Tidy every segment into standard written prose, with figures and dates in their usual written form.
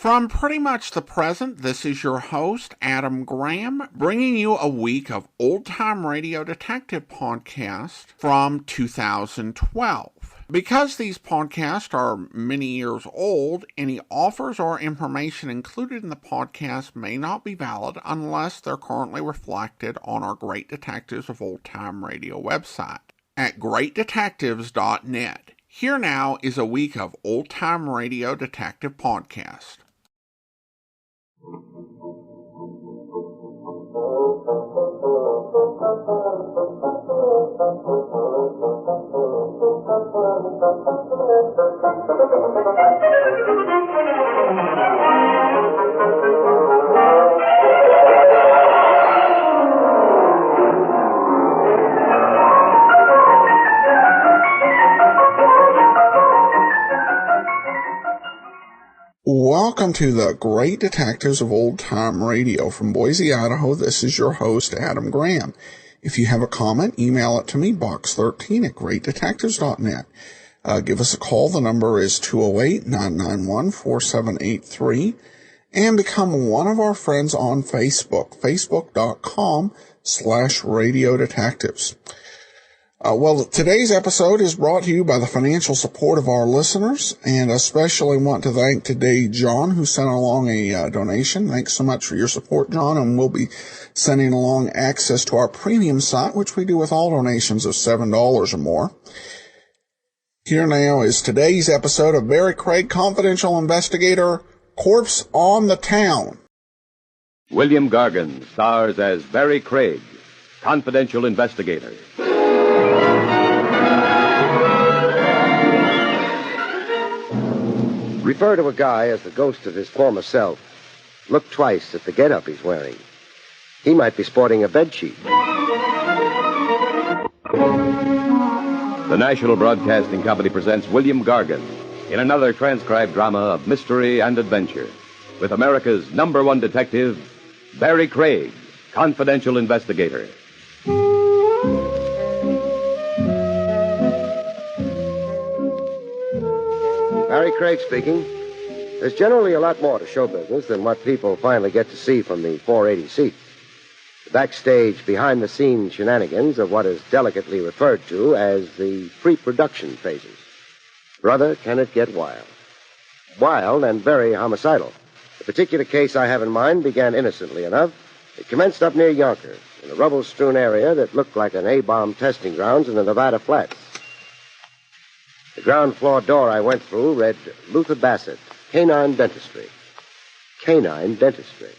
From pretty much the present, this is your host, Adam Graham, bringing you a week of old-time radio detective podcasts from 2012. Because these podcasts are many years old, any offers or information included in the podcast may not be valid unless they're currently reflected on our Great Detectives of Old Time Radio website at greatdetectives.net. Here now is a week of old-time radio detective podcast. Welcome to the Great Detectives of Old Time Radio. From Boise, Idaho, this is your host, Adam Graham. If you have a comment, email it to me, box13 at greatdetectives.net. Give us a call. The number is 208-991-4783. And become one of our friends on Facebook, facebook.com/radio detectives. Well, today's episode is brought to you by the financial support of our listeners, and especially want to thank today John, who sent along a donation. Thanks so much for your support, John, and we'll be sending along access to our premium site, which we do with all donations of $7 or more. Here now is today's episode of Barrie Craig, Confidential Investigator, Corpse on the Town. William Gargan stars as Barrie Craig, Confidential Investigator. Refer to a guy as the ghost of his former self. Look twice at the get-up he's wearing. He might be sporting a bedsheet. The National Broadcasting Company presents William Gargan in another transcribed drama of mystery and adventure with America's #1 detective, Barrie Craig, Confidential Investigator. Barrie Craig speaking. There's generally a lot more to show business than what people finally get to see from the 480 seat. The backstage, behind-the-scenes shenanigans of what is delicately referred to as the pre-production phases. Brother, can it get wild? Wild and very homicidal. The particular case I have in mind began innocently enough. It commenced up near Yonkers, in a rubble-strewn area that looked like an A-bomb testing grounds in the Nevada flats. The ground floor door I went through read Luther Bassett, Canine Dentistry. Canine Dentistry.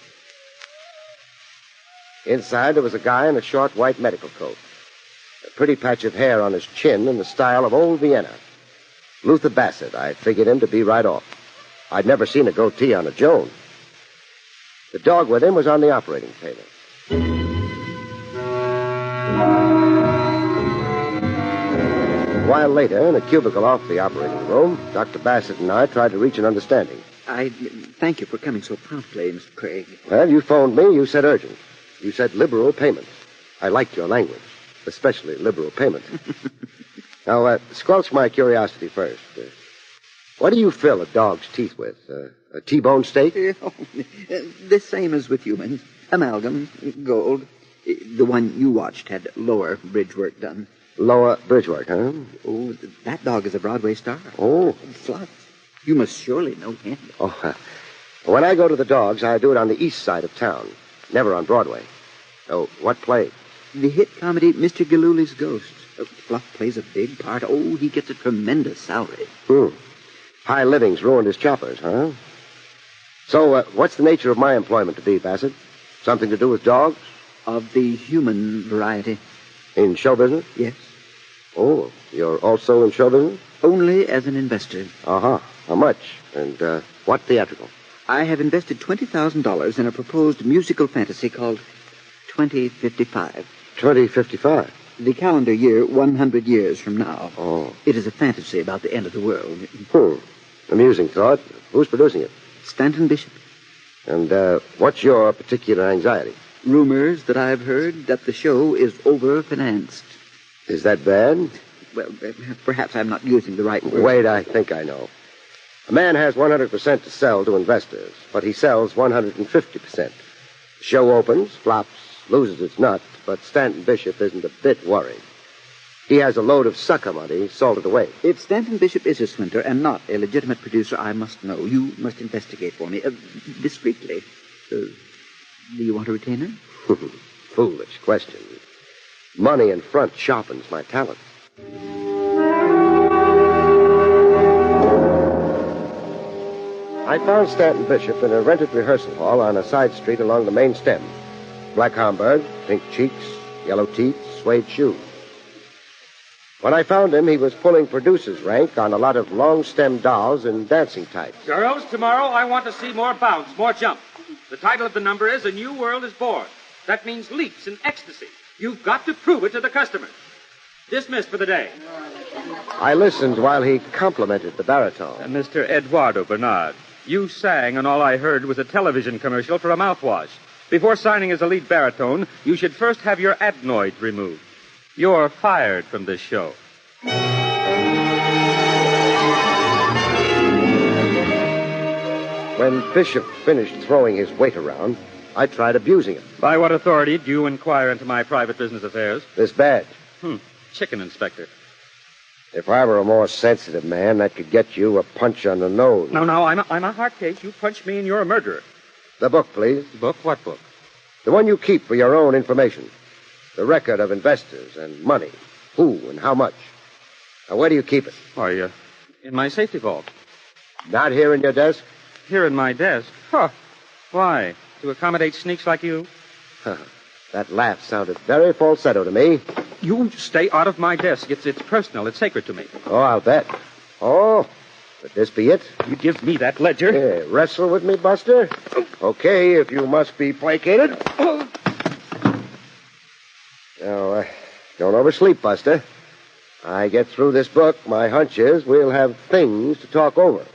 Inside there was a guy in a short white medical coat. A pretty patch of hair on his chin in the style of old Vienna. Luther Bassett, I figured him to be right off. I'd never seen a goatee on a Joan. The dog with him was on the operating table. A while later, in a cubicle off the operating room, Dr. Bassett and I tried to reach an understanding. I thank you for coming so promptly, Mr. Craig. Well, you phoned me. You said urgent. You said liberal payment. I liked your language, especially liberal payment. Now, squelch my curiosity first. What do you fill a dog's teeth with? A T-bone steak? The same as with humans. Amalgam, gold. The one you watched had lower bridge work done. Lower bridge work, huh? Oh, that dog is a Broadway star. Oh. Fluff. You must surely know him. Oh, when I go to the dogs, I do it on the east side of town, never on Broadway. Oh, what play? The hit comedy Mr. Galooly's Ghost. Fluff plays a big part. Oh, he gets a tremendous salary. High living's ruined his choppers, huh? So, what's the nature of my employment to be, Bassett? Something to do with dogs? Of the human variety. In show business? Yes. Oh, you're also in show business? Only as an investor. Uh-huh. How much? And what theatrical? I have invested $20,000 in a proposed musical fantasy called 2055. 2055? The calendar year 100 years from now. Oh. It is a fantasy about the end of the world. Amusing thought. Who's producing it? Stanton Bishop. And what's your particular anxiety? Rumors that I've heard that the show is overfinanced. Is that bad? Well, perhaps I'm not using the right word. Wait, I think I know. A man has 100% to sell to investors, but he sells 150%. The show opens, flops, loses its nut, but Stanton Bishop isn't a bit worried. He has a load of sucker money salted away. If Stanton Bishop is a swindler and not a legitimate producer, I must know. You must investigate for me. Discreetly. Do you want a retainer? Foolish question. Money in front sharpens my talent. I found Stanton Bishop in a rented rehearsal hall on a side street along the main stem. Black Homburg, pink cheeks, yellow teeth, suede shoes. When I found him, he was pulling producer's rank on a lot of long-stem dolls in dancing tights. Girls, tomorrow I want to see more bounce, more jump. The title of the number is A New World is Born. That means leaps and ecstasy. You've got to prove it to the customers. Dismissed for the day. I listened while he complimented the baritone. Mr. Eduardo Bernard, you sang, and all I heard was a television commercial for a mouthwash. Before signing as a lead baritone, you should first have your adenoids removed. You're fired from this show. When Bishop finished throwing his weight around, I tried abusing him. By what authority do you inquire into my private business affairs? This badge. Chicken inspector. If I were a more sensitive man, that could get you a punch on the nose. No, I'm a hard case. You punch me and you're a murderer. The book, please. Book? What book? The one you keep for your own information. The record of investors and money. Who and how much. Now, where do you keep it? Why, in my safety vault. Not here in your desk? Here in my desk? Huh. Why? To accommodate sneaks like you? That laugh sounded very falsetto to me. You stay out of my desk. It's personal. It's sacred to me. Oh, I'll bet. Oh, would this be it? You give me that ledger. Yeah, wrestle with me, Buster? Okay, if you must be placated. Now, don't oversleep, Buster. I get through this book, my hunch is we'll have things to talk over.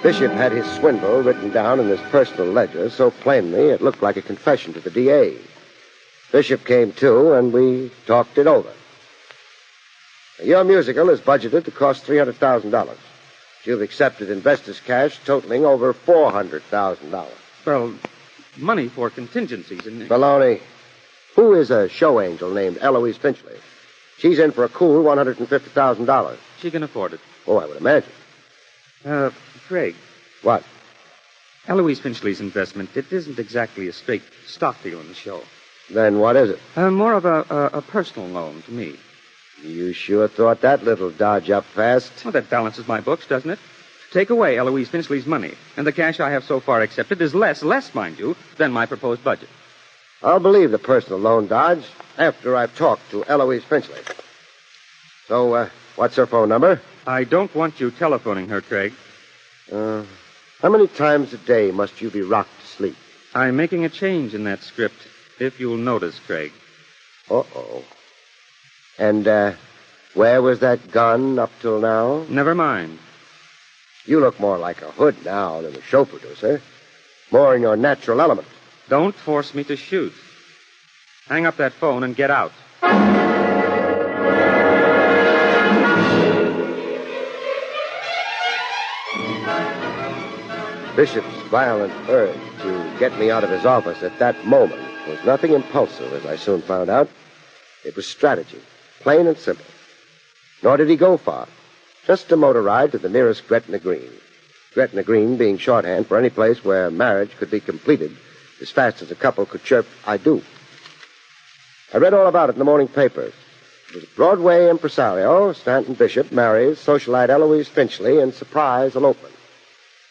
Bishop had his swindle written down in his personal ledger so plainly it looked like a confession to the DA. Bishop came to, and we talked it over. Your musical is budgeted to cost $300,000. You've accepted investors' cash totaling over $400,000. Well, money for contingencies and... Baloney. Who is a show angel named Eloise Finchley? She's in for a cool $150,000. She can afford it. Oh, I would imagine. Craig. What? Eloise Finchley's investment, it isn't exactly a straight stock deal in the show. Then what is it? More of a personal loan to me. You sure thought that little dodge up fast. Well, that balances my books, doesn't it? Take away Eloise Finchley's money, and the cash I have so far accepted is less, mind you, than my proposed budget. I'll believe the personal loan dodge after I've talked to Eloise Finchley. So, what's her phone number? I don't want you telephoning her, Craig. How many times a day must you be rocked to sleep? I'm making a change in that script, if you'll notice, Craig. Uh-oh. And, where was that gun up till now? Never mind. You look more like a hood now than a show producer. More in your natural element. Don't force me to shoot. Hang up that phone and get out. Bishop's violent urge to get me out of his office at that moment was nothing impulsive, as I soon found out. It was strategy, plain and simple. Nor did he go far. Just a motor ride to the nearest Gretna Green. Gretna Green being shorthand for any place where marriage could be completed as fast as a couple could chirp, "I do." I read all about it in the morning papers. It was a Broadway impresario, Stanton Bishop, marries socialite Eloise Finchley in surprise elopement.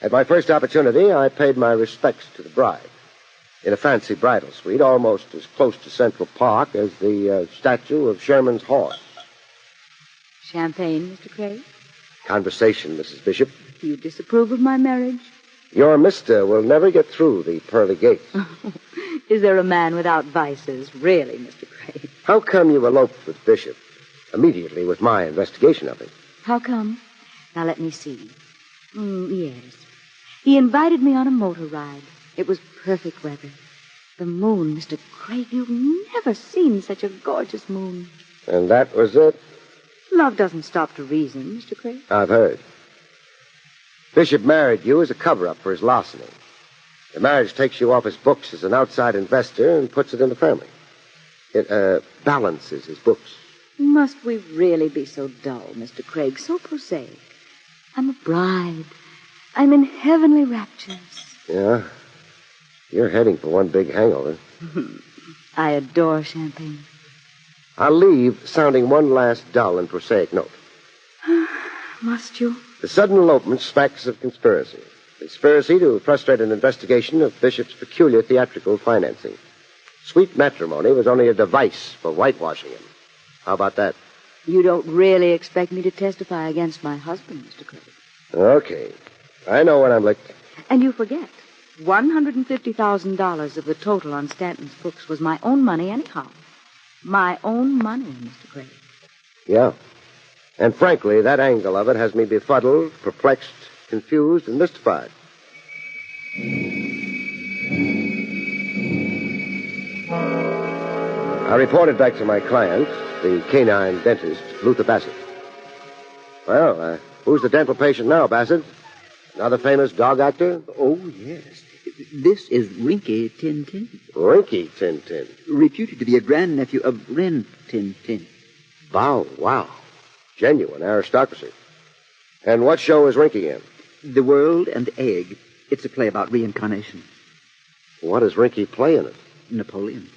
At my first opportunity, I paid my respects to the bride. In a fancy bridal suite, almost as close to Central Park as the statue of Sherman's horse. Champagne, Mr. Craig? Conversation, Mrs. Bishop. Do you disapprove of my marriage? Your mister will never get through the pearly gates. Is there a man without vices, really, Mr. Craig? How come you eloped with Bishop immediately with my investigation of him? How come? Now, let me see. Yes. He invited me on a motor ride. It was perfect weather. The moon, Mr. Craig, you've never seen such a gorgeous moon. And that was it? Love doesn't stop to reason, Mr. Craig. I've heard. Bishop married you as a cover-up for his larceny. The marriage takes you off his books as an outside investor and puts it in the family. It balances his books. Must we really be so dull, Mr. Craig, so prosaic? I'm a bride. I'm in heavenly raptures. Yeah? You're heading for one big hangover. I adore champagne. I'll leave sounding one last dull and prosaic note. Must you? The sudden elopement smacks of conspiracy. Conspiracy to frustrate an investigation of Bishop's peculiar theatrical financing. Sweet matrimony was only a device for whitewashing him. How about that? You don't really expect me to testify against my husband, Mr. Craig. Okay. I know when I'm licked. And you forget, $150,000 of the total on Stanton's books was my own money anyhow. My own money, Mr. Craig. Yeah. And frankly, that angle of it has me befuddled, perplexed, confused, and mystified. I reported back to my client, the canine dentist, Luther Bassett. Well, who's the dental patient now, Bassett? Another famous dog actor? Oh, yes. This is Rinky Tin Tin. Rinky Tin Tin. Reputed to be a grandnephew of Rin Tin Tin. Wow. Genuine aristocracy. And what show is Rinky in? The World and the Egg. It's a play about reincarnation. What does Rinky play in it? Napoleon.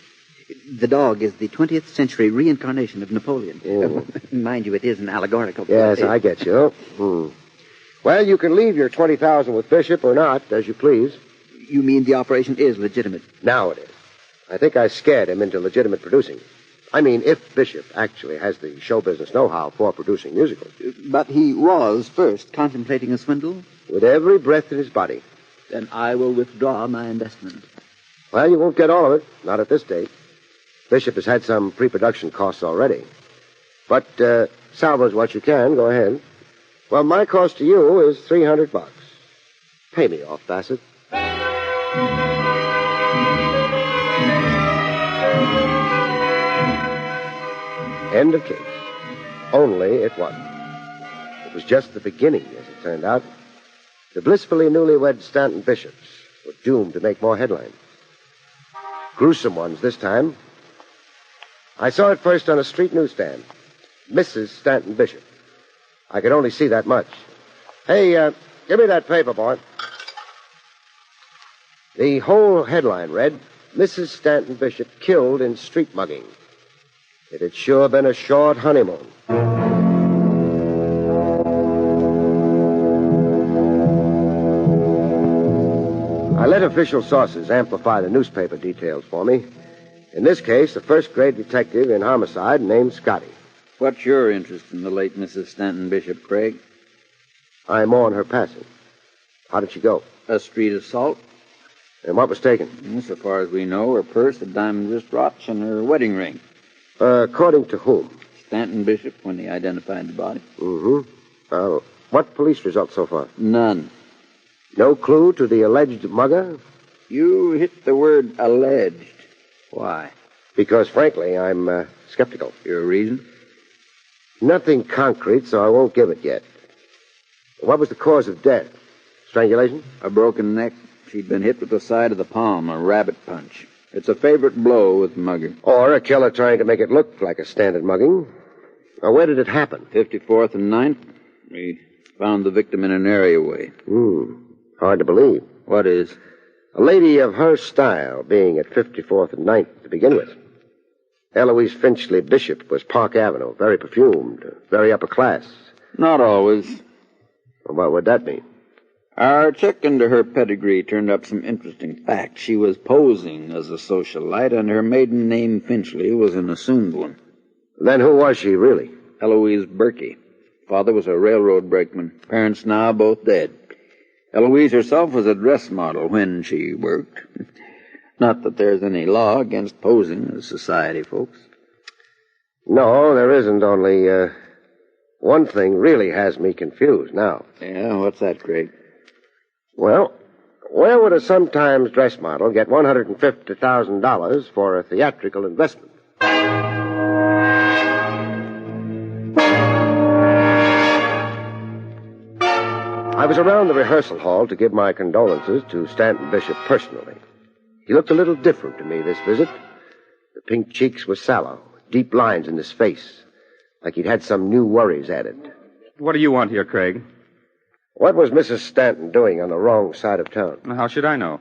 The dog is the 20th century reincarnation of Napoleon. Mind you, it is an allegorical play. Yes, I get you. Well, you can leave your $20,000 with Bishop or not, as you please. You mean the operation is legitimate? Now it is. I think I scared him into legitimate producing. I mean, if Bishop actually has the show business know-how for producing musicals. But he was first contemplating a swindle? With every breath in his body. Then I will withdraw my investment. Well, you won't get all of it. Not at this date. Bishop has had some pre-production costs already. But salvage what you can. Go ahead. Well, my cost to you is $300. Pay me off, Bassett. End of case. Only it wasn't. It was just the beginning, as it turned out. The blissfully newlywed Stanton Bishops were doomed to make more headlines. Gruesome ones this time. I saw it first on a street newsstand. Mrs. Stanton Bishop. I could only see that much. Hey, give me that paper, boy. The whole headline read, Mrs. Stanton Bishop killed in street mugging. It had sure been a short honeymoon. I let official sources amplify the newspaper details for me. In this case, a first-grade detective in homicide named Scotty. What's your interest in the late Mrs. Stanton Bishop, Craig? I mourn her passing. How did she go? A street assault. And what was taken? So far as we know, her purse, a diamond wristwatch, and her wedding ring. According to whom? Stanton Bishop, when he identified the body. What police results so far? None. No clue to the alleged mugger? You hit the word alleged. Why? Because, frankly, I'm skeptical. Your reason? Nothing concrete, so I won't give it yet. What was the cause of death? Strangulation? A broken neck. She'd been hit with the side of the palm, a rabbit punch. It's a favorite blow with mugger. Or a killer trying to make it look like a standard mugging. Now, where did it happen? 54th and 9th. We found the victim in an areaway. Hard to believe. What is? A lady of her style being at 54th and 9th to begin with. Eloise Finchley Bishop was Park Avenue, very perfumed, very upper class. Not always. What would that mean? Our check into her pedigree turned up some interesting facts. She was posing as a socialite, and her maiden name, Finchley, was an assumed one. Then who was she, really? Eloise Berkey. Father was a railroad brakeman. Parents now both dead. Eloise herself was a dress model when she worked. Not that there's any law against posing as society folks. No, there isn't, only one thing really has me confused now. Yeah, what's that, Craig? Well, where would a sometimes dress model get $150,000 for a theatrical investment? I was around the rehearsal hall to give my condolences to Stanton Bishop personally. He looked a little different to me this visit. The pink cheeks were sallow, deep lines in his face, like he'd had some new worries added. What do you want here, Craig? What was Mrs. Stanton doing on the wrong side of town? How should I know?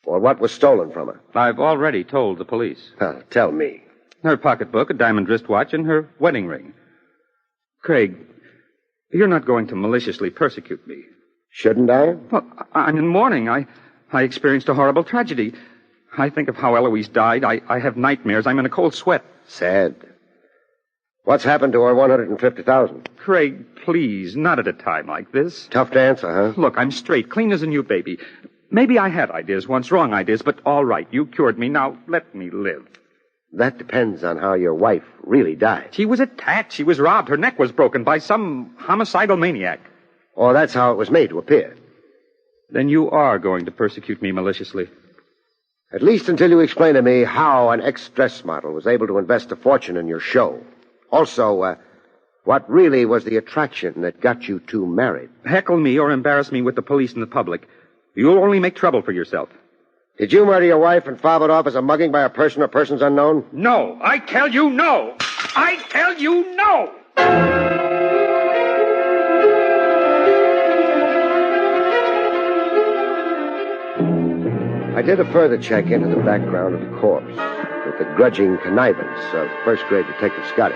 Or what was stolen from her? I've already told the police. Tell me. Her pocketbook, a diamond wristwatch, and her wedding ring. Craig, you're not going to maliciously persecute me. Shouldn't I? Well, I'm in mourning. I experienced a horrible tragedy. I think of how Eloise died. I have nightmares. I'm in a cold sweat. Sad. What's happened to her $150,000? Craig, please, not at a time like this. Tough to answer, huh? Look, I'm straight, clean as a new baby. Maybe I had ideas once, wrong ideas, but all right, you cured me. Now, let me live. That depends on how your wife really died. She was attacked. She was robbed. Her neck was broken by some homicidal maniac. Oh, that's how it was made to appear. Then you are going to persecute me maliciously. At least until you explain to me how an ex-dress model was able to invest a fortune in your show. Also, what really was the attraction that got you two married? Heckle me or embarrass me with the police and the public. You'll only make trouble for yourself. Did you murder your wife and fob it off as a mugging by a person or persons unknown? No. I tell you no. I tell you no. I did a further check into the background of the corpse with the grudging connivance of first-grade Detective Scotty.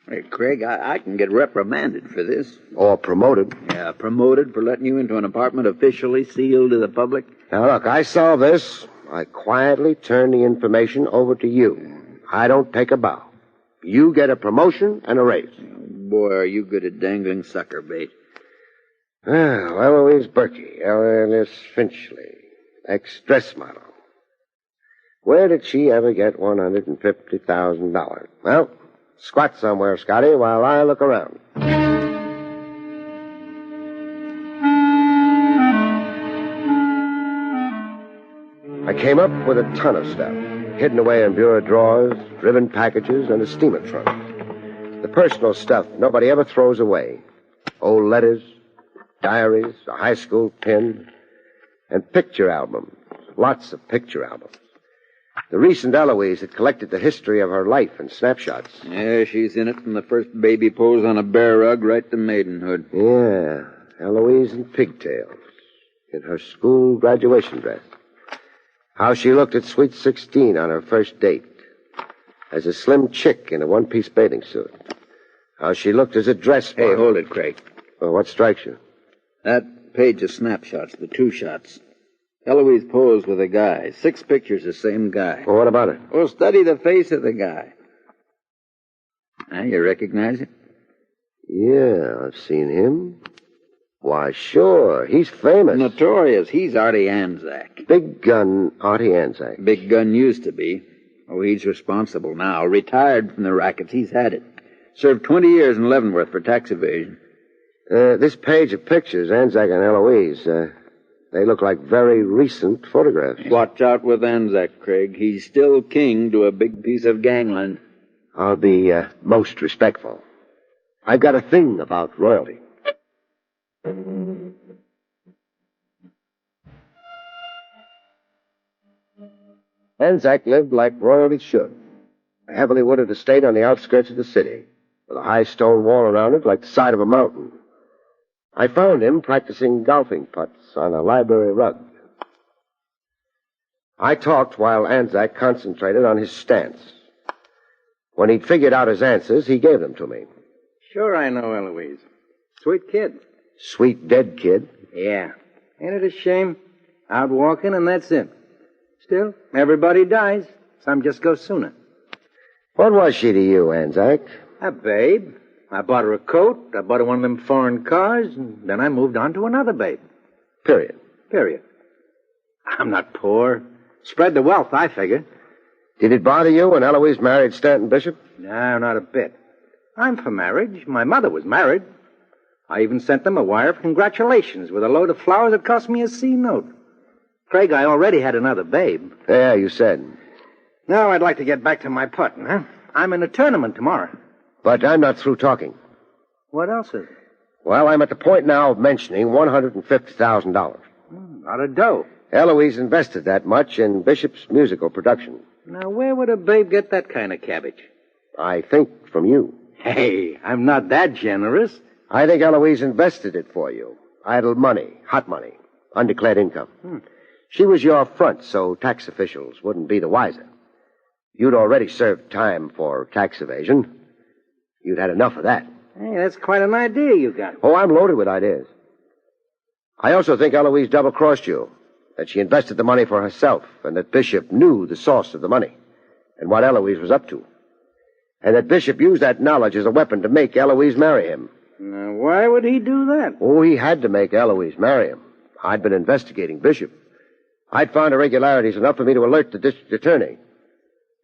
Hey, Craig, I can get reprimanded for this. Or promoted. Yeah, promoted for letting you into an apartment officially sealed to the public. Now, look, I solve this. I quietly turn the information over to you. I don't take a bow. You get a promotion and a raise. Boy, are you good at dangling sucker bait. Well, Eloise Berkey, alias Finchley, ex-dress model. Where did she ever get $150,000? Well, squat somewhere, Scotty, while I look around. I came up with a ton of stuff, hidden away in bureau drawers, driven packages, and a steamer trunk. The personal stuff nobody ever throws away. Old letters, diaries, a high school pin, and picture albums. Lots of picture albums. The recent Eloise had collected the history of her life in snapshots. Yeah, she's in it from the first baby pose on a bear rug right to maidenhood. Yeah, Eloise in pigtails, in her school graduation dress. How she looked at Sweet 16 on her first date, as a slim chick in a one-piece bathing suit. How she looked as a dress model. Hey, hold it, Craig. Well, what strikes you? That page of snapshots, the two shots. Eloise posed with a guy. 6 pictures, the same guy. Well, what about it? Well, study the face of the guy. Now, you recognize it? Yeah, I've seen him. Why, sure. He's famous. Notorious. He's Artie Anzac. Big gun Artie Anzac. Big gun used to be. Oh, he's responsible now. Retired from the rackets. He's had it. Served 20 years in Leavenworth for tax evasion. This page of pictures, Anzac and Eloise, they look like very recent photographs. Watch out with Anzac, Craig. He's still king to a big piece of gangland. I'll be most respectful. I've got a thing about royalty. Anzac lived like royalty should. A heavily wooded estate on the outskirts of the city, with a high stone wall around it like the side of a mountain. I found him practicing golfing putts on a library rug. I talked while Anzac concentrated on his stance. When he'd figured out his answers, he gave them to me. Sure I know Eloise. Sweet kid. Sweet dead kid. Yeah. Ain't it a shame? Out walking and that's it. Still, everybody dies. Some just go sooner. What was she to you, Anzac? A babe. I bought her a coat. I bought her one of them foreign cars. And then I moved on to another babe. Period. Period. I'm not poor. Spread the wealth, I figure. Did it bother you when Eloise married Stanton Bishop? No, not a bit. I'm for marriage. My mother was married. I even sent them a wire of congratulations with a load of flowers that cost me a C note. Craig, I already had another babe. Yeah, you said. Now I'd like to get back to my putting, huh? I'm in a tournament tomorrow. But I'm not through talking. What else is it? Well, I'm at the point now of mentioning $150,000. Lot of dough. Eloise invested that much in Bishop's musical production. Now, where would a babe get that kind of cabbage? I think from you. Hey, I'm not that generous. I think Eloise invested it for you. Idle money, hot money, undeclared income. She was your front, so tax officials wouldn't be the wiser. You'd already served time for tax evasion. You'd had enough of that. Hey, that's quite an idea you got. Oh, I'm loaded with ideas. I also think Eloise double-crossed you, that she invested the money for herself, and that Bishop knew the source of the money and what Eloise was up to, and that Bishop used that knowledge as a weapon to make Eloise marry him. Now, why would he do that? Oh, he had to make Eloise marry him. I'd been investigating Bishop. I'd found irregularities enough for me to alert the district attorney.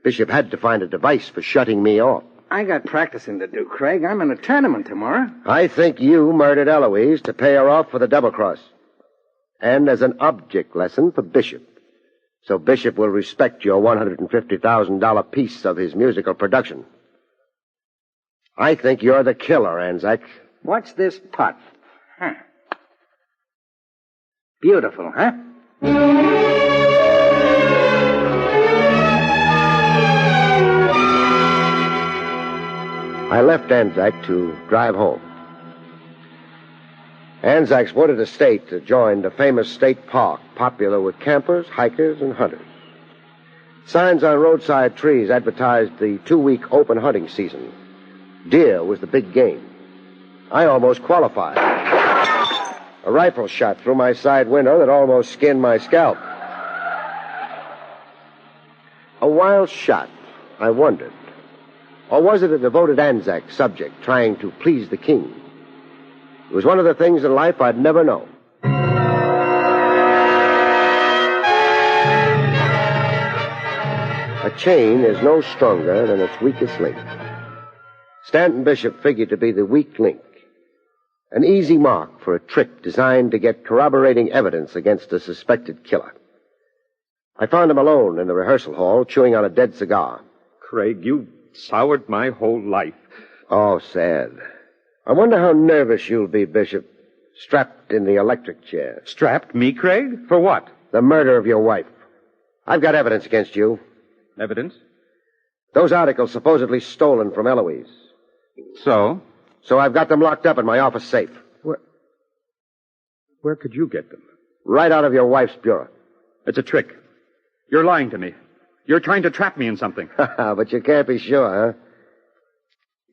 Bishop had to find a device for shutting me off. I got practicing to do, Craig. I'm in a tournament tomorrow. I think you murdered Eloise to pay her off for the double-cross. And as an object lesson for Bishop. So Bishop will respect your $150,000 piece of his musical production. I think you're the killer, Anzac. Watch this pot. Huh. Beautiful, huh? I left Anzac to drive home. Anzac's wooded estate adjoined a famous state park, popular with campers, hikers, and hunters. Signs on roadside trees advertised the 2-week open hunting season. Deer was the big game. I almost qualified. A rifle shot through my side window that almost skinned my scalp. A wild shot, I wondered. Or was it a devoted Anzac subject trying to please the king? It was one of the things in life I'd never known. A chain is no stronger than its weakest link. Stanton Bishop figured to be the weak link. An easy mark for a trick designed to get corroborating evidence against a suspected killer. I found him alone in the rehearsal hall, chewing on a dead cigar. Craig, you soured my whole life. Oh, sad. I wonder how nervous you'll be, Bishop, strapped in the electric chair. Strapped? Me, Craig? For what? The murder of your wife. I've got evidence against you. Evidence? Those articles supposedly stolen from Eloise. So? So I've got them locked up in my office safe. Where could you get them? Right out of your wife's bureau. It's a trick. You're lying to me. You're trying to trap me in something. But you can't be sure, huh?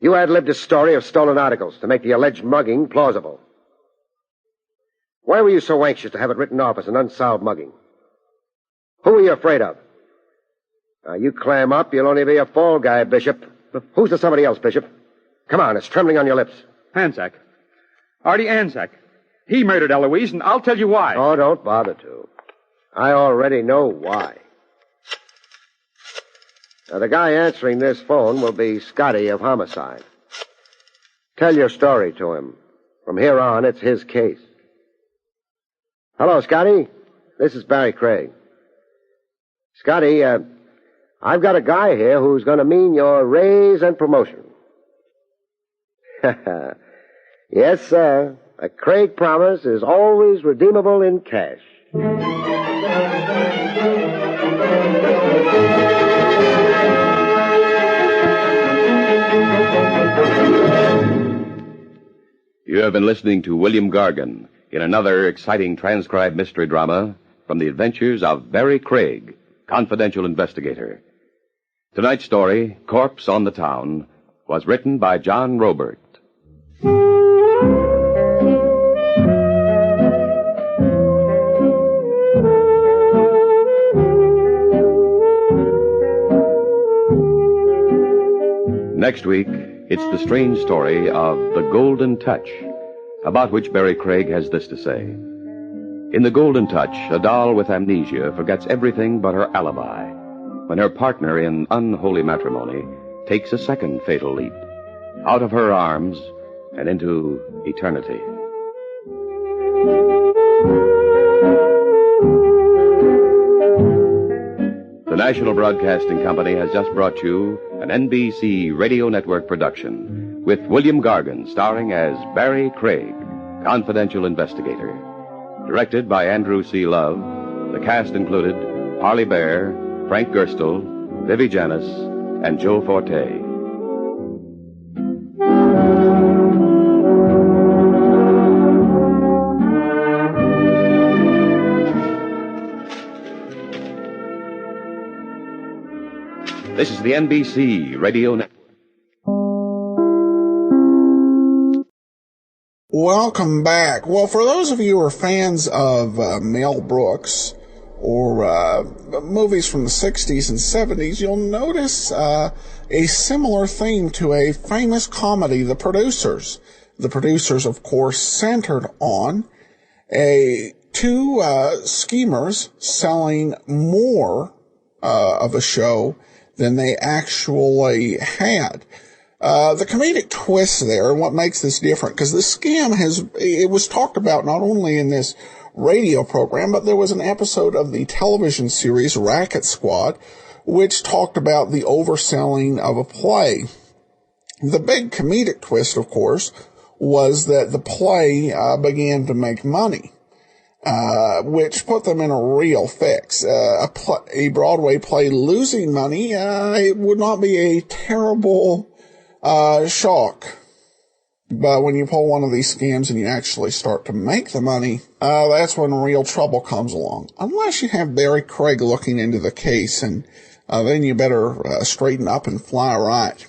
You ad-libbed a story of stolen articles to make the alleged mugging plausible. Why were you so anxious to have it written off as an unsolved mugging? Who are you afraid of? Now, you clam up, you'll only be a fall guy, Bishop. Who's the somebody else, Bishop? Come on, it's trembling on your lips. Anzac. Artie Anzac. He murdered Eloise, and I'll tell you why. Oh, don't bother to. I already know why. Now, the guy answering this phone will be Scotty of Homicide. Tell your story to him. From here on, it's his case. Hello, Scotty. This is Barrie Craig. Scotty, I've got a guy here who's going to mean your raise and promotion. Yes, sir. A Craig promise is always redeemable in cash. You have been listening to William Gargan in another exciting transcribed mystery drama from the adventures of Barrie Craig, confidential investigator. Tonight's story, Corpse on the Town, was written by John Robert. Next week, it's the strange story of The Golden Touch, about which Barrie Craig has this to say. In The Golden Touch, a doll with amnesia forgets everything but her alibi when her partner in unholy matrimony takes a second fatal leap out of her arms and into eternity. The National Broadcasting Company has just brought you an NBC Radio Network production with William Gargan starring as Barrie Craig, confidential investigator. Directed by Andrew C. Love, the cast included Harley Bear, Frank Gerstle, Vivi Janis, and Joe Forte. This is the NBC Radio Network. Welcome back. Well, for those of you who are fans of Mel Brooks or movies from the 60s and 70s, you'll notice a similar theme to a famous comedy, The Producers. The Producers, of course, centered on two schemers selling more of a show than they actually had. The comedic twist there, and what makes this different, because the scam it was talked about not only in this radio program, but there was an episode of the television series Racket Squad, which talked about the overselling of a play. The big comedic twist, of course, was that the play began to make money, which put them in a real fix. A Broadway play losing money, it would not be a terrible shock. But when you pull one of these scams and you actually start to make the money, that's when real trouble comes along. Unless you have Barrie Craig looking into the case, and then you better straighten up and fly right.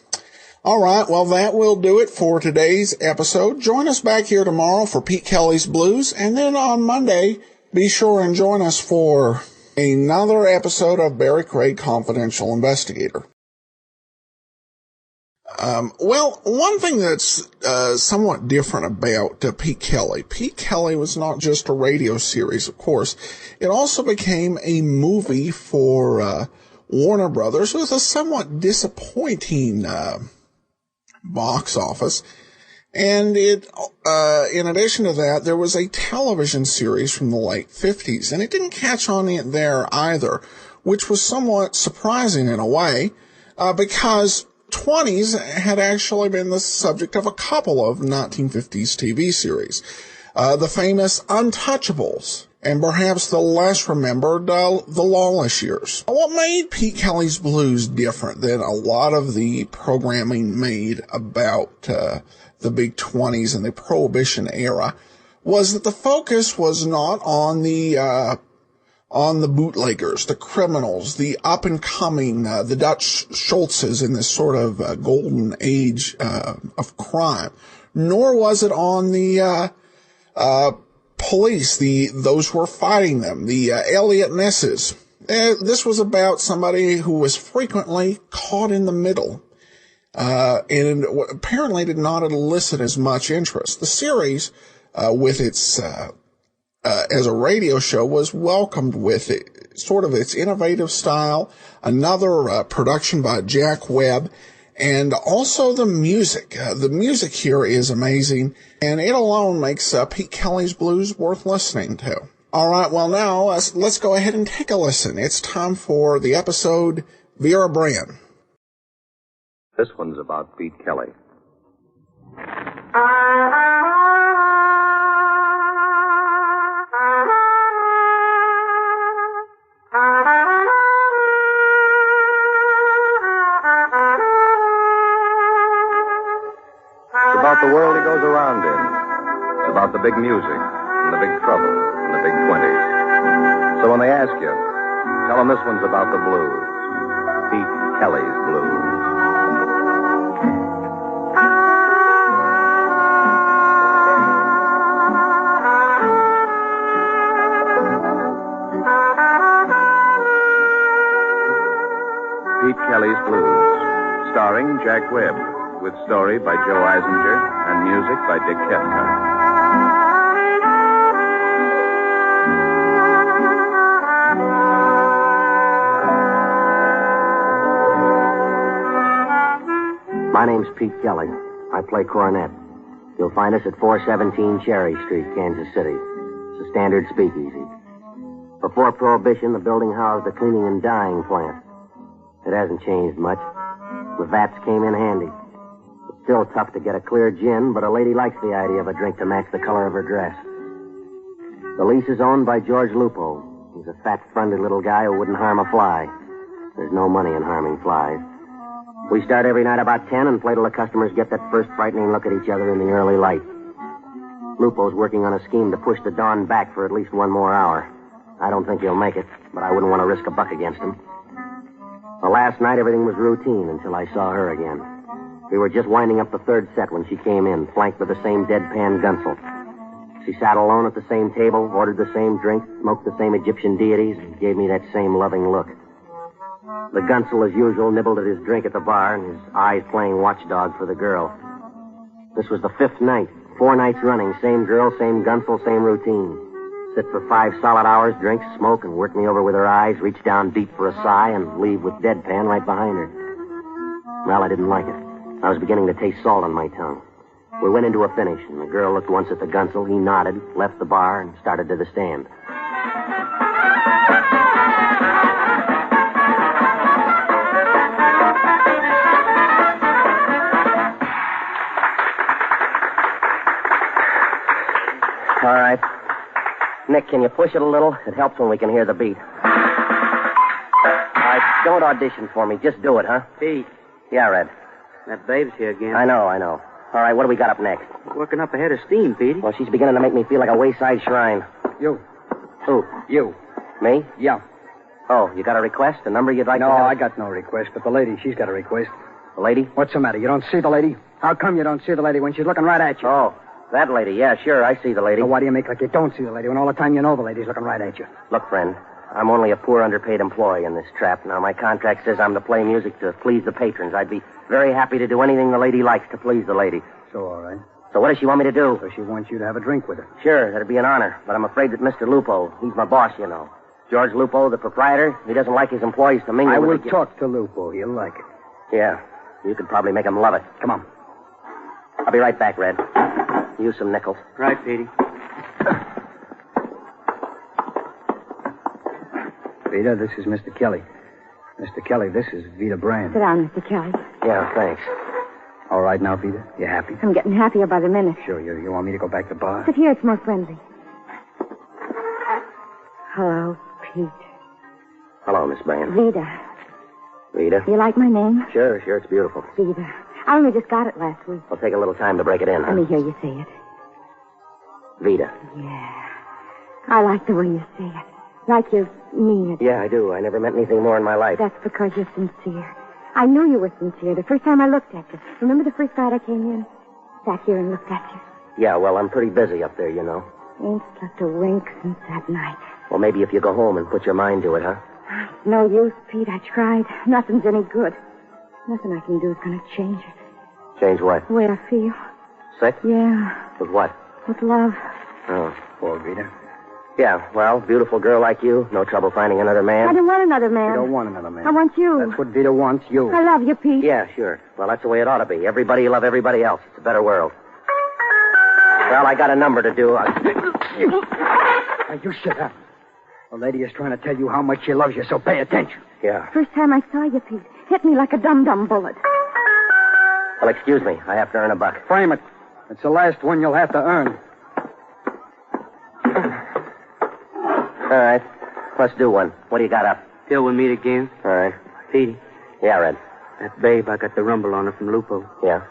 All right, well, that will do it for today's episode. Join us back here tomorrow for Pete Kelly's Blues, and then on Monday, be sure and join us for another episode of Barrie Craig Confidential Investigator. Well, one thing that's somewhat different about Pete Kelly was not just a radio series, of course. It also became a movie for Warner Brothers with a somewhat disappointing box office. And it, in addition to that, there was a television series from the late 50s, and it didn't catch on it there either, which was somewhat surprising in a way, because 20s had actually been the subject of a couple of 1950s TV series. The famous Untouchables, and perhaps the less remembered, The Lawless Years. What made Pete Kelly's Blues different than a lot of the programming made about the big 20s and the Prohibition era was that the focus was not on the bootleggers, the criminals, the up-and-coming, the Dutch Schultzes in this sort of golden age of crime, nor was it on the police, those who were fighting them, the Elliot Nesses. This was about somebody who was frequently caught in the middle, and apparently did not elicit as much interest. The series, with its as a radio show, was welcomed with it, sort of its innovative style, another production by Jack Webb, and also the music. The music here is amazing, and it alone makes Pete Kelly's Blues worth listening to. All right, well now, let's go ahead and take a listen. It's time for the episode Vera Brand. This one's about Pete Kelly. About the world he goes around in. It's about the big music, and the big trouble, and the big 20s. So when they ask you, tell them this one's about the blues. Pete Kelly's Blues. Pete Kelly's Blues, starring Jack Webb, with story by Joe Eisinger and music by Dick Cathcart. My name's Pete Kelly. I play cornet. You'll find us at 417 Cherry Street, Kansas City. It's a standard speakeasy. Before Prohibition, the building housed a cleaning and dyeing plant. It hasn't changed much. The vats came in handy. still tough to get a clear gin, but a lady likes the idea of a drink to match the color of her dress. The lease is owned by George Lupo. He's a fat, friendly little guy who wouldn't harm a fly. There's no money in harming flies. We start every night about 10 and play till the customers get that first frightening look at each other in the early light. Lupo's working on a scheme to push the dawn back for at least one more hour. I don't think he'll make it, but I wouldn't want to risk a buck against him. The last night, everything was routine until I saw her again. We were just winding up the third set when she came in, flanked with the same deadpan gunsel. She sat alone at the same table, ordered the same drink, smoked the same Egyptian deities, and gave me that same loving look. The gunsel, as usual, nibbled at his drink at the bar, and his eyes playing watchdog for the girl. This was the fifth night, 4 nights running, same girl, same gunsel, same routine. Sit for 5 solid hours, drink, smoke, and work me over with her eyes, reach down deep for a sigh, and leave with deadpan right behind her. Well, I didn't like it. I was beginning to taste salt on my tongue. We went into a finish, and the girl looked once at the gunsel. He nodded, left the bar, and started to the stand. All right. Nick, can you push it a little? It helps when we can hear the beat. All right, don't audition for me. Just do it, huh? Pete, Yeah, Red. that babe's here again. I know. All right, what do we got up next? Working up a head of steam, Petey. Well, she's beginning to make me feel like a wayside shrine. You. Who? You. Me? Yeah. Oh, you got a request? A number you'd like No, to have? I got no request, but the lady, she's got a request. The lady? What's the matter? You don't see the lady? How come you don't see the lady when she's looking right at you? Oh, that lady. Yeah, sure, I see the lady. So why do you make like you don't see the lady when all the time you know the lady's looking right at you? Look, friend, I'm only a poor, underpaid employee in this trap. Now, my contract says I'm to play music to please the patrons. I'd be very happy to do anything the lady likes to please the lady. So, all right. So what does she want me to do? So she wants you to have a drink with her. Sure, that'd be an honor, but I'm afraid that Mr. Lupo, he's my boss, you know. George Lupo, the proprietor, he doesn't like his employees to mingle I with will the... talk to Lupo. He'll like it. Yeah, you could probably make him love it. Come on. I'll be right back, Red. Use some nickels. Right, Petey. Vita, this is Mr. Kelly. Mr. Kelly, this is Vita Brand. Sit down, Mr. Kelly. Yeah, thanks. All right now, Vita? You happy? I'm getting happier by the minute. Sure, you want me to go back to the bar? Sit here, it's more friendly. Hello, Pete. Hello, Miss Brand. Vida. Vita? You like my name? Sure, it's beautiful. Vida. I only just got it last week. It'll take a little time to break it in, huh? Let me hear you say it. Vita. Yeah. I like the way you say it. Like you mean it. Yeah, I do. I never meant anything more in my life. That's because you're sincere. I knew you were sincere the first time I looked at you. Remember the first night I came in? Sat here and looked at you. Yeah, well, I'm pretty busy up there, you know. Ain't slept a wink since that night. Well, maybe if you go home and put your mind to it, huh? No use, Pete. I tried. Nothing's any good. Nothing I can do is going to change it. Change what? The way I feel. Sick? Yeah. With what? With love. Oh. Poor Vita. Yeah, well, beautiful girl like you. No trouble finding another I man. don't want another man. You don't want another man. I want you. That's what Vita wants, you. I love you, Pete. Yeah, sure. Well, that's the way it ought to be. Everybody love everybody else. It's a better world. Well, I got a number to do. Now, you sit down. The lady is trying to tell you how much she loves you, so pay attention. Yeah. First time I saw you, Pete. Hit me like a dum-dum bullet. Well, excuse me. I have to earn a buck. Frame it. It's the last one you'll have to earn. All right. Let's do one. What do you got up? Till we meet again. All right. Petey, Yeah, Red. that babe, I got the rumble on her from Lupo. Yeah.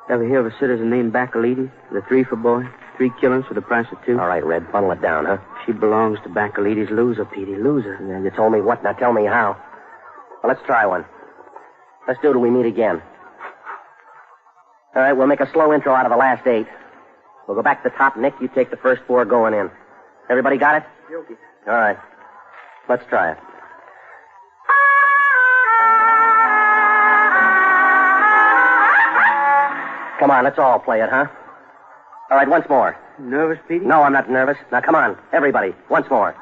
Ever hear of a citizen named Baccalides? The 3 for boy. 3 killings for the price of 2. All right, Red. Funnel it down, huh? She belongs to Baccalides. Loser, Petey. Loser. Yeah, you told me what, now tell me how. Well, let's try one. Let's do it till we meet again. All right, we'll make a slow intro out of the last 8. We'll go back to the top. Nick, you take the first 4 going in. Everybody got it? Guilty. All right. Let's try it. Come on, let's all play it, huh? All right, once more. Nervous, Petey? No, I'm not nervous. Now, come on, everybody, once more.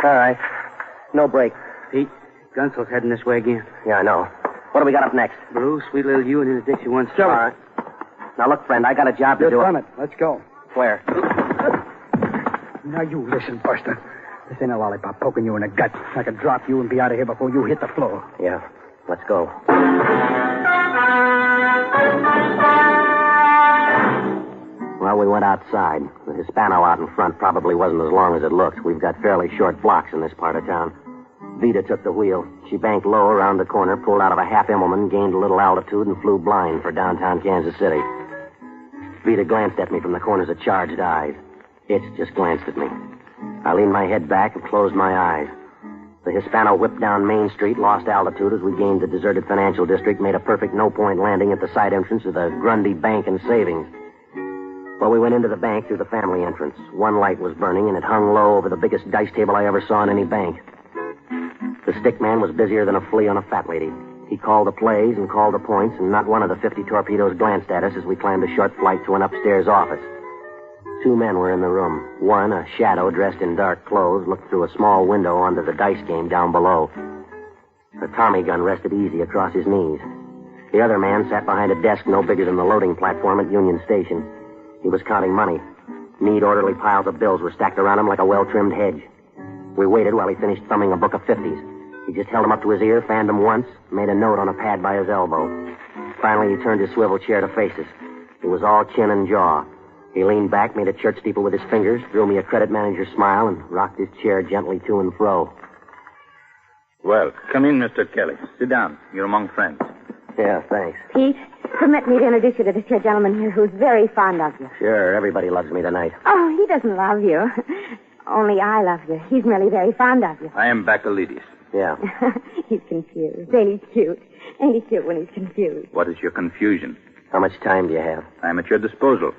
All right. No break. Pete, Gunsel's heading this way again. Yeah, I know. What do we got up next? Bruce, sweet little you and his Dixie one. All right. Now, look, friend, I got a job to do. From it. Let's go. Where? Now, you listen, Buster. This ain't a lollipop poking you in the gut. I can drop you and be out of here before you hit the floor. Yeah, let's go. Well, we went outside. The Hispano out in front probably wasn't as long as it looked. We've got fairly short blocks in this part of town. Vida took the wheel. She banked low around the corner, pulled out of a half Immelman, gained a little altitude, and flew blind for downtown Kansas City. Vida glanced at me from the corners of charged eyes. Itch just glanced at me. I leaned my head back and closed my eyes. The Hispano whipped down Main Street, lost altitude as we gained the deserted financial district, made a perfect no-point landing at the side entrance of the Grundy Bank and Savings. Well, we went into the bank through the family entrance. One light was burning, and it hung low over the biggest dice table I ever saw in any bank. The stick man was busier than a flea on a fat lady. He called the plays and called the points, and not one of the 50 torpedoes glanced at us as we climbed a short flight to an upstairs office. Two men were in the room. One, a shadow dressed in dark clothes, looked through a small window onto the dice game down below. The Tommy gun rested easy across his knees. The other man sat behind a desk no bigger than the loading platform at Union Station. He was counting money. Neat, orderly piles of bills were stacked around him like a well-trimmed hedge. We waited while he finished thumbing a book of 50s. He just held them up to his ear, fanned them once, made a note on a pad by his elbow. Finally, he turned his swivel chair to face us. It was all chin and jaw. He leaned back, made a church steeple with his fingers, threw me a credit manager's smile, and rocked his chair gently to and fro. Well, come in, Mr. Kelly. Sit down. You're among friends. Yeah, thanks. Pete, permit me to introduce you to this here gentleman here who's very fond of you. Sure, everybody loves me tonight. Oh, he doesn't love you. Only I love you. He's merely very fond of you. I am Baccalidis. Yeah. He's confused. Ain't he cute? Ain't he cute when he's confused? What is your confusion? How much time do you have? I am at your disposal.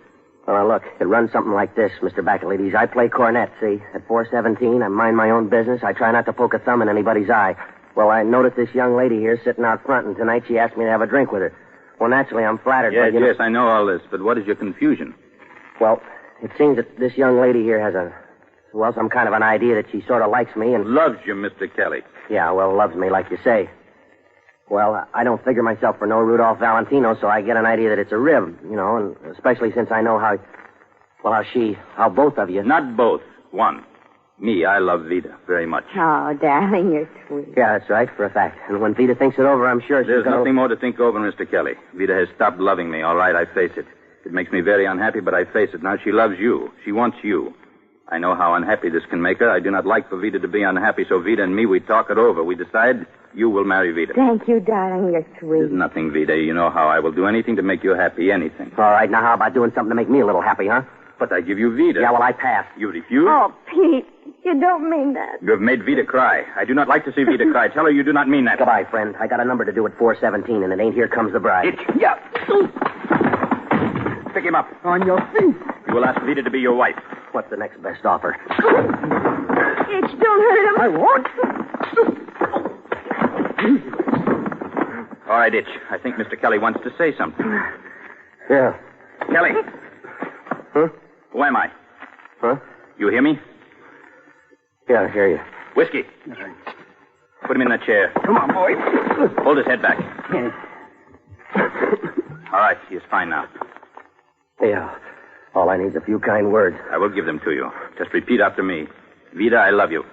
Well, now, look, it runs something like this, Mr. Baccalidis. I play cornet, see? At 4:17, I mind my own business. I try not to poke a thumb in anybody's eye. Well, I noticed this young lady here sitting out front, and tonight she asked me to have a drink with her. Well, naturally, I'm flattered. Yes, but, yes, I know all this, but what is your confusion? Well, it seems that this young lady here has some kind of an idea that she sort of likes me and... Loves you, Mr. Kelly. Yeah, well, loves me, like you say. Well, I don't figure myself for no Rudolph Valentino, so I get an idea that it's a rib, and especially since I know how both of you... Not both. One. Me, I love Vida very much. Oh, darling, you're sweet. Yeah, that's right, for a fact. And when Vida thinks it over, I'm sure There's nothing more to think over, Mr. Kelly. Vida has stopped loving me. All right, I face it. It makes me very unhappy, but I face it. Now she loves you. She wants you. I know how unhappy this can make her. I do not like for Vida to be unhappy, so Vida and me, we talk it over. We decide you will marry Vida. Thank you, darling. You're sweet. There's nothing, Vida. You know how I will do anything to make you happy, anything. All right, now how about doing something to make me a little happy, huh? But I give you Vida. Yeah, well, I pass. You refuse? Oh, Pete, you don't mean that. You have made Vida cry. I do not like to see Vida cry. Tell her you do not mean that. Goodbye, friend. I got a number to do at 4:17, and it ain't Here Comes the Bride. Yeah. Pick him up. On your feet. You will ask Vida to be your wife. What's the next best offer? Itch, don't hurt him. I won't. All right, Itch. I think Mr. Kelly wants to say something. Yeah. Kelly. Huh? Who am I? Huh? You hear me? Yeah, I hear you. Whiskey. Put him in that chair. Come on, boy. Hold his head back. All right, he is fine now. Yeah. All I need is a few kind words. I will give them to you. Just repeat after me. Vida, I love you.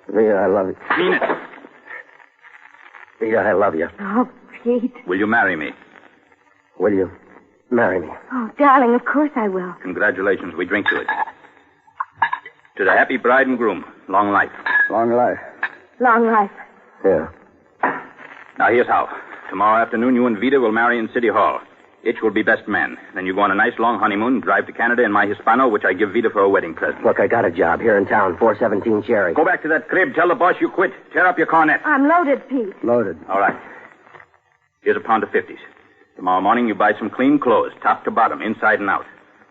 Vida, I love you. Mean it. Vida, I love you. Oh, Pete. Will you marry me? Will you marry me? Oh, darling, of course I will. Congratulations. We drink to it. To the happy bride and groom. Long life. Long life. Long life. Yeah. Now, here's how. Tomorrow afternoon, you and Vida will marry in City Hall. Each will be best man. Then you go on a nice long honeymoon, drive to Canada in my Hispano, which I give Vita for a wedding present. Look, I got a job here in town, 417 Cherry. Go back to that crib. Tell the boss you quit. Tear up your cornet. I'm loaded, Pete. Loaded. All right. Here's a pound of 50s. Tomorrow morning you buy some clean clothes, top to bottom, inside and out.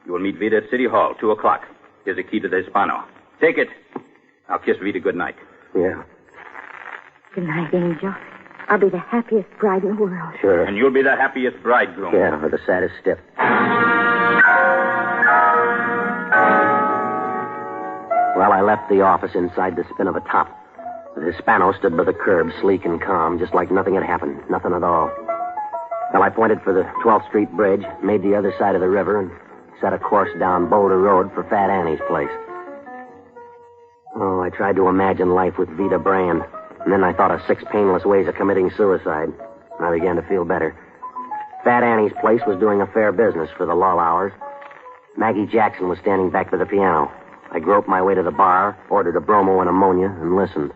You will meet Vita at City Hall, 2 o'clock. Here's a key to the Hispano. Take it. I'll kiss Vita goodnight. Yeah. Good night, Angel. I'll be the happiest bride in the world. Sure. And you'll be the happiest bridegroom. Yeah, or the saddest stiff. Well, I left the office inside the spin of a top. The Hispano stood by the curb, sleek and calm, just like nothing had happened. Nothing at all. Well, I pointed for the 12th Street Bridge, made the other side of the river, and set a course down Boulder Road for Fat Annie's place. Oh, I tried to imagine life with Vita Brand. And then I thought of 6 painless ways of committing suicide. And I began to feel better. Fat Annie's place was doing a fair business for the lull hours. Maggie Jackson was standing back by the piano. I groped my way to the bar, ordered a bromo and ammonia, and listened.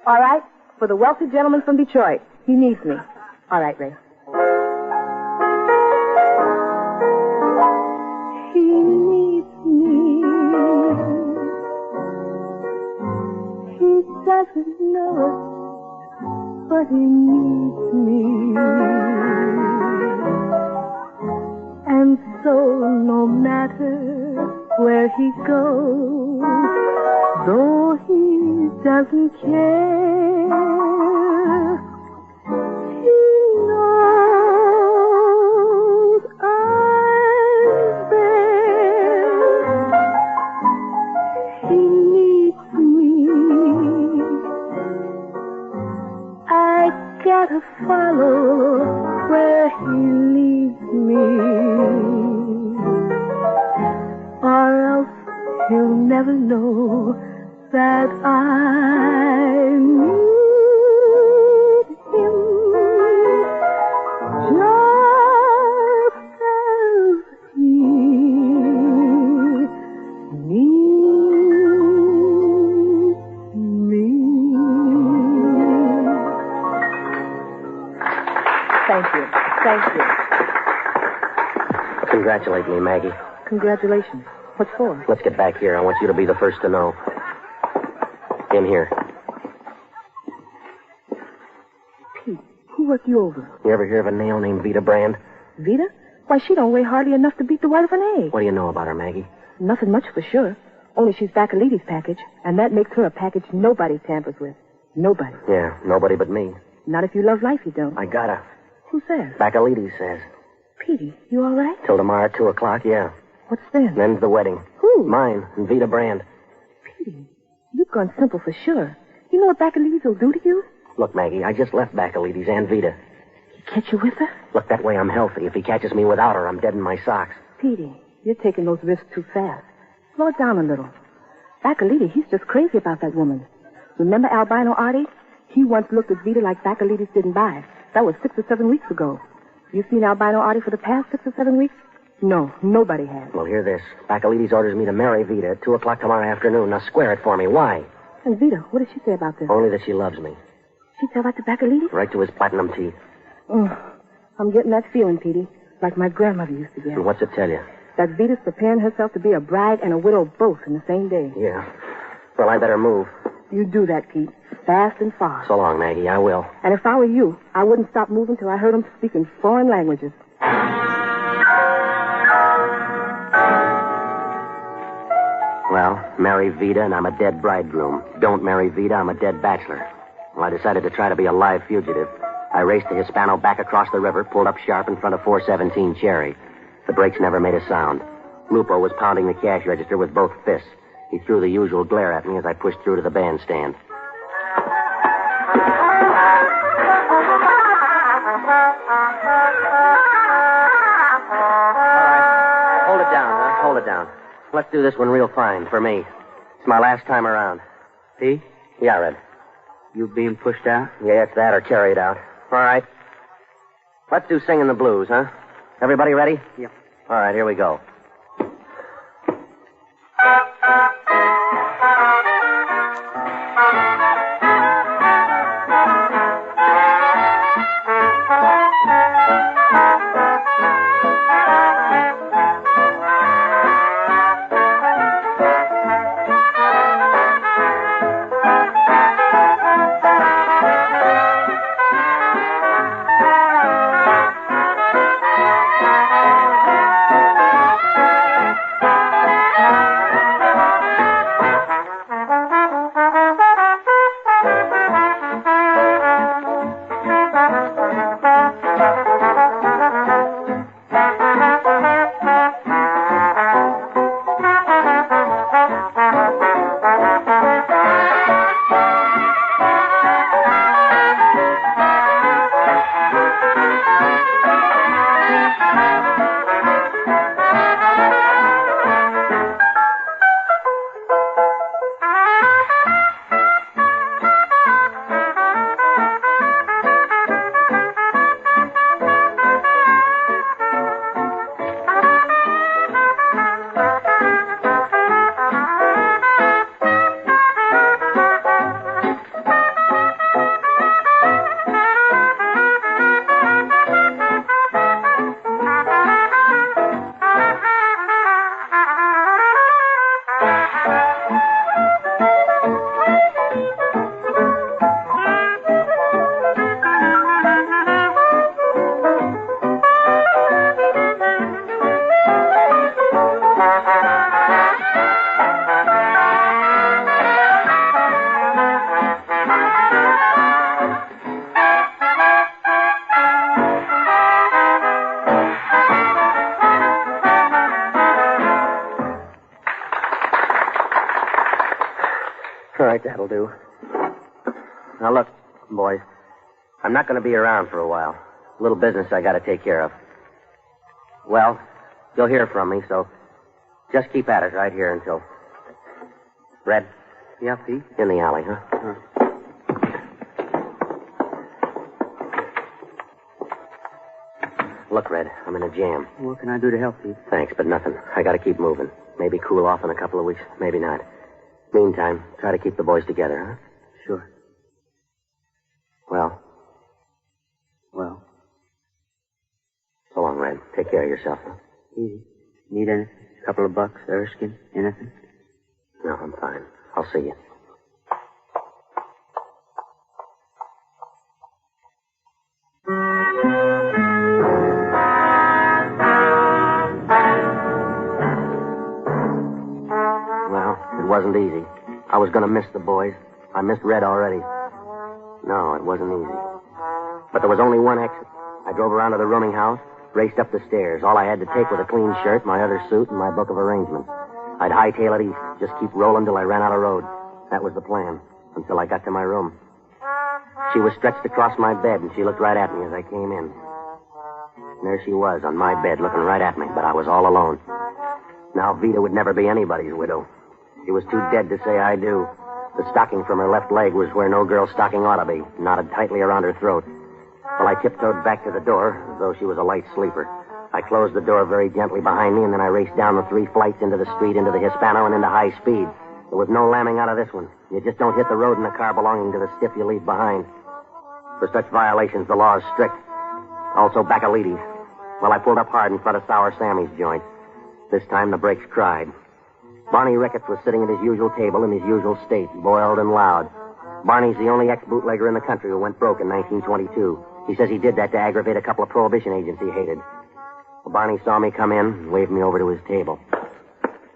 All right, for the wealthy gentleman from Detroit. He needs me. All right, Ray. He needs me. He doesn't know it, but he needs me. And so no matter where he goes, though he doesn't care, he knows I'm there. He needs me. I gotta follow where he leads me, or else he'll never know that I need him just as he needs me. Thank you. Thank you. Congratulate me, Maggie. Congratulations. What for? Let's get back here. I want you to be the first to know. In here. Pete, who worked you over? You ever hear of a nail named Vita Brand? Vita? Why, she don't weigh hardly enough to beat the white of an egg. What do you know about her, Maggie? Nothing much for sure. Only she's Bacalides' package, and that makes her a package nobody tampers with. Nobody. Yeah, nobody but me. Not if you love life, you don't. I gotta. Who says? Bacalides says. Petey, you all right? Till tomorrow at 2 o'clock, yeah. What's then? Then's the wedding. Who? Mine and Vita Brand. Petey, you've gone simple for sure. You know what Bacalides will do to you? Look, Maggie, I just left Bacalides and Vita. He catch you with her? Look, that way I'm healthy. If he catches me without her, I'm dead in my socks. Petey, you're taking those risks too fast. Slow it down a little. Bacalides, he's just crazy about that woman. Remember Albino Artie? He once looked at Vita like Bacalides didn't buy it. That was 6 or 7 weeks ago. You seen Albino Artie for the past 6 or 7 weeks? No, nobody has. Well, hear this. Bacalides orders me to marry Vita at 2 o'clock tomorrow afternoon. Now square it for me. Why? And Vita, what did she say about this? Only that she loves me. She tell that to Bacalides? Right to his platinum teeth. Oh, I'm getting that feeling, Petey, like my grandmother used to get. And what's it tell you? That Vita's preparing herself to be a bride and a widow both in the same day. Yeah. Well, I better move. You do that, Pete. Fast and far. So long, Maggie. I will. And if I were you, I wouldn't stop moving till I heard him speaking foreign languages. Well, marry Vita and I'm a dead bridegroom. Don't marry Vita, I'm a dead bachelor. Well, I decided to try to be a live fugitive. I raced the Hispano back across the river, pulled up sharp in front of 417 Cherry. The brakes never made a sound. Lupo was pounding the cash register with both fists. He threw the usual glare at me as I pushed through to the bandstand. Hold it down, huh? Hold it down. Let's do this one real fine, for me. It's my last time around. See? Yeah, Red. You being pushed out? Yeah, it's that or carried out. All right. Let's do Singing the Blues, huh? Everybody ready? Yep. All right, here we go. All right, that'll do. Now, look, boys. I'm not going to be around for a while. A little business I got to take care of. Well, you'll hear from me, so just keep at it right here until... Red? Yeah, Pete? In the alley, huh? Look, Red, I'm in a jam. What can I do to help you? Thanks, but nothing. I got to keep moving. Maybe cool off in a couple of weeks, maybe not. Meantime, try to keep the boys together, huh? Sure. Well. So long, Red. Take care of yourself, huh? Easy. Need anything? A couple of bucks, Erskine? Anything? No, I'm fine. I'll see you. Well, it wasn't easy. I was going to miss the boys. I missed Red already. No, it wasn't easy. But there was only one exit. I drove around to the rooming house, raced up the stairs. All I had to take was a clean shirt, my other suit, and my book of arrangements. I'd hightail it east, just keep rolling till I ran out of road. That was the plan, until I got to my room. She was stretched across my bed, and she looked right at me as I came in. And there she was, on my bed, looking right at me, but I was all alone. Now, Vida would never be anybody's widow. She was too dead to say I do. The stocking from her left leg was where no girl's stocking ought to be, knotted tightly around her throat. Well, I tiptoed back to the door, as though she was a light sleeper. I closed the door very gently behind me, and then I raced down the 3 flights into the street, into the Hispano, and into high speed. There was no lambing out of this one. You just don't hit the road in a car belonging to the stiff you leave behind. For such violations, the law is strict. Also, Bacalides. Well, I pulled up hard in front of Sour Sammy's joint. This time, the brakes cried. Barney Ricketts was sitting at his usual table in his usual state, boiled and loud. Barney's the only ex-bootlegger in the country who went broke in 1922. He says he did that to aggravate a couple of prohibition agents he hated. Well, Barney saw me come in and waved me over to his table.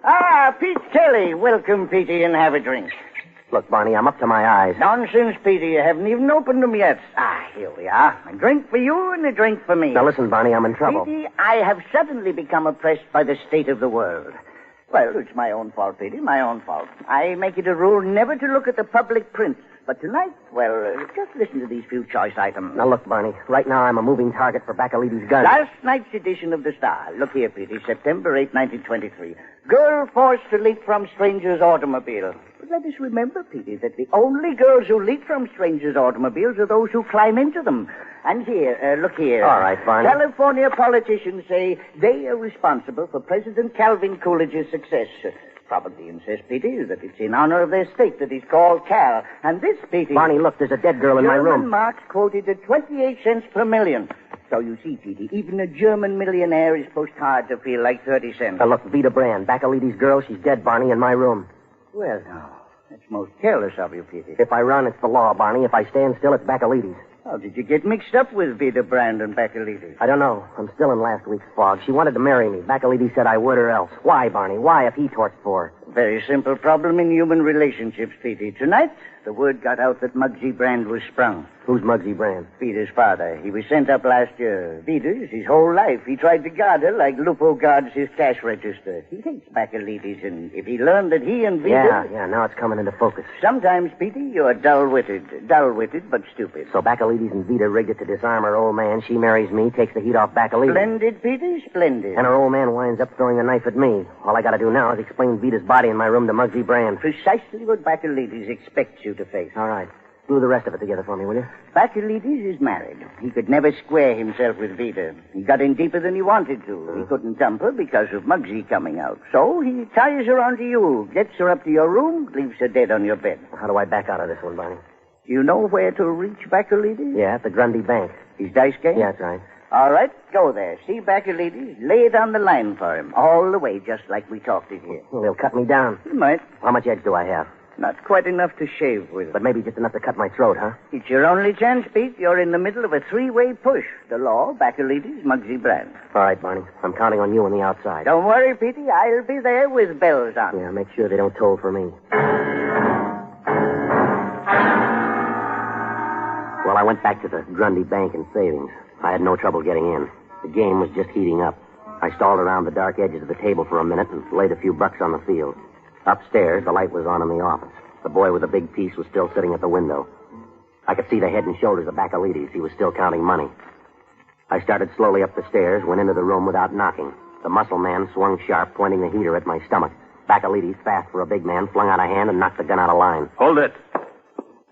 Ah, Pete Kelly. Welcome, Petey, and have a drink. Look, Barney, I'm up to my eyes. Nonsense, Petey. You haven't even opened them yet. Ah, here we are. A drink for you and a drink for me. Now, listen, Barney, I'm in trouble. Petey, I have suddenly become oppressed by the state of the world. Well, it's my own fault, Petey, my own fault. I make it a rule never to look at the public prints. But tonight, well, just listen to these few choice items. Now, look, Barney, right now I'm a moving target for Bacalides' gun. Last night's edition of the Star. Look here, Petey, September 8, 1923. Girl forced to leap from stranger's automobile. But let us remember, Petey, that the only girls who leap from strangers' automobiles are those who climb into them. And here, look here. All right, Barney. California politicians say they are responsible for President Calvin Coolidge's success. Probably insists, Petey, that it's in honor of their state that he's called Cal. And this, Petey... Barney, look, there's a dead girl in my room. German Marx quoted at 28 cents per million. So you see, Petey, even a German millionaire is postcard to feel like 30 cents. Now, look, Vida Brand, Bacalides' girl, she's dead, Barney, in my room. Well, now, that's most careless of you, Petey. If I run, it's the law, Barney. If I stand still, it's Bacalides. How did you get mixed up with Vida Brand and Bacalides? I don't know. I'm still in last week's fog. She wanted to marry me. Bacalides said I would or else. Why, Barney? Why if he torched for her? Very simple problem in human relationships, Petey. Tonight, The word got out that Muggsy Brand was sprung. Who's Muggsy Brand? Vita's father. He was sent up last year. Vita's his whole life. He tried to guard her like Lupo guards his cash register. He hates Baccalides, and if he learned that he and Vita... Yeah, now it's coming into focus. Sometimes, Petey, you're dull-witted. Dull-witted, but stupid. So Baccalides and Vita rigged it to disarm her old man. She marries me, takes the heat off Baccalides. Splendid, Petey, splendid. And her old man winds up throwing a knife at me. All I gotta do now is explain Vita's body in my room to Muggsy Brand. Precisely what Baccalides expects you to face. All right. Glue the rest of it together for me, will you? Baccalides is married. He could never square himself with Vita. He got in deeper than he wanted to. He couldn't dump her because of Muggsy coming out. So he ties her onto you, gets her up to your room, leaves her dead on your bed. How do I back out of this one, Barney? Do you know where to reach Baccalides? Yeah, at the Grundy Bank. His dice game? Yeah, that's right. All right, go there. See Baccalides. Lay it on the line for him. All the way, just like we talked it here. Well, they'll cut me down. He might. How much edge do I have? Not quite enough to shave with. But maybe just enough to cut my throat, huh? It's your only chance, Pete. You're in the middle of a three-way push. The law, Baccalides, Muggsy Brand. All right, Barney. I'm counting on you on the outside. Don't worry, Petey. I'll be there with bells on. Yeah, make sure they don't toll for me. Well, I went back to the Grundy Bank and Savings. I had no trouble getting in. The game was just heating up. I stalled around the dark edges of the table for a minute and laid a few bucks on the field. Upstairs, the light was on in the office. The boy with the big piece was still sitting at the window. I could see the head and shoulders of Baccalides. He was still counting money. I started slowly up the stairs, went into the room without knocking. The muscle man swung sharp, pointing the heater at my stomach. Baccalides, fast for a big man, flung out a hand and knocked the gun out of line. Hold it.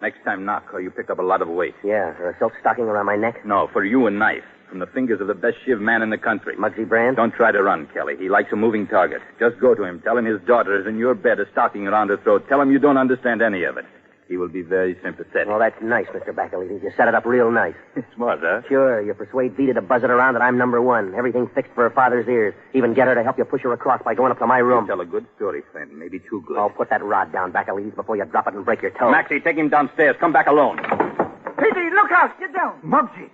Next time knock, or you pick up a lot of weight. Yeah, or a silk stocking around my neck? No, for you a knife. From the fingers of the best shiv man in the country. Muggsy Brand? Don't try to run, Kelly. He likes a moving target. Just go to him. Tell him his daughter is in your bed, a stocking around her throat. Tell him you don't understand any of it. He will be very sympathetic. Well, that's nice, Mr. Baccalides. You set it up real nice. Smart, huh? Sure. You persuade Vita to buzz it around that I'm number one. Everything fixed for her father's ears. Even get her to help you push her across by going up to my room. You tell a good story, friend. Maybe too good. Oh, put that rod down, Baccalides, before you drop it and break your toe. Maxie, take him downstairs. Come back alone. Petey, look out! Get down! Muggsy!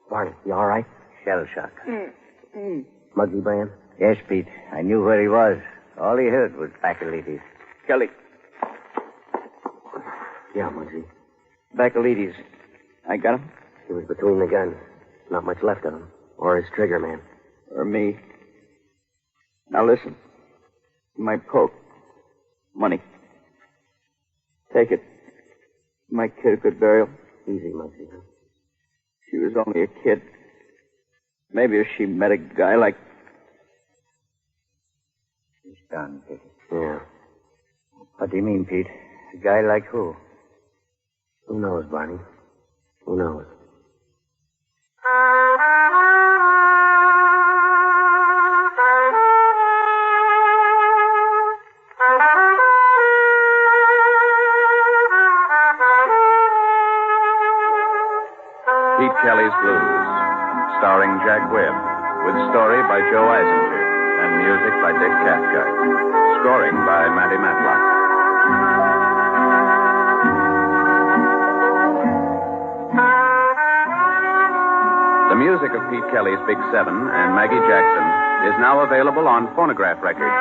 Barney, you all right? Shell shock. Muggsy Brand? Yes, Pete. I knew where he was. All he heard was Baccalides. Kelly. Yeah, Muggsy. Baccalides. I got him? He was between the guns. Not much left of him. Or his trigger man. Or me. Now listen. My poke. Money. Take it. My kid a good burial. Easy, Muggsy. She was only a kid. Maybe if she met a guy like... He's done, Pete. Yeah. What do you mean, Pete? A guy like who? Who knows, Barney? Who knows? Pete Kelly's Blues, starring Jack Webb, with story by Joe Eisinger and music by Dick Cathcart. Scoring by Matty Matlock. The music of Pete Kelly's Big Seven and Maggie Jackson is now available on phonograph records.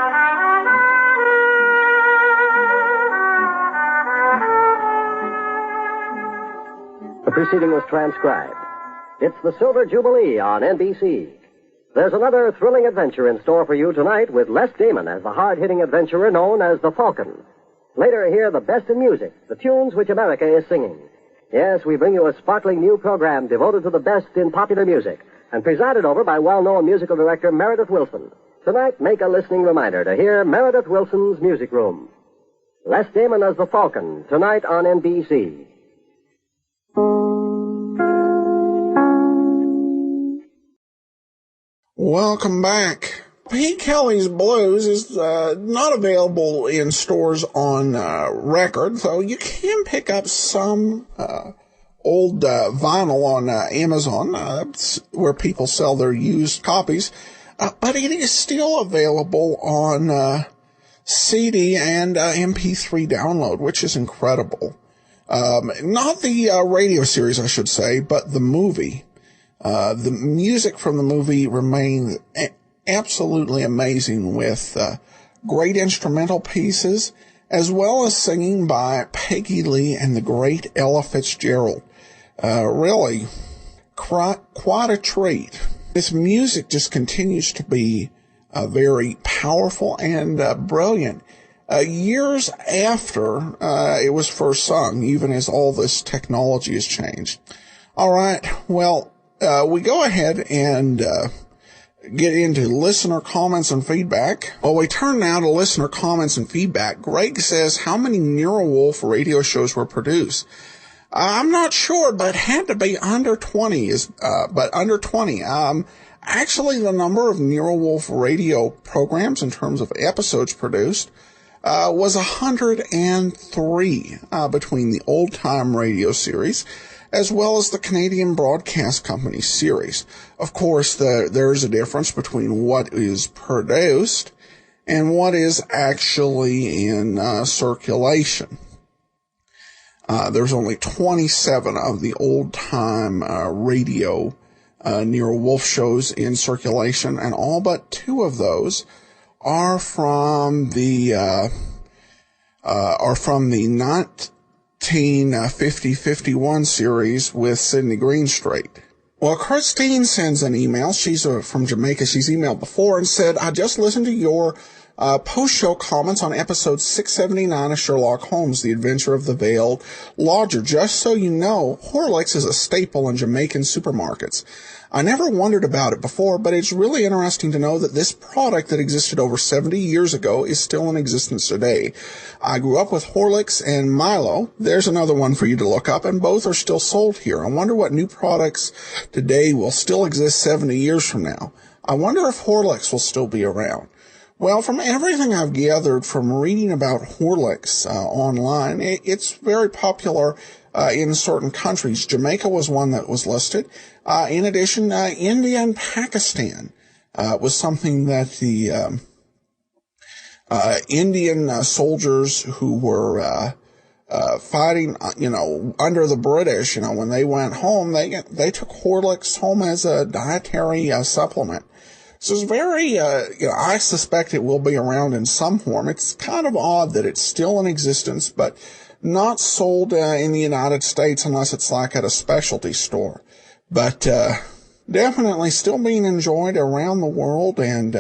The preceding was transcribed. It's the Silver Jubilee on NBC. There's another thrilling adventure in store for you tonight with Les Damon as the hard-hitting adventurer known as the Falcon. Later, hear the best in music, the tunes which America is singing. Yes, we bring you a sparkling new program devoted to the best in popular music and presided over by well-known musical director Meredith Wilson. Tonight, make a listening reminder to hear Meredith Wilson's Music Room. Les Damon as the Falcon, tonight on NBC. Welcome back. Pete Kelly's Blues is not available in stores on record, though you can pick up some old vinyl on Amazon, where people sell their used copies. But it is still available on CD and MP3 download, which is incredible. Not the radio series, I should say, but the movie. The music from the movie remains absolutely amazing with great instrumental pieces, as well as singing by Peggy Lee and the great Ella Fitzgerald. Really, quite a treat. This music just continues to be very powerful and brilliant. Years after it was first sung, even as all this technology has changed. All right, well, we go ahead and get into listener comments and feedback. Well, we turn now to listener comments and feedback. Greg says, how many Nero Wolfe radio shows were produced? I'm not sure, but it had to be under 20. Under 20. Actually, the number of Nero Wolfe radio programs in terms of episodes produced was 103 between the old-time radio series as well as the Canadian Broadcast Company series. Of course, there's a difference between what is produced and what is actually in circulation. There's only 27 of the old-time radio Nero Wolfe shows in circulation, and all but 2 of those are from the 1950-51 series with Sidney Greenstreet. Well, Christine sends an email. She's from Jamaica. She's emailed before and said, I just listened to your post-show comments on episode 679 of Sherlock Holmes, The Adventure of the Veiled Lodger. Just so you know, Horlicks is a staple in Jamaican supermarkets. I never wondered about it before, but it's really interesting to know that this product that existed over 70 years ago is still in existence today. I grew up with Horlicks and Milo. There's another one for you to look up, and both are still sold here. I wonder what new products today will still exist 70 years from now. I wonder if Horlicks will still be around. Well, from everything I've gathered from reading about Horlicks online, it's very popular in certain countries. Jamaica was one that was listed. In addition, India and Pakistan was something that the Indian soldiers who were fighting, under the British, when they went home, they took Horlicks home as a dietary supplement. So it's very, I suspect it will be around in some form. It's kind of odd that it's still in existence, but not sold in the United States unless it's like at a specialty store. But definitely still being enjoyed around the world, and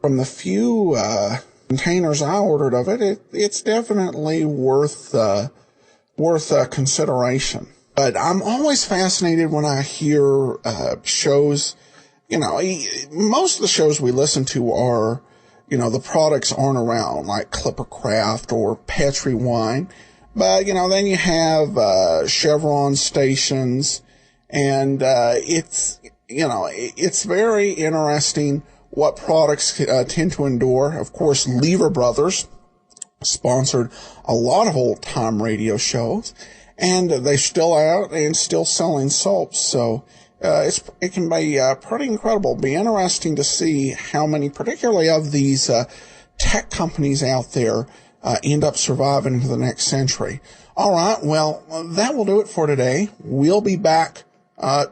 from the few containers I ordered of it, it's definitely worth consideration. But I'm always fascinated when I hear shows. Most of the shows we listen to are, the products aren't around, like Clippercraft or Petri Wine. But, then you have Chevron stations, and it's very interesting what products tend to endure. Of course, Lever Brothers sponsored a lot of old-time radio shows, and they're still out and still selling soaps, so it can be pretty incredible. It'll be interesting to see how many, particularly of these tech companies out there, end up surviving into the next century. All right, well, that will do it for today. We'll be back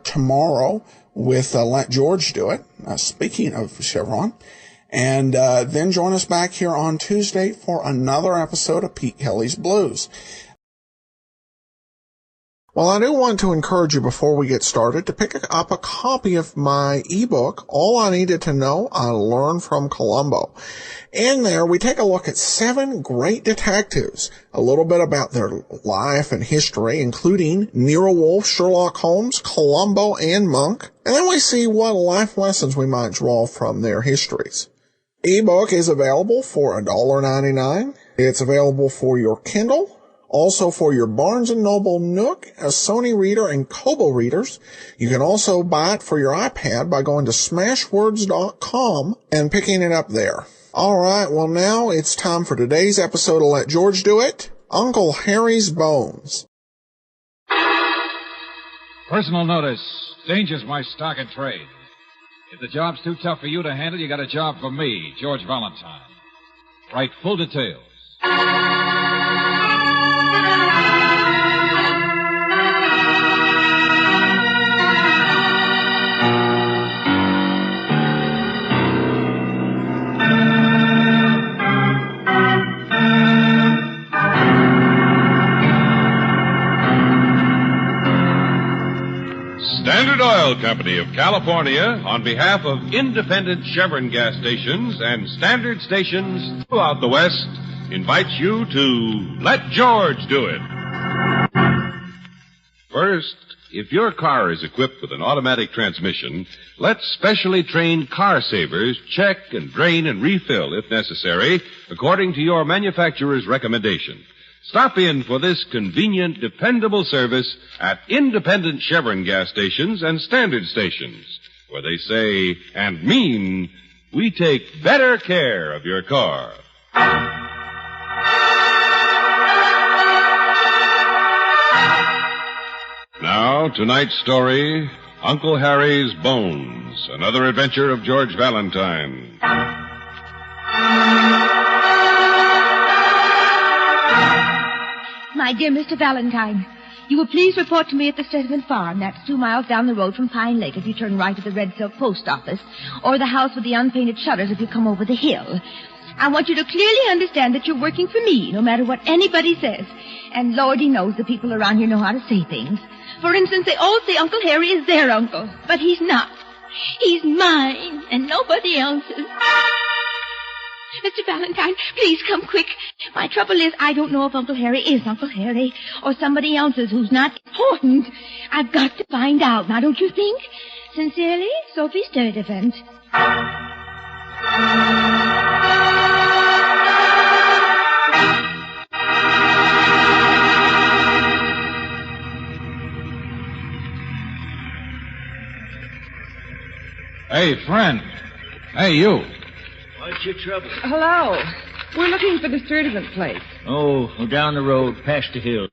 tomorrow with Let George Do It, speaking of Chevron, and then join us back here on Tuesday for another episode of Pete Kelly's Blues. Well, I do want to encourage you before we get started to pick up a copy of my ebook, All I Needed to Know I Learned from Columbo. In there, we take a look at 7 great detectives, a little bit about their life and history, including Nero Wolfe, Sherlock Holmes, Columbo, and Monk, and then we see what life lessons we might draw from their histories. Ebook is available for $1.99. It's available for your Kindle, also for your Barnes & Noble Nook, a Sony Reader, and Kobo readers. You can also buy it for your iPad by going to smashwords.com and picking it up there. All right, well, now it's time for today's episode of Let George Do It, Uncle Harry's Bones. Personal notice. Danger's my stock and trade. If the job's too tough for you to handle, you got a job for me, George Valentine. Write full details. Standard Oil Company of California, on behalf of independent Chevron gas stations and standard stations throughout the West, invites you to Let George Do It. First, if your car is equipped with an automatic transmission, let specially trained car savers check and drain and refill, if necessary, according to your manufacturer's recommendation. Stop in for this convenient, dependable service at independent Chevron gas stations and standard stations, where they say and mean, we take better care of your car. Now, tonight's story, Uncle Harry's Bones, another adventure of George Valentine. My dear Mr. Valentine, you will please report to me at the Stedman Farm. That's 2 miles down the road from Pine Lake if you turn right at the Red Silk Post Office, or the house with the unpainted shutters if you come over the hill. I want you to clearly understand that you're working for me, no matter what anybody says. And Lordy knows the people around here know how to say things. For instance, they all say Uncle Harry is their uncle, but he's not. He's mine, and nobody else's. Mr. Valentine, please come quick. My trouble is I don't know if Uncle Harry is Uncle Harry or somebody else's who's not important. I've got to find out. Now, don't you think? Sincerely, Sophie Sturdivant. Hey, friend. Hey, you. What's your trouble? Hello. We're looking for the Sturdivant place. Oh, down the road, past the hill.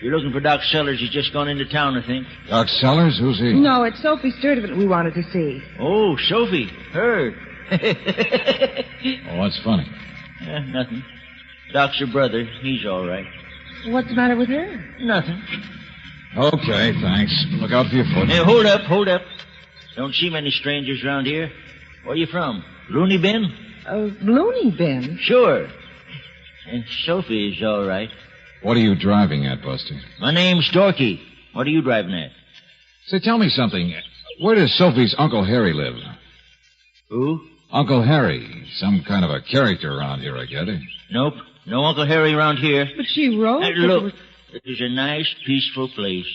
You're looking for Doc Sellers. He's just gone into town, I think. Doc Sellers? Who's he? No, it's Sophie Sturdivant we wanted to see. Oh, Sophie. Her. Oh, what's funny? Nothing. Doc's her brother. He's all right. What's the matter with her? Nothing. Okay, thanks. Look out for your foot. Hey, hold up. Don't see many strangers around here. Where you from? Looney Bin? Looney Bin? Sure. And Sophie's all right. What are you driving at, Buster? My name's Dorky. What are you driving at? Say, tell me something. Where does Sophie's Uncle Harry live? Who? Uncle Harry. Some kind of a character around here, I get it. Nope. No Uncle Harry around here. But she wrote... Look, this is a nice, peaceful place.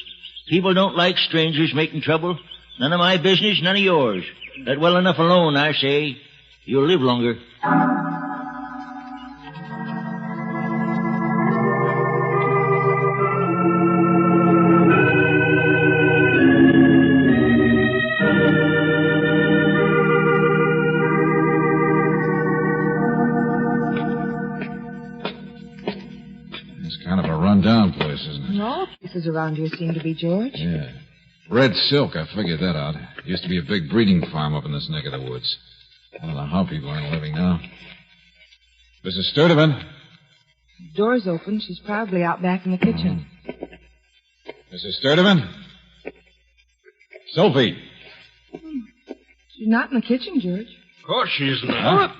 People don't like strangers making trouble. None of my business, none of yours. Let well enough alone, I say. You'll live longer. It's kind of a run-down place, isn't it? All places around here seem to be, George. Yeah. Red Silk, I figured that out. Used to be a big breeding farm up in this neck of the woods. I don't know how people earn a living now. Mrs. Sturdivant? The door's open. She's probably out back in the kitchen. Mrs. Sturdivant? Sophie? She's not in the kitchen, George. Of course she's not. Huh?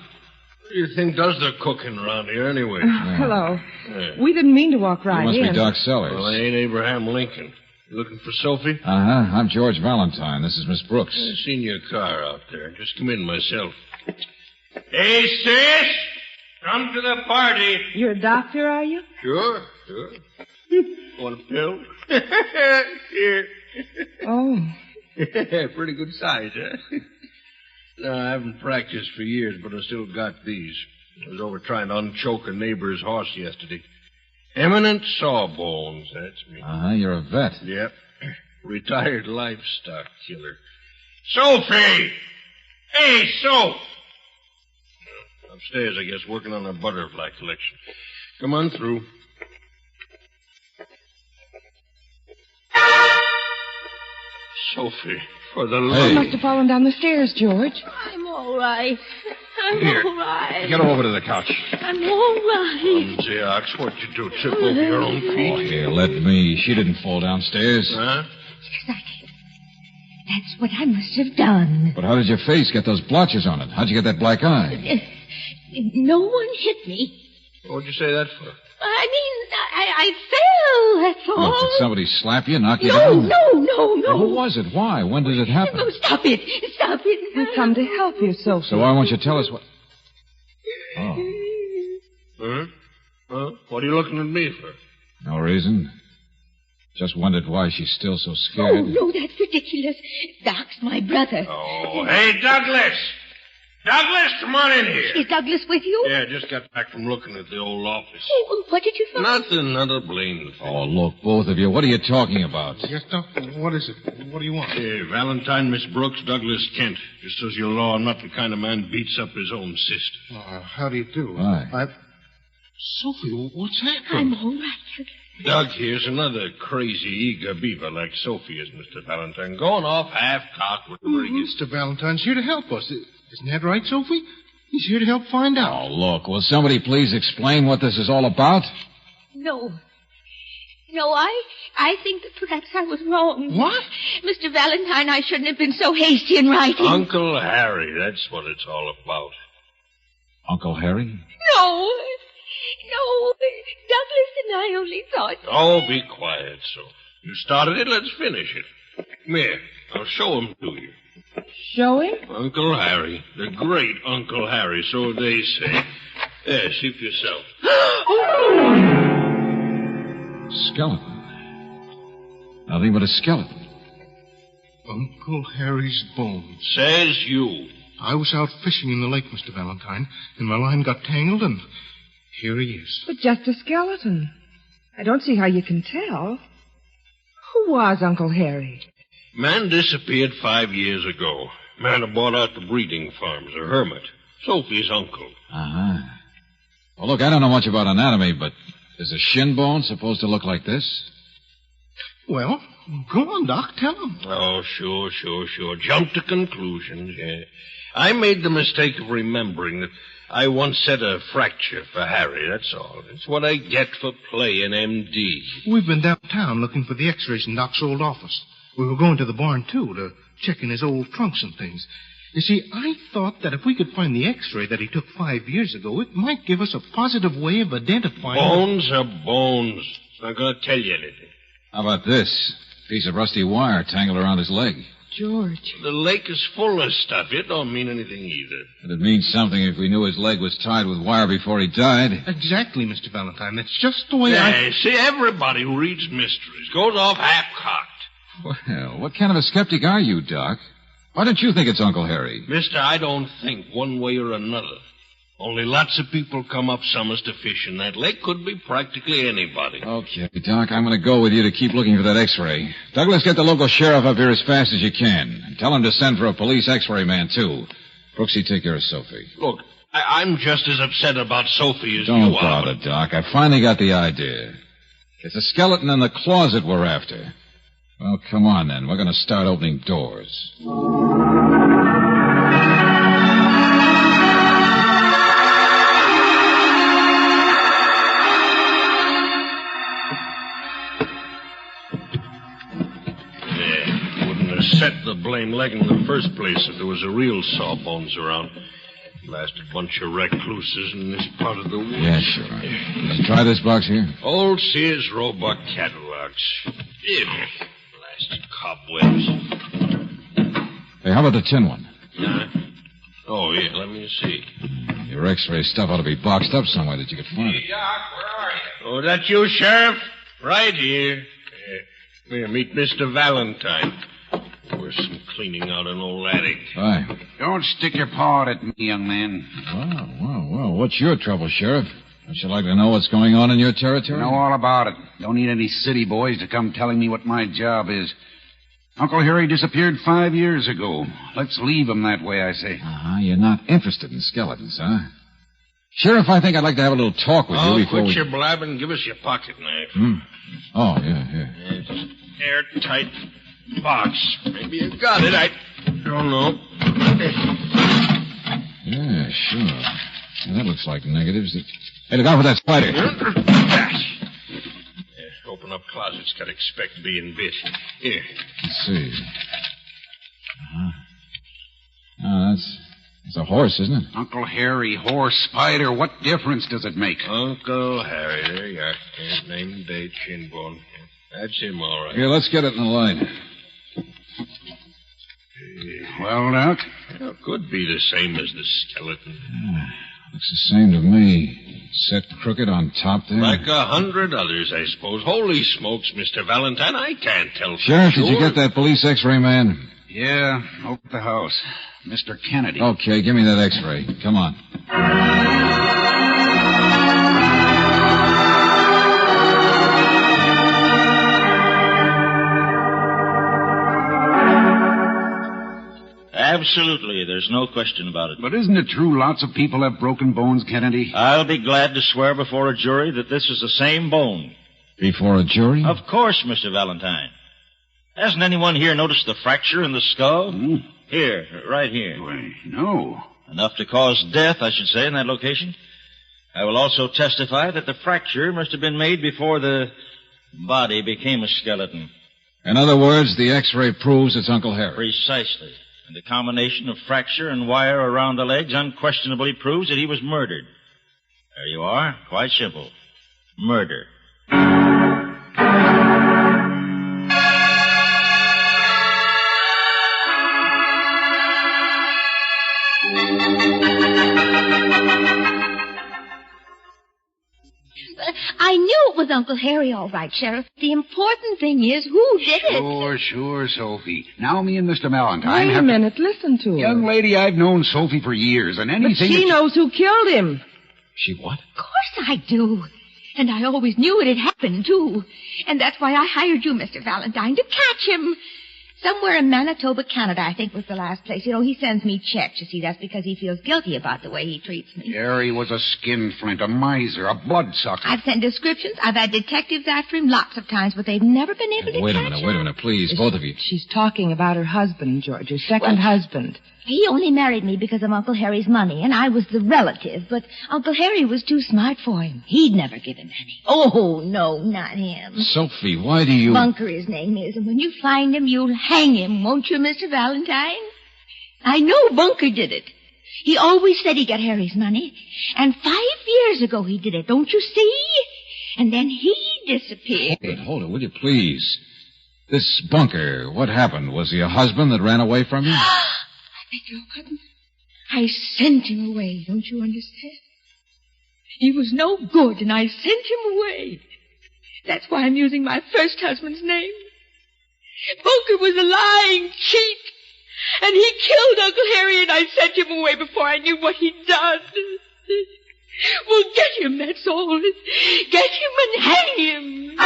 What do you think does the cooking around here anyway? Hello. Yeah. We didn't mean to walk right You must in. be Doc Sellers. Well, I ain't Abraham Lincoln. You looking for Sophie? Uh-huh. I'm George Valentine. This is Miss Brooks. I seen your car out there. Just come in myself. Hey, sis! Come to the party. You're a doctor, are you? Sure. Want a pill? Here. Oh. Pretty good size, huh? No, I haven't practiced for years, but I still got these. I was over trying to unchoke a neighbor's horse yesterday. Eminent Sawbones, that's me. Uh-huh, you're a vet. Yep. Retired livestock killer. Sophie! Hey, Soph! Upstairs, I guess, working on a butterfly collection. Come on through. Sophie, for the love... You must have fallen down the stairs, George. I'm all right. I'm Here. all right. Get over to the couch. I'm all right. Clumsy ox, what'd you do, trip over your own feet? Oh, here, let me. She didn't fall downstairs. Huh? Yes, I did. That's what I must have done. But how did your face get those blotches on it? How'd you get that black eye? No one hit me. What'd you say that for? I mean, I fell, that's all. Look, did somebody slap you, knock you No, down? no. Well, who was it? Why? When did it happen? Oh, stop it. We've come to help you, Sophie. So why won't you tell us what... Oh, Huh? Huh? What are you looking at me for? no reason. Just wondered why she's still so Oh, scared. no, that's ridiculous. Doc's my brother. Oh, hey, Douglas! Douglas, come on in here. Is Douglas with you? Yeah, just got back from looking at the old office. Oh, what did you find? Nothing, not a blame. Oh, look, both of you. What are you talking about? Yes, Doctor, what is it? What do you want? Hey, Valentine, Miss Brooks, Douglas Kent. Just as you know, I'm not the kind of man beats up his own sister. How do you do? Why? Sophie, what's happened? I'm all right, Douglas. Doug here's another crazy, eager beaver like Sophie is, Mr. Valentine. Going off half-cocked with the Mr. Valentine's here to help us. Isn't that right, Sophie? He's here to help find out. Oh, look, will somebody please explain what this is all about? No, I think that perhaps I was wrong. What? Mr. Valentine, I shouldn't have been so hasty in writing. Uncle Harry, that's what it's all about. Uncle Harry? No, Douglas and I only thought... Oh, be quiet, Sophie. You started it, let's finish it. Come here, I'll show him to you. Show him? Uncle Harry, the great Uncle Harry, so they say. There, see for yourself. Skeleton. Nothing but a skeleton. Uncle Harry's bones. Says you. I was out fishing in the lake, Mr. Valentine, and my line got tangled, and here he is. But just a skeleton. I don't see how you can tell. Who was Uncle Harry? Man disappeared 5 years ago. Man who bought out the breeding farms, a hermit. Sophie's uncle. Uh-huh. Well, look, I don't know much about anatomy, but is a shin bone supposed to look like this? Well, go on, Doc. Tell him. Oh, sure. Jump to conclusions, yeah. I made the mistake of remembering that I once said a fracture for Harry, that's all. It's what I get for playing MD. We've been downtown looking for the x-rays in Doc's old office. We were going to the barn, too, to check in his old trunks and things. You see, I thought that if we could find the x-ray that he took 5 years ago, it might give us a positive way of identifying... Bones are bones. It's not going to tell you anything. How about this? Piece of rusty wire tangled around his leg. George. The lake is full of stuff. It don't mean anything either. But it means something if we knew his leg was tied with wire before he died. Exactly, Mr. Valentine. That's just the way See, everybody who reads mysteries goes off half-cocked. Well, what kind of a skeptic are you, Doc? Why don't you think it's Uncle Harry? Mister, I don't think one way or another. Only lots of people come up summers to fish in that lake. Could be practically anybody. Okay, Doc, I'm going to go with you to keep looking for that x-ray. Douglas, get the local sheriff up here as fast as you can. And tell him to send for a police x-ray man, too. Brooksy, take care of Sophie. Look, I'm just as upset about Sophie as Don't you are. bother, Doc. I finally got the idea. It's a skeleton in the closet we're after. Well, come on, then. We're going to start opening doors. Set the blame leg in the first place if there was a real sawbones around. Blasted bunch of recluses in this part of the woods. Yeah, sure. Let's try this box here. Old Sears Roebuck catalogs. Blasted cobwebs. Hey, how about the tin one? Oh, yeah, let me see. Your x-ray stuff ought to be boxed up somewhere that you could find it. Doc, where are you? Oh, that you, Sheriff? Right here. Here, meet Mr. Valentine. We're some cleaning out an old attic. Hi. Don't stick your paw at me, young man. Well, what's your trouble, Sheriff? Don't you like to know what's going on in your territory? Know all about it. Don't need any city boys to come telling me what my job is. Uncle Harry disappeared 5 years ago. Let's leave him that way, I say. You're not interested in skeletons, huh? Sheriff, I think I'd like to have a little talk with you before quit your blabbing. Give us your pocket knife. Oh, yeah. It's airtight box. Maybe you got it. I don't know. Yeah, sure. Yeah, that looks like negatives. Hey, look out for that spider. Open up closets. Gotta expect being bit. Here. Let's see. Oh, that's It's a horse, isn't it? Uncle Harry, horse, spider, what difference does it make? Uncle Harry, there you are. Name, date, chin bone. That's him, all right. Here, let's get it in the light. Well, Doc? Well, could be the same as the skeleton. Looks the same to me. Set crooked on top there. Like 100 others, I suppose. Holy smokes, Mr. Valentine, I can't tell for Sheriff, sure. did you get that police x-ray man? Yeah, over at the house. Mr. Kennedy. Okay, give me that x-ray. Come on. Absolutely, there's no question about it. But isn't it true lots of people have broken bones, Kennedy? I'll be glad to swear before a jury that this is the same bone. Before a jury? Of course, Mr. Valentine. Hasn't anyone here noticed the fracture in the skull? Here, right here. Why, no. Enough to cause death, I should say, in that location. I will also testify that the fracture must have been made before the body became a skeleton. In other words, the x-ray proves it's Uncle Harry. Precisely. And the combination of fracture and wire around the legs unquestionably proves that he was murdered. There you are. Quite simple. Murder. I knew it was Uncle Harry, all right, Sheriff. The important thing is who did it. Sure, Sophie. Now me and Mr. Valentine Wait a minute. Listen to her. Young lady, I've known Sophie for years, and anything... But she knows who killed him. She what? Of course I do. And I always knew it had happened, too. And that's why I hired you, Mr. Valentine, to catch him. Somewhere in Manitoba, Canada, I think was the last place. You know, he sends me checks. You see, that's because he feels guilty about the way he treats me. Harry was a skinflint, a miser, a bloodsucker. I've sent descriptions. I've had detectives after him lots of times, but they've never been able to Wait catch a minute, please, both of you. She's talking about her husband, George, her second husband. He only married me because of Uncle Harry's money, and I was the relative, but Uncle Harry was too smart for him. He'd never give him any. Oh, no, not him. Sophie, why do you... Bunker, his name is, and when you find him, you'll hang him, won't you, Mr. Valentine? I know Bunker did it. He always said he got Harry's money, and 5 years ago he did it, don't you see? And then he disappeared. Hold it, will you, please? This Bunker, what happened? Was he a husband that ran away from you? I beg your pardon? I sent him away, don't you understand? He was no good, and I sent him away. That's why I'm using my first husband's name. Bunker was a lying cheat, and he killed Uncle Harry, and I sent him away before I knew what he'd done. Well, get him, that's all. Get him and hang him.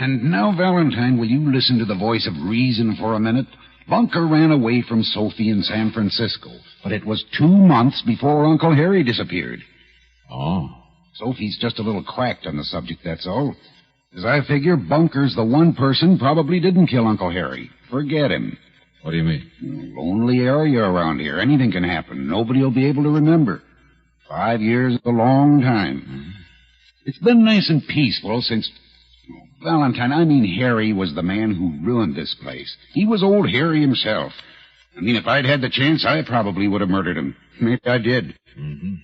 And now, Valentine, will you listen to the voice of reason for a minute? Bunker ran away from Sophie in San Francisco, but it was 2 months before Uncle Harry disappeared. Oh. Sophie's just a little cracked on the subject, that's all. As I figure, Bunker's the one person probably didn't kill Uncle Harry. Forget him. What do you mean? Lonely area around here. Anything can happen. Nobody will be able to remember. 5 years is a long time. It's been nice and peaceful since... Valentine, I mean Harry was the man who ruined this place. He was old Harry himself. I mean, if I'd had the chance, I probably would have murdered him. Maybe I did. Mm-hmm.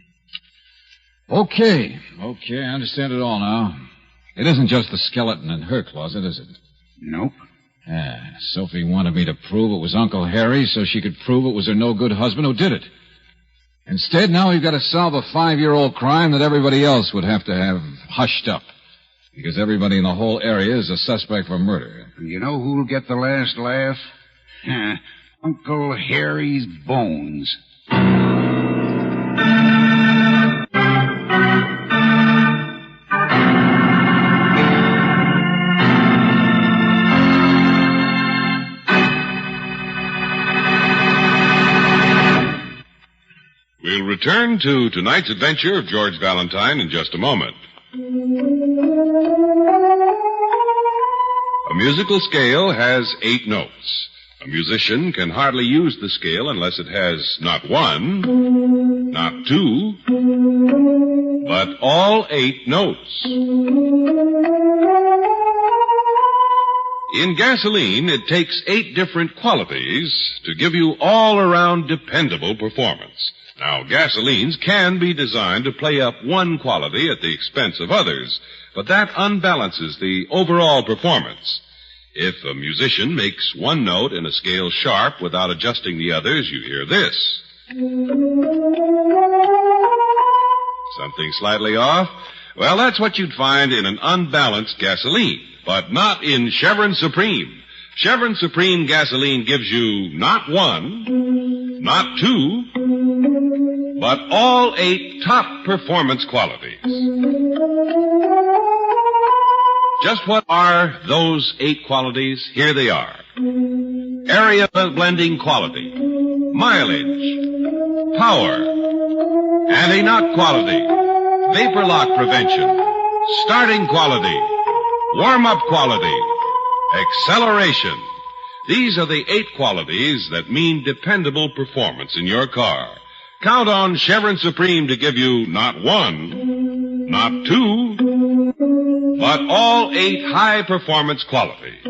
Okay, I understand it all now. It isn't just the skeleton in her closet, is it? Nope. Sophie wanted me to prove it was Uncle Harry so she could prove it was her no-good husband who did it. Instead, now we've got to solve a 5-year-old crime that everybody else would have to have hushed up. Because everybody in the whole area is a suspect for murder. You know who'll get the last laugh? Uncle Harry's bones. We'll return to tonight's adventure of George Valentine in just a moment. A musical scale has 8 notes. A musician can hardly use the scale unless it has not one, not two, but all 8 notes. In gasoline, it takes 8 different qualities to give you all-around dependable performance. Now, gasolines can be designed to play up one quality at the expense of others, but that unbalances the overall performance. If a musician makes one note in a scale sharp without adjusting the others, you hear this. Something slightly off? Well, that's what you'd find in an unbalanced gasoline, but not in Chevron Supreme. Chevron Supreme gasoline gives you not one, not two, but all 8 top performance qualities. Just what are those 8 qualities? Here they are. Area blending quality, mileage, power, anti-knock quality, vapor lock prevention, starting quality, warm-up quality, acceleration. These are the 8 qualities that mean dependable performance in your car. Count on Chevron Supreme to give you not one, not two, but all 8 high-performance qualities.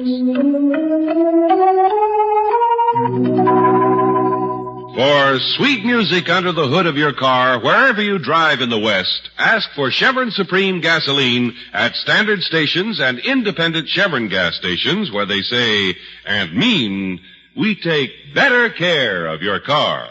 For sweet music under the hood of your car, wherever you drive in the West, ask for Chevron Supreme gasoline at standard stations and independent Chevron gas stations where they say and mean, we take better care of your car.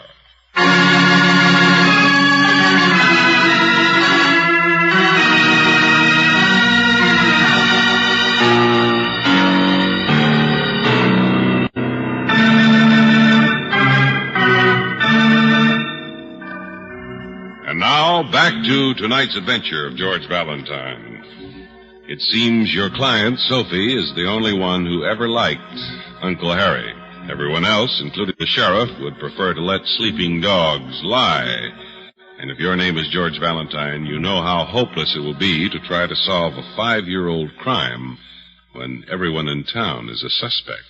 And now, back to tonight's adventure of George Valentine. It seems your client, Sophie, is the only one who ever liked Uncle Harry. Everyone else, including the sheriff, would prefer to let sleeping dogs lie. And if your name is George Valentine, you know how hopeless it will be to try to solve a 5-year-old crime when everyone in town is a suspect.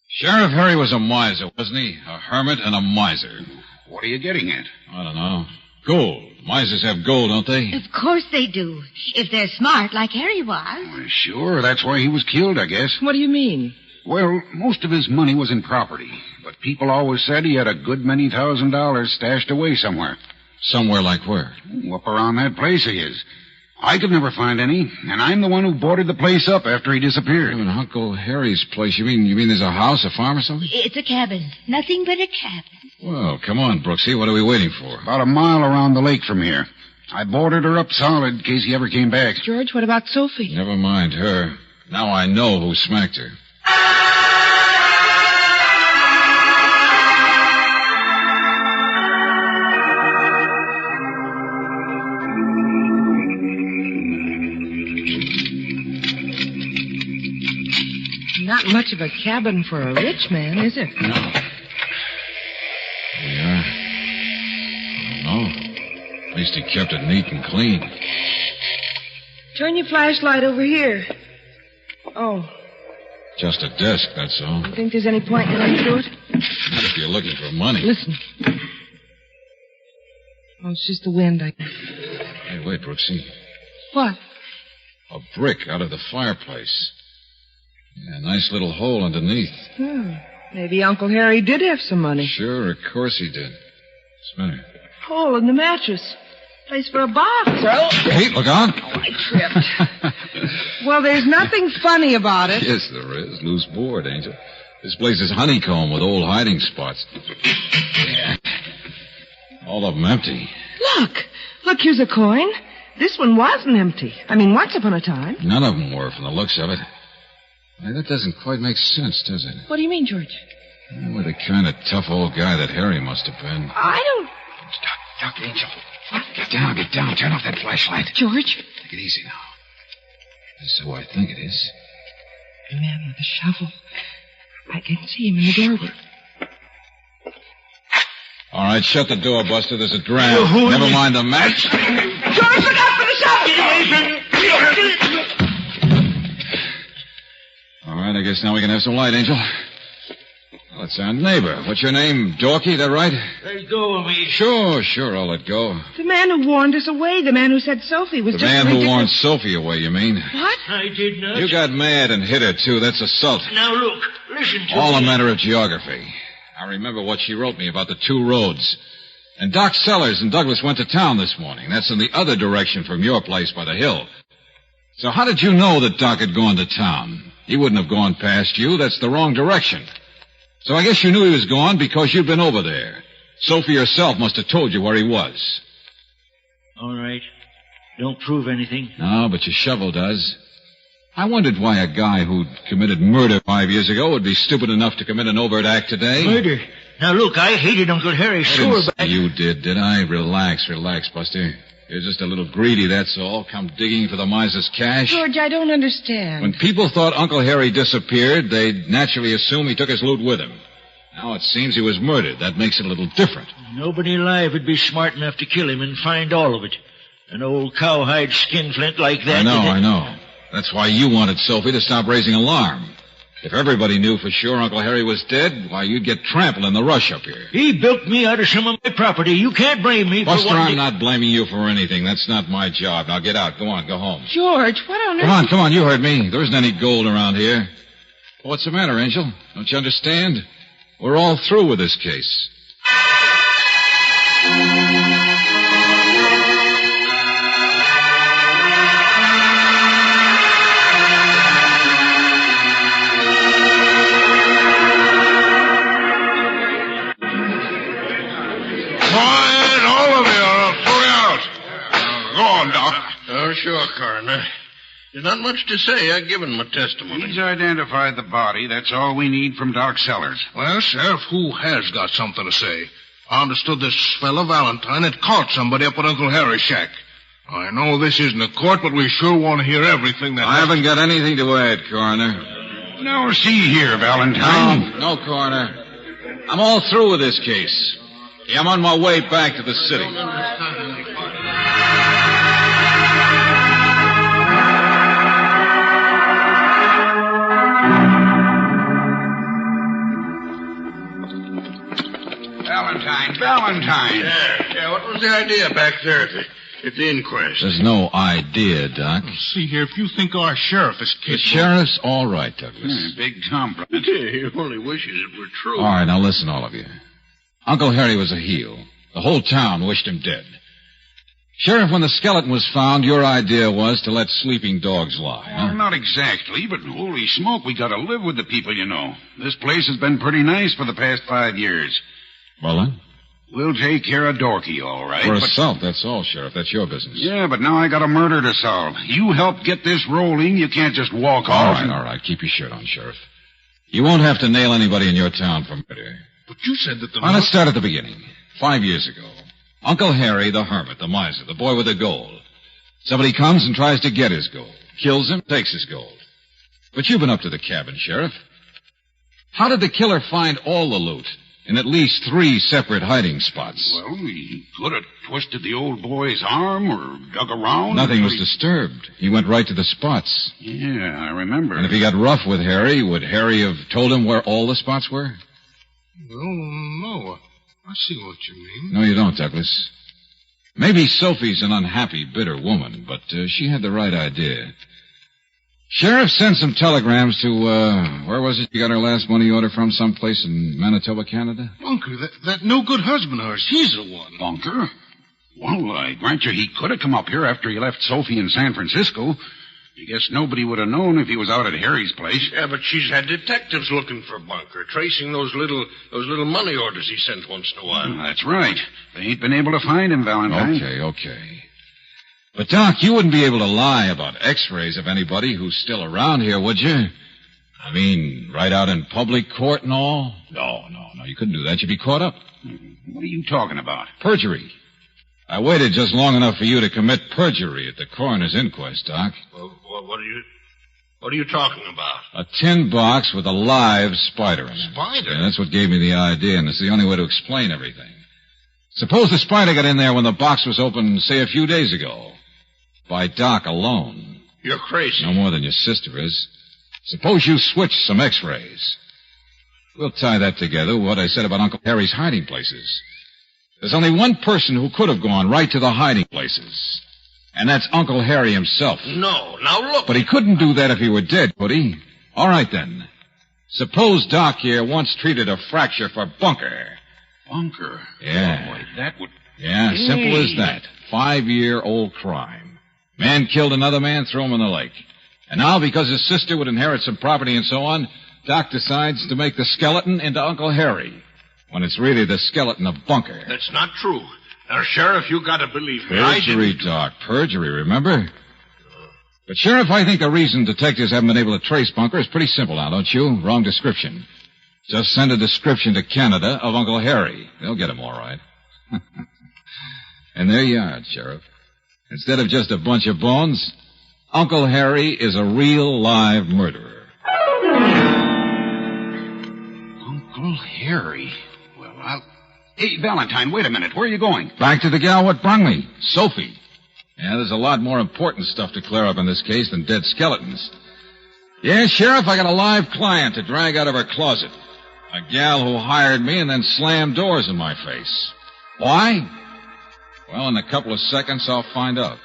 Sheriff Harry was a miser, wasn't he? A hermit and a miser. What are you getting at? I don't know. Gold. Misers have gold, don't they? Of course they do. If they're smart, like Harry was. Well, sure, that's why he was killed, I guess. What do you mean? Well, most of his money was in property, but people always said he had a good many $1,000s stashed away somewhere. Somewhere like where? Up around that place of his. I could never find any, and I'm the one who boarded the place up after he disappeared. In Uncle Harry's place, you mean there's a house, a farm or something? It's a cabin. Nothing but a cabin. Well, come on, Brooksy. What are we waiting for? About a mile around the lake from here. I boarded her up solid in case he ever came back. George, what about Sophie? Never mind her. Now I know who smacked her. Not much of a cabin for a rich man, is it? No. We are. No. At least he kept it neat and clean. Turn your flashlight over here. Oh. Just a desk, that's all. You think there's any point in running through it? Not if you're looking for money. Listen. Oh, it's just the wind, I guess. Hey, wait, Brooksy. What? A brick out of the fireplace. Yeah, a nice little hole underneath. Maybe Uncle Harry did have some money. Sure, of course he did. What's the matter? Hole in the mattress. Place for a box. Oh. Hey, look out. Oh, I tripped. Well, there's nothing funny about it. Yes, there is. Loose board, Angel. This place is honeycomb with old hiding spots. Yeah. All of them empty. Look, here's a coin. This one wasn't empty. I mean, once upon a time. None of them were, from the looks of it. Hey, that doesn't quite make sense, does it? What do you mean, George? With the kind of tough old guy that Harry must have been. I don't... Stop, Angel. Get down. Turn off that flashlight. George? Take it easy now. That's who I think it is. The man with the shovel. I can see him in the doorway. All right, shut the door, Buster. There's a draft. Never mind the match. George, look out for the shovel! Get away from me! All right, I guess now we can have some light, Angel. It's our neighbor. What's your name? Dorky, that right? Let go of me. Sure, I'll let go. The man who warned us away, the man who said Sophie was The just man a who ridiculous... warned Sophie away, you mean? What? I did not. You got mad and hit her, too. That's assault. Now, look. Listen to All me. a matter of geography. I remember what she wrote me about the two roads. And Doc Sellers and Douglas went to town this morning. That's in the other direction from your place by the hill. So how did you know that Doc had gone to town? He wouldn't have gone past you. That's the wrong direction. So I guess you knew he was gone because you'd been over there. Sophie herself must have told you where he was. All right. Don't prove anything. No, but your shovel does. I wondered why a guy who'd committed murder 5 years ago would be stupid enough to commit an overt act today. Murder? Now, look, I hated Uncle Harry, sure, but... You did I? Relax, Buster. You're just a little greedy, that's all. Come digging for the miser's cash. George, I don't understand. When people thought Uncle Harry disappeared, they'd naturally assume he took his loot with him. Now it seems he was murdered. That makes it a little different. Nobody alive would be smart enough to kill him and find all of it. An old cowhide skinflint like that... I know. That's why you wanted Sophie to stop raising alarm. If everybody knew for sure Uncle Harry was dead, why, you'd get trampled in the rush up here. He bilked me out of some of my property. You can't blame me Buster, for I'm not blaming you for anything. That's not my job. Now get out. Go on, go home. George, what on earth... Come on, you heard me. There isn't any gold around here. What's the matter, Angel? Don't you understand? We're all through with this case. Sure, Coroner. There's not much to say. I've given my testimony. He's identified the body. That's all we need from Doc Sellers. Well, Sheriff, who has got something to say? I understood this fellow Valentine had caught somebody up at Uncle Harry's shack. I know this isn't a court, but we sure want to hear everything that... I haven't got anything to add, Coroner. Now, see here, Valentine. No, Coroner. I'm all through with this case. I'm on my way back to the city. Valentine. Yeah, what was the idea back there at the inquest? There's no idea, Doc. See here, if you think our sheriff is capable... The sheriff's all right, Douglas. Big compliment. He only wishes it were true. All right, now listen, all of you. Uncle Harry was a heel. The whole town wished him dead. Sheriff, when the skeleton was found, your idea was to let sleeping dogs lie, huh? Well, not exactly, but holy smoke, we gotta live with the people, you know. This place has been pretty nice for the past 5 years. Well, then? We'll take care of Dorky, all right. For assault, that's all, Sheriff. That's your business. Yeah, but now I got a murder to solve. You help get this rolling. You can't just walk off. All right. Keep your shirt on, Sheriff. You won't have to nail anybody in your town for murder. But you said that the... Well, let's start at the beginning. 5 years ago. Uncle Harry, the hermit, the miser, the boy with the gold. Somebody comes and tries to get his gold. Kills him, takes his gold. But you've been up to the cabin, Sheriff. How did the killer find all the loot in at least 3 separate hiding spots? Well, he could have twisted the old boy's arm or dug around. Nothing was disturbed. He went right to the spots. Yeah, I remember. And if he got rough with Harry, would Harry have told him where all the spots were? No. I see what you mean. No, you don't, Douglas. Maybe Sophie's an unhappy, bitter woman, but she had the right idea. Sheriff sent some telegrams to, where was it you got her last money order from? Someplace in Manitoba, Canada? Bunker, that no-good husband of hers, he's the one. Bunker? Well, I grant you he could have come up here after he left Sophie in San Francisco. I guess nobody would have known if he was out at Harry's place. Yeah, but she's had detectives looking for Bunker, tracing those little money orders he sent once in a while. Well, that's right. They ain't been able to find him, Valentine. Okay. But, Doc, you wouldn't be able to lie about x-rays of anybody who's still around here, would you? I mean, right out in public court and all? No, you couldn't do that. You'd be caught up. What are you talking about? Perjury. I waited just long enough for you to commit perjury at the coroner's inquest, Doc. Well, what are you talking about? A tin box with a live spider in it. Spider? Yeah, that's what gave me the idea, and it's the only way to explain everything. Suppose the spider got in there when the box was opened, say, a few days ago. By Doc alone. You're crazy. No more than your sister is. Suppose you switched some x-rays. We'll tie that together with what I said about Uncle Harry's hiding places. There's only one person who could have gone right to the hiding places. And that's Uncle Harry himself. No, now look. But he couldn't do that if he were dead, could he? All right, then. Suppose Doc here once treated a fracture for Bunker. Bunker? Yeah. Oh, boy, that would... Yeah, simple as that. 5-year-old crime. Man killed another man, threw him in the lake. And now, because his sister would inherit some property and so on, Doc decides to make the skeleton into Uncle Harry, when it's really the skeleton of Bunker. That's not true. Now, Sheriff, you gotta believe me. Perjury, Doc. Perjury, remember? But, Sheriff, I think the reason detectives haven't been able to trace Bunker is pretty simple now, don't you? Wrong description. Just send a description to Canada of Uncle Harry. They'll get him all right. And there you are, Sheriff. Instead of just a bunch of bones, Uncle Harry is a real live murderer. Uncle Harry? Well, I'll... Hey, Valentine, wait a minute. Where are you going? Back to the gal what brung me, Sophie. Yeah, there's a lot more important stuff to clear up in this case than dead skeletons. Yeah, Sheriff, I got a live client to drag out of her closet. A gal who hired me and then slammed doors in my face. Why? Well, in a couple of seconds, I'll find out.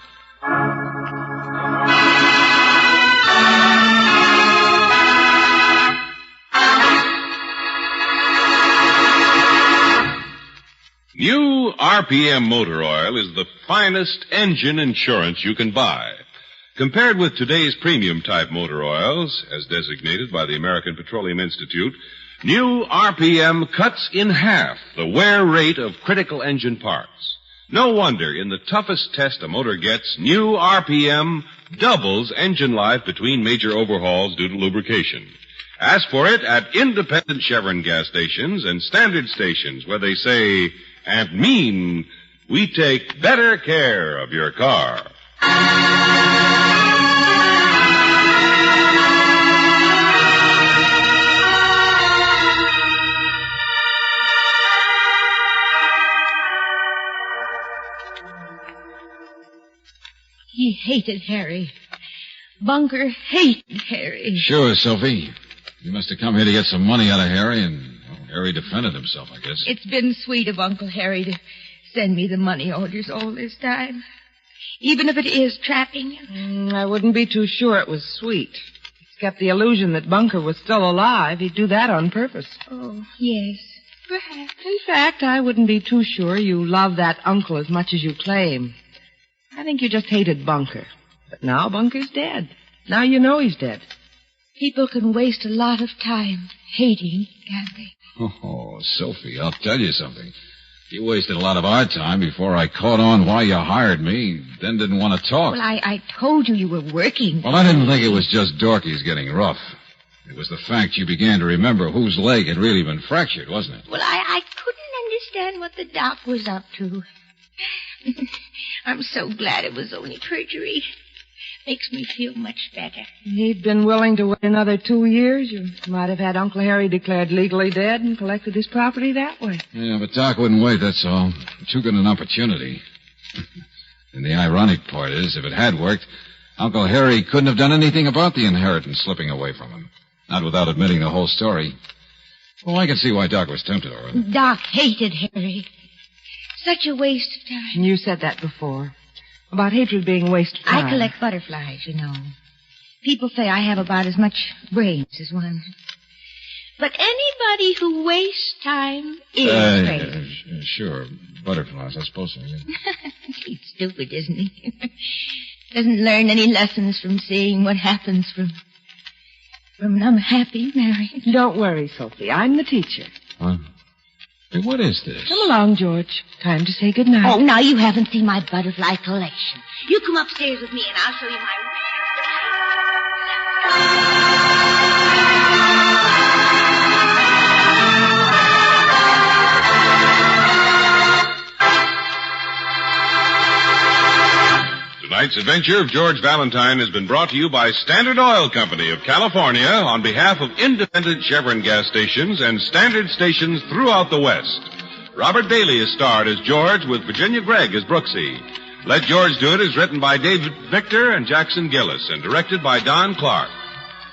New RPM motor oil is the finest engine insurance you can buy. Compared with today's premium type motor oils, as designated by the American Petroleum Institute, new RPM cuts in half the wear rate of critical engine parts. No wonder in the toughest test a motor gets, new RPM doubles engine life between major overhauls due to lubrication. Ask for it at independent Chevron gas stations and standard stations where they say and mean we take better care of your car. He hated Harry. Bunker hated Harry. Sure, Sophie. You must have come here to get some money out of Harry, and Harry defended himself, I guess. It's been sweet of Uncle Harry to send me the money orders all this time. Even if it is trapping him. I wouldn't be too sure it was sweet. It's kept the illusion that Bunker was still alive. He'd do that on purpose. Oh, yes, perhaps. In fact, I wouldn't be too sure you love that uncle as much as you claim. I think you just hated Bunker. But now Bunker's dead. Now you know he's dead. People can waste a lot of time hating, can't they? Oh, Sophie, I'll tell you something. You wasted a lot of our time before I caught on why you hired me, then didn't want to talk. Well, I told you were working. Well, I didn't think it was just Dorky's getting rough. It was the fact you began to remember whose leg had really been fractured, wasn't it? Well, I couldn't understand what the doc was up to. I'm so glad it was only perjury. Makes me feel much better. He'd been willing to wait another 2 years. You might have had Uncle Harry declared legally dead and collected his property that way. Yeah, but Doc wouldn't wait, that's all. Too good an opportunity. And the ironic part is, if it had worked, Uncle Harry couldn't have done anything about the inheritance slipping away from him. Not without admitting the whole story. Well, I can see why Doc was tempted, all right. Doc hated Harry. Such a waste of time. You said that before. About hatred being a waste of time. I collect butterflies, you know. People say I have about as much brains as one. But anybody who wastes time is crazy. Yeah, sure. Butterflies, I suppose so, yeah. He's stupid, isn't he? Doesn't learn any lessons from seeing what happens from an unhappy marriage. Don't worry, Sophie. I'm the teacher. What? Hey, what is this? Come along, George. Time to say goodnight. Oh, now you haven't seen my butterfly collection. You come upstairs with me and I'll show you my... Tonight's adventure of George Valentine has been brought to you by Standard Oil Company of California on behalf of independent Chevron gas stations and standard stations throughout the West. Robert Bailey is starred as George with Virginia Gregg as Brooksy. Let George Do It is written by David Victor and Jackson Gillis and directed by Don Clark.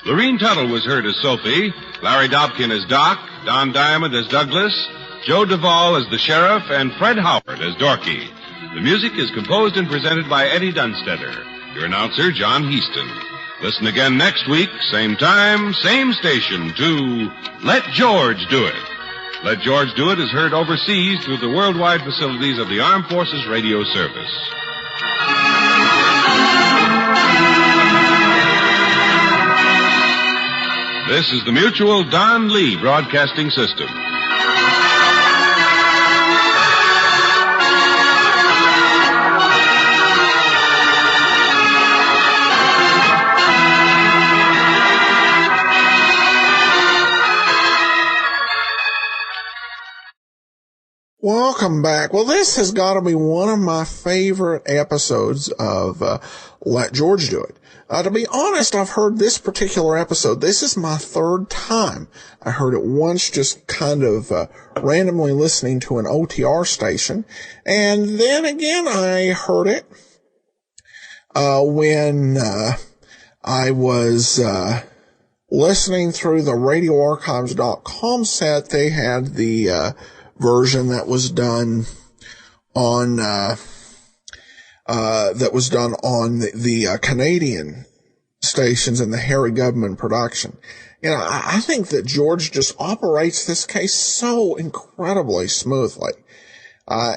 Lorene Tuttle was heard as Sophie, Larry Dobkin as Doc, Don Diamond as Douglas, Joe Duvall as the sheriff, and Fred Howard as Dorky. The music is composed and presented by Eddie Dunstetter. Your announcer, John Heaston. Listen again next week, same time, same station, to Let George Do It. Let George Do It is heard overseas through the worldwide facilities of the Armed Forces Radio Service. This is the Mutual Don Lee Broadcasting System. Welcome back. Well, this has got to be one of my favorite episodes of Let George Do It. To be honest, I've heard this particular episode. This is my third time. I heard it once just kind of randomly listening to an OTR station. And then again, I heard it when I was listening through the radioarchives.com set. They had the version that was done on the Canadian stations and the Harry Government production. You know, I think that George just operates this case so incredibly smoothly.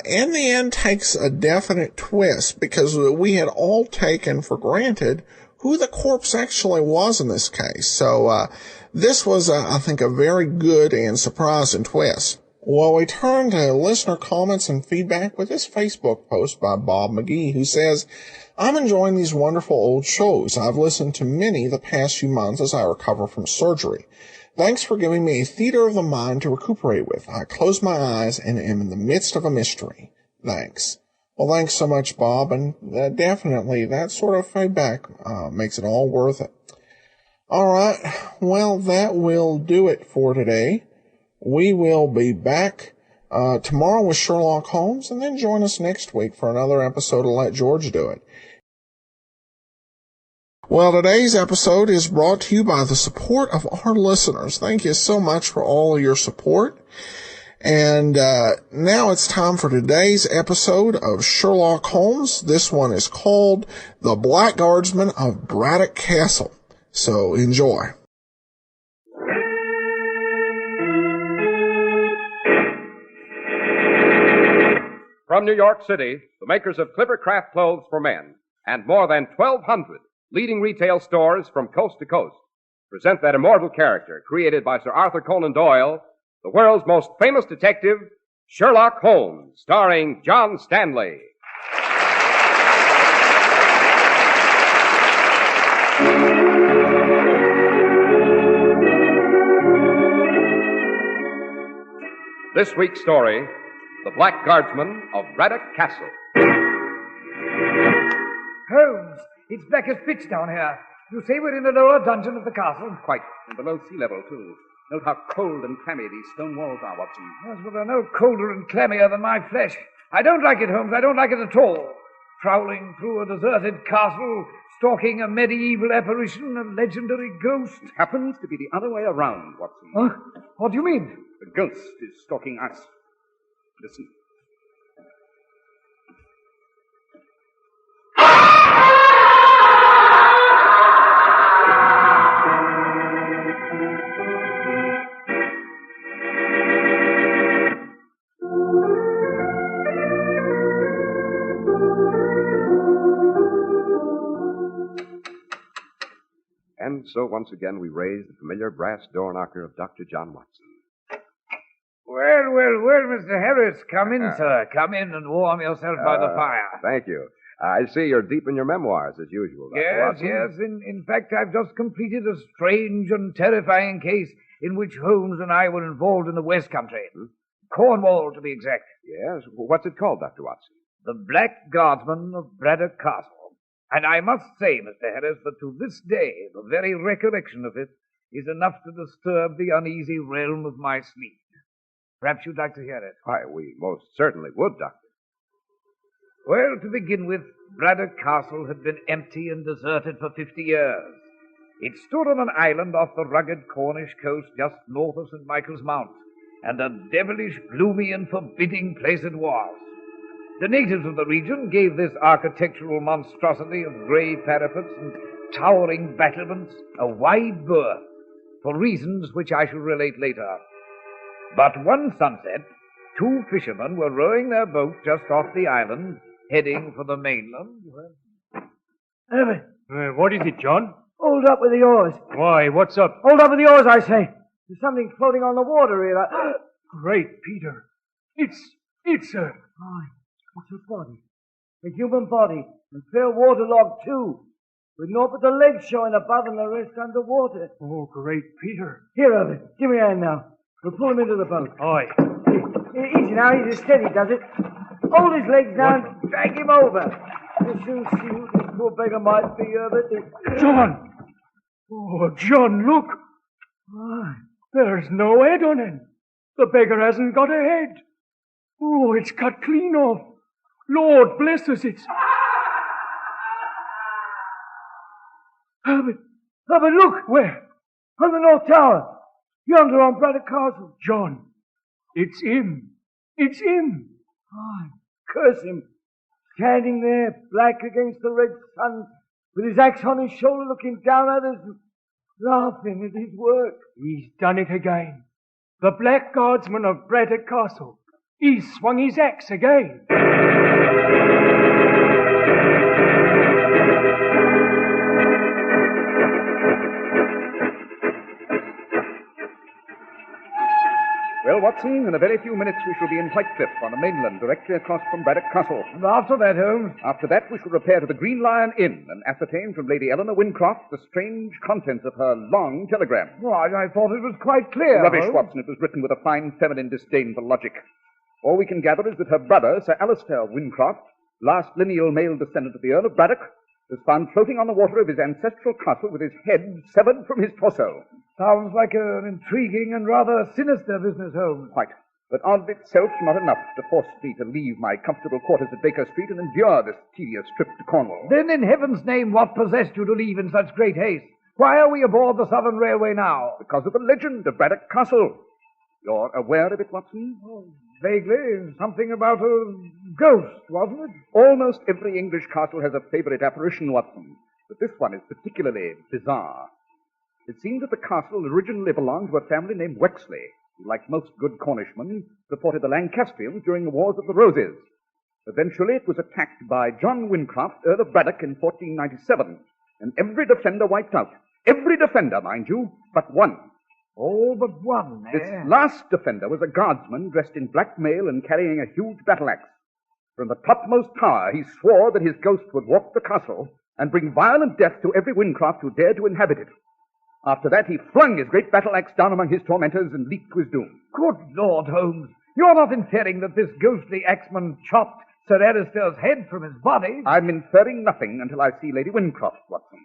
In the end takes a definite twist because we had all taken for granted who the corpse actually was in this case. So, this was, I think, a very good and surprising twist. Well, we turn to listener comments and feedback with this Facebook post by Bob McGee, who says, I'm enjoying these wonderful old shows. I've listened to many the past few months as I recover from surgery. Thanks for giving me a theater of the mind to recuperate with. I close my eyes and am in the midst of a mystery. Thanks. Well, thanks so much, Bob, and definitely that sort of feedback makes it all worth it. All right, well, that will do it for today. We will be back tomorrow with Sherlock Holmes, and then join us next week for another episode of Let George Do It. Well, today's episode is brought to you by the support of our listeners. Thank you so much for all of your support. And now it's time for today's episode of Sherlock Holmes. This one is called The Black Guardsman of Braddock Castle. So enjoy. From New York City, the makers of Clipper Craft Clothes for Men and more than 1,200 leading retail stores from coast to coast present that immortal character created by Sir Arthur Conan Doyle, the world's most famous detective, Sherlock Holmes, starring John Stanley. This week's story, The Black Guardsman of Braddock Castle. Holmes, it's black as pitch down here. You say we're in the lower dungeon of the castle? Quite, and below sea level, too. Note how cold and clammy these stone walls are, Watson. Yes, but they're no colder and clammier than my flesh. I don't like it, Holmes. I don't like it at all. Prowling through a deserted castle, stalking a medieval apparition, a legendary ghost. It happens to be the other way around, Watson. Huh? What do you mean? The ghost is stalking us. Listen. And so once again we raise the familiar brass door knocker of Dr. John Watson. Well, Mr. Harris, come in, sir. Come in and warm yourself by the fire. Thank you. I see you're deep in your memoirs, as usual, Dr. Watson. Yes. In fact, I've just completed a strange and terrifying case in which Holmes and I were involved in the West Country. Cornwall, to be exact. Yes? What's it called, Dr. Watson? The Black Guardsman of Braddock Castle. And I must say, Mr. Harris, that to this day, the very recollection of it is enough to disturb the uneasy realm of my sleep. Perhaps you'd like to hear it. Why, we most certainly would, Doctor. Well, to begin with, Braddock Castle had been empty and deserted for 50 years. It stood on an island off the rugged Cornish coast just north of St. Michael's Mount, and a devilish, gloomy, and forbidding place it was. The natives of the region gave this architectural monstrosity of grey parapets and towering battlements a wide berth, for reasons which I shall relate later. But one sunset, two fishermen were rowing their boat just off the island, heading for the mainland. Herbert. What is it, John? Hold up with the oars. Why, what's up? Hold up with the oars, I say. There's something floating on the water here. Great Peter. It's a... Aye, it's a body. A human body. And fair waterlogged, too. With naught but the legs showing above and the rest under water. Oh, great Peter. Here, Herbert. Give me a hand now. We'll pull him into the boat. Aye. Easy now. He's steady, does it? Hold his legs down and drag him over. We'll soon see who this poor beggar might be, Herbert. John! Oh, John, look. Aye. There's no head on him. The beggar hasn't got a head. Oh, it's cut clean off. Lord bless us, it's... Herbert, look! Where? On the North Tower. Yonder on Braddock Castle. John, it's him. It's him. Aye, curse him. Standing there, black against the red sun, with his axe on his shoulder, looking down at us, laughing at his work. He's done it again. The Black Guardsman of Braddock Castle. He's swung his axe again. Well, Watson, in a very few minutes we shall be in Whitecliff on the mainland, directly across from Braddock Castle. And after that, Holmes? After that, we shall repair to the Green Lion Inn and ascertain from Lady Eleanor Wincroft the strange contents of her long telegram. Why, I thought it was quite clear. Rubbish, Holmes. Watson. It was written with a fine feminine disdain for logic. All we can gather is that her brother, Sir Alistair Wincroft, last lineal male descendant of the Earl of Braddock, was found floating on the water of his ancestral castle with his head severed from his torso. Sounds like an intriguing and rather sinister business, Holmes. Quite. But of itself not enough to force me to leave my comfortable quarters at Baker Street and endure this tedious trip to Cornwall. Then in heaven's name, what possessed you to leave in such great haste? Why are we aboard the Southern Railway now? Because of the legend of Braddock Castle. You're aware of it, Watson? Oh, vaguely. Something about a ghost, wasn't it? Almost every English castle has a favorite apparition, Watson. But this one is particularly bizarre. It seems that the castle originally belonged to a family named Wexley, who, like most good Cornishmen, supported the Lancastrians during the Wars of the Roses. Eventually, it was attacked by John Wincroft, Earl of Braddock, in 1497, and every defender wiped out. Every defender, mind you, but one. All but one, eh? This last defender was a guardsman dressed in black mail and carrying a huge battle-axe. From the topmost tower, he swore that his ghost would walk the castle and bring violent death to every Wincroft who dared to inhabit it. After that, he flung his great battle-axe down among his tormentors and leaped to his doom. Good Lord, Holmes. You're not inferring that this ghostly axeman chopped Sir Alistair's head from his body? I'm inferring nothing until I see Lady Wincroft, Watson.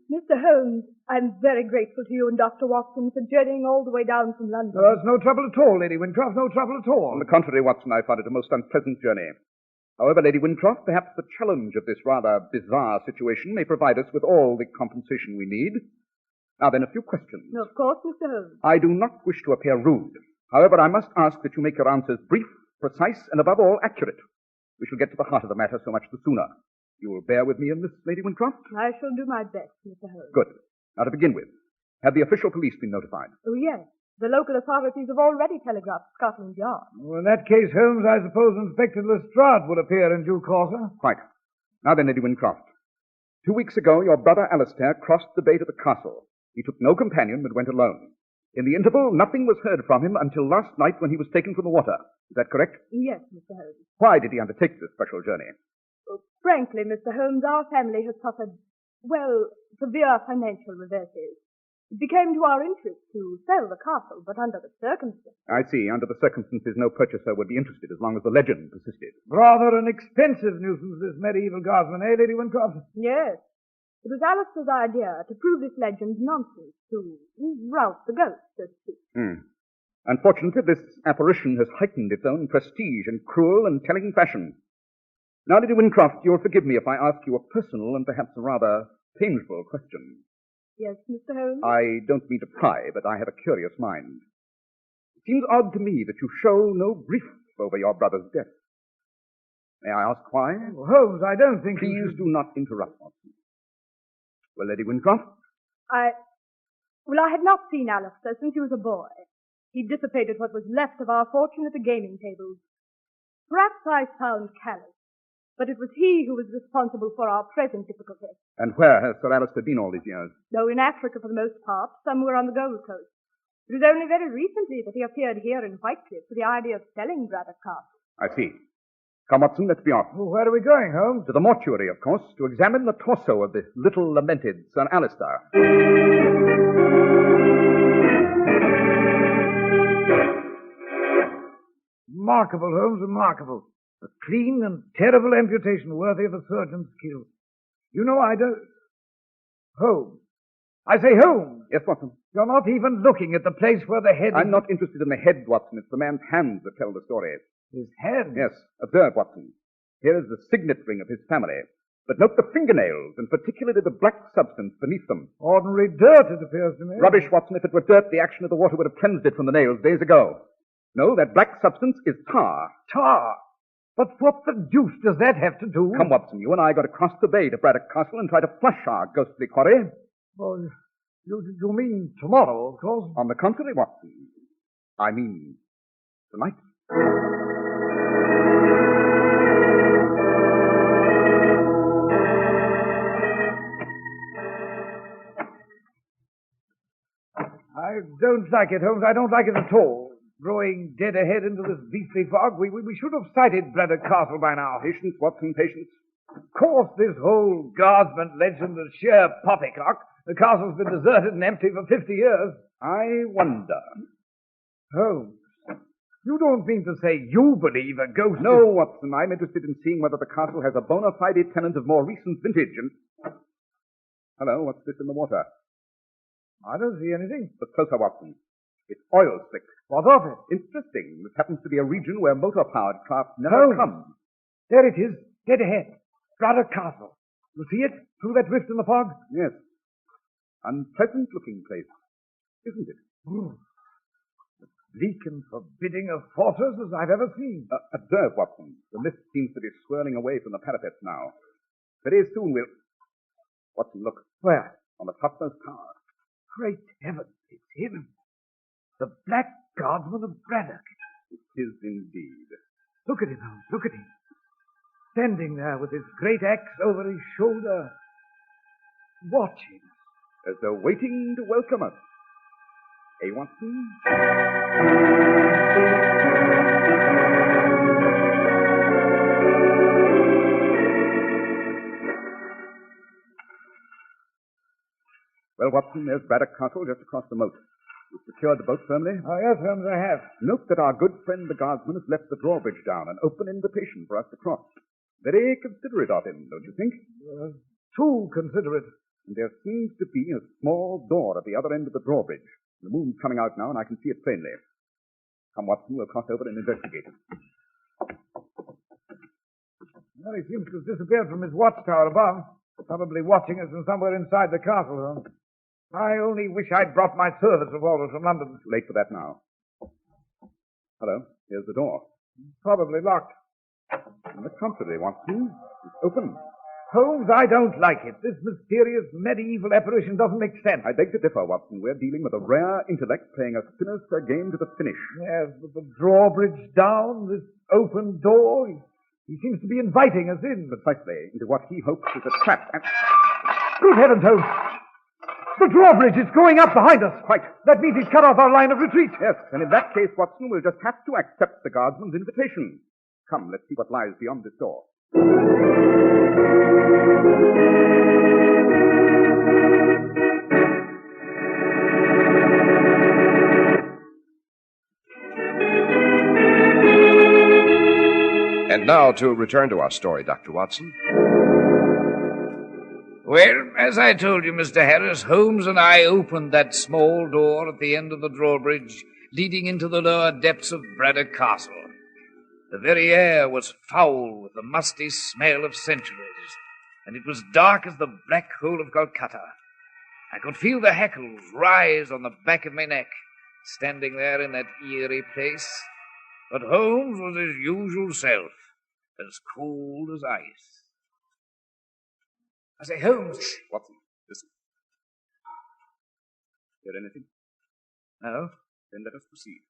Mr. Holmes, I'm very grateful to you and Dr. Watson for journeying all the way down from London. There's no trouble at all, Lady Wincroft, no trouble at all. On the contrary, Watson, I found it a most unpleasant journey. However, Lady Wincroft, perhaps the challenge of this rather bizarre situation may provide us with all the compensation we need. Now then, a few questions. Of course, Mr. Holmes. I do not wish to appear rude. However, I must ask that you make your answers brief, precise, and above all, accurate. We shall get to the heart of the matter so much the sooner. You will bear with me in this, Lady Wincroft? I shall do my best, Mr. Holmes. Good. Now, to begin with, have the official police been notified? Oh, yes. The local authorities have already telegraphed Scotland Yard. Well, in that case, Holmes, I suppose Inspector Lestrade will appear in due course, huh? Quite. Now then, Lady Wincroft. 2 weeks ago, your brother Alistair crossed the bay to the castle. He took no companion, but went alone. In the interval, nothing was heard from him until last night when he was taken from the water. Is that correct? Yes, Mr. Holmes. Why did he undertake this special journey? Frankly, Mr. Holmes, our family has suffered, well, severe financial reverses. It became to our interest to sell the castle, but under the circumstances. I see. Under the circumstances, no purchaser would be interested as long as the legend persisted. Rather an expensive nuisance, this medieval guardsman, eh, Lady Wincroft? Yes. It was Alistair's idea to prove this legend nonsense, to rout the ghost, so to speak. Unfortunately, this apparition has heightened its own prestige in cruel and telling fashion. Now, Lady Wincroft, you'll forgive me if I ask you a personal and perhaps a rather painful question. Yes, Mr. Holmes? I don't mean to pry, but I have a curious mind. It seems odd to me that you show no grief over your brother's death. May I ask why? Oh, Holmes, I don't think... Please do not interrupt, Watson. Well, Lady Wincroft? Well, I had not seen Alistair since he was a boy. He dissipated what was left of our fortune at the gaming tables. Perhaps I sound callous, but it was he who was responsible for our present difficulty. And where has Sir Alistair been all these years? Though in Africa for the most part, somewhere on the Gold Coast. It was only very recently that he appeared here in Whitecliff with the idea of selling Braddock Castle. I see. Come, Watson, let's be off. Well, where are we going, Holmes? To the mortuary, of course, to examine the torso of the little lamented Sir Alistair. Remarkable, Holmes, remarkable. A clean and terrible amputation worthy of a surgeon's skill. You know, I don't... Holmes. I say Holmes. Yes, Watson. You're not even looking at the place where the head... I'm not interested in the head, Watson. It's the man's hands that tell the story. His hands? Yes. Observe, Watson. Here is the signet ring of his family. But note the fingernails, and particularly the black substance beneath them. Ordinary dirt, it appears to me. Rubbish, Watson. If it were dirt, the action of the water would have cleansed it from the nails days ago. No, that black substance is tar. Tar? But what the deuce does that have to do? Come, Watson, you and I got to cross the bay to Braddock Castle and try to flush our ghostly quarry. Well, you mean tomorrow, of course? On the contrary, Watson. I mean, tonight. I don't like it, Holmes. I don't like it at all. Rowing dead ahead into this beastly fog. We should have sighted Braddock Castle by now. Patience, Watson, patience. Of course, this whole Guardsman legend is sheer poppycock. The castle's been deserted and empty for 50 years. I wonder. Holmes, you don't mean to say you believe a ghost... No, Watson. I'm interested in seeing whether the castle has a bona fide tenant of more recent vintage and... Hello, what's this in the water? I don't see anything. But closer, Watson. It's oil slick. What of it? Interesting. This happens to be a region where motor-powered craft never come. There it is, dead ahead. Braddock Castle. You see it? Through that rift in the fog? Yes. Unpleasant-looking place, isn't it? As bleak and forbidding a fortress as I've ever seen. Observe, Watson. The mist seems to be swirling away from the parapets now. Very soon we'll... Watson, look. Where? On the topmost tower. Great heavens, it's him. The Black Guardsman of Braddock. It is indeed. Look at him, Holmes. Look at him. Standing there with his great axe over his shoulder. Watching. As though waiting to welcome us. Eh, Watson? Well, Watson, there's Braddock Castle just across the moat. You've secured the boat firmly? Oh, yes, Holmes, I have. Note that our good friend the Guardsman has left the drawbridge down, an open invitation for us to cross. Very considerate of him, don't you think? Too considerate. And there seems to be a small door at the other end of the drawbridge. The moon's coming out now, and I can see it plainly. Come, Watson, we'll cross over and investigate it. Well, he seems to have disappeared from his watchtower above. Probably watching us from somewhere inside the castle, Holmes. I only wish I'd brought my service revolver from London. Late for that now. Hello, here's the door. Probably locked. On the contrary, Watson, it's open. Holmes, I don't like it. This mysterious medieval apparition doesn't make sense. I beg to differ, Watson. We're dealing with a rare intellect playing a sinister game to the finish. Yes, with the drawbridge down, this open door, he seems to be inviting us in. Precisely, into what he hopes is a trap. And... Good heavens, Holmes! The drawbridge is going up behind us. Quite. That means he's cut off our line of retreat. Yes, and in that case, Watson, we'll just have to accept the Guardsman's invitation. Come, let's see what lies beyond this door. And now to return to our story, Dr. Watson. Well, as I told you, Mr. Harris, Holmes and I opened that small door at the end of the drawbridge leading into the lower depths of Braddock Castle. The very air was foul with the musty smell of centuries, and it was dark as the black hole of Calcutta. I could feel the hackles rise on the back of my neck, standing there in that eerie place. But Holmes was his usual self, as cool as ice. I say, Holmes. Watson, listen. Hear anything? No. Then let us proceed.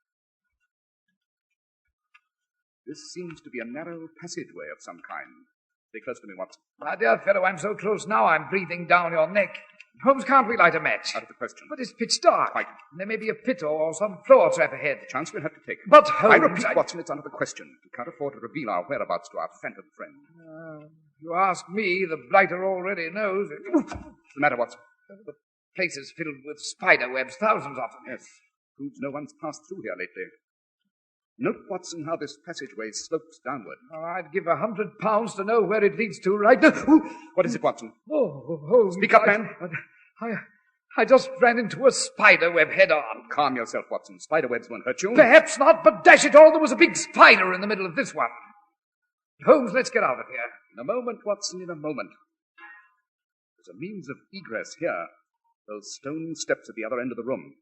This seems to be a narrow passageway of some kind. Stay close to me, Watson. My dear fellow, I'm so close now I'm breathing down your neck. Holmes, can't we light a match? Out of the question. But it's pitch dark. Quite. There may be a pit or some floor trap ahead. Chance we'll have to take. But Holmes... I repeat, Watson, it's out of the question. We can't afford to reveal our whereabouts to our phantom friend. You ask me, the blighter already knows. What's the matter, Watson? The place is filled with spider webs, thousands of them. Yes. Proves no one's passed through here lately. Note, Watson, how this passageway slopes downward. Oh, I'd give £100 to know where it leads to right now. What is it, Watson? Oh, Speak up, man. I just ran into a spider web head on. Calm yourself, Watson. Spider webs won't hurt you. Perhaps not, but dash it all, there was a big spider in the middle of this one. Holmes, let's get out of here. In a moment, Watson, in a moment. There's a means of egress here. Those stone steps at the other end of the room.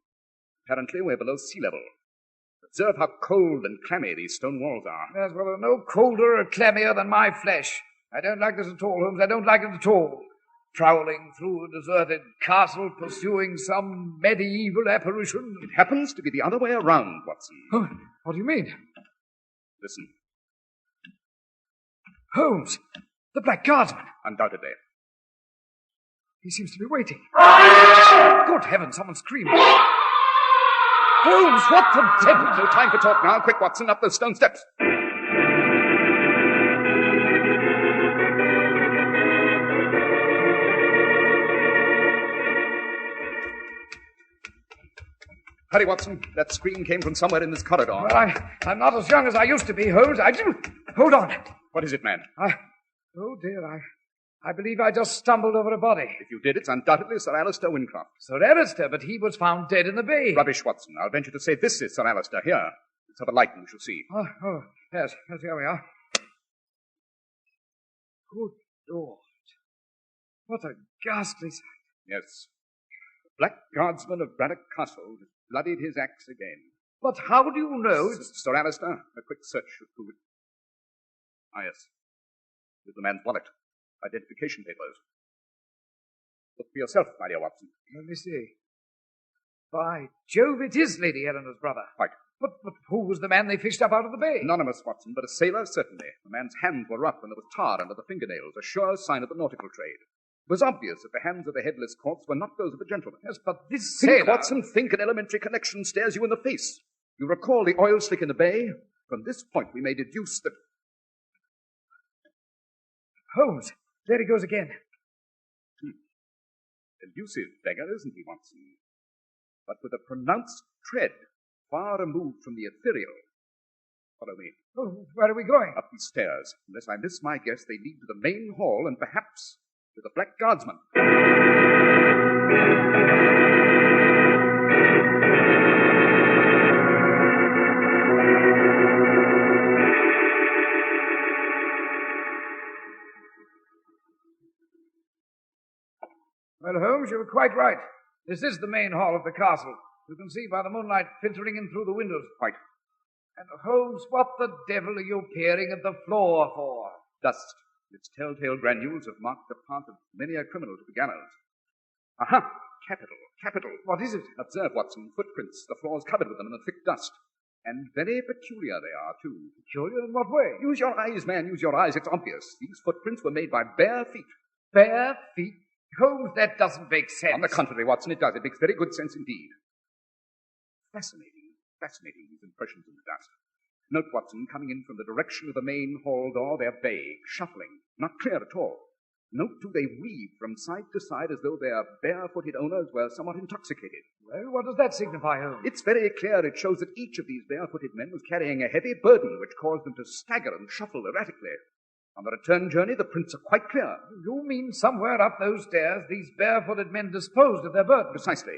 Apparently, we're below sea level. Observe how cold and clammy these stone walls are. Yes, well, they're no colder or clammier than my flesh. I don't like this at all, Holmes. I don't like it at all. Prowling through a deserted castle, pursuing some medieval apparition. It happens to be the other way around, Watson. Oh, what do you mean? Listen. Holmes, the Black Guardsman. Undoubtedly. He seems to be waiting. Good heavens, someone screamed. Holmes, what the devil? No time for talk now. Quick, Watson, up those stone steps. Hurry, Watson. That scream came from somewhere in this corridor. Well, I'm not as young as I used to be, Holmes. Hold on. What is it, man? Oh, dear, I believe I just stumbled over a body. If you did, it's undoubtedly Sir Alistair Wincroft. Sir Alistair, but he was found dead in the bay. Rubbish, Watson. I'll venture to say this is Sir Alistair here. Let's have a light and we shall see. Oh, yes, here we are. Good Lord. What a ghastly sight. Yes. The Black Guardsman of Braddock Castle has bloodied his axe again. But how do you know it's... Sir Alistair, a quick search should prove it. Ah, yes. Here's the man's wallet. Identification papers. Look for yourself, my dear Watson. Let me see. By Jove, it is Lady Eleanor's brother. Right. But who was the man they fished up out of the bay? Anonymous, Watson, but a sailor, certainly. The man's hands were rough and there was tar under the fingernails, a sure sign of the nautical trade. It was obvious that the hands of the headless corpse were not those of a gentleman. Yes, but this Think, sailor... Watson, think. An elementary connection stares you in the face. You recall the oil slick in the bay? From this point we may deduce that... Holmes, there he goes again. Elusive beggar, isn't he, Watson? But with a pronounced tread, far removed from the ethereal. Follow me. Oh, where are we going? Up these stairs. Unless I miss my guess, they lead to the main hall and perhaps to the Black Guardsman. Well, Holmes, you were quite right. This is the main hall of the castle. You can see by the moonlight filtering in through the windows. Quite. And, Holmes, what the devil are you peering at the floor for? Dust. Its telltale granules have marked the path of many a criminal to the gallows. Aha! Capital. What is it? Observe, Watson. Footprints. The floor is covered with them in a thick dust. And very peculiar they are, too. Peculiar in what way? Use your eyes, man. Use your eyes. It's obvious. These footprints were made by bare feet. Bare feet? Holmes, that doesn't make sense. On the contrary, Watson, it does. It makes very good sense indeed. Fascinating, these impressions in the dust. Note, Watson, coming in from the direction of the main hall door, they're vague, shuffling, not clear at all. Note, too, they weave from side to side as though their barefooted owners were somewhat intoxicated. Well, what does that signify, Holmes? It's very clear. It shows that each of these barefooted men was carrying a heavy burden which caused them to stagger and shuffle erratically. On the return journey, the prints are quite clear. You mean somewhere up those stairs, these barefooted men disposed of their burden? Precisely.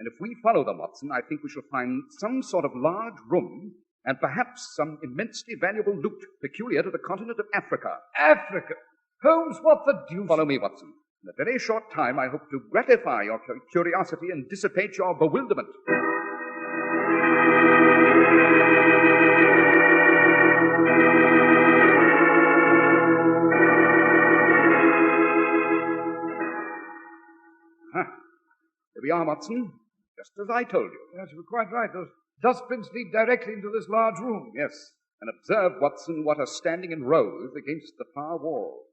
And if we follow them, Watson, I think we shall find some sort of large room and perhaps some immensely valuable loot peculiar to the continent of Africa. Africa? Holmes, what the deuce? Follow me, Watson. In a very short time, I hope to gratify your curiosity and dissipate your bewilderment. Here we are, Watson, just as I told you. Yes, you were quite right. Those dust prints lead directly into this large room. Yes, and observe, Watson, what are standing in rows against the far wall.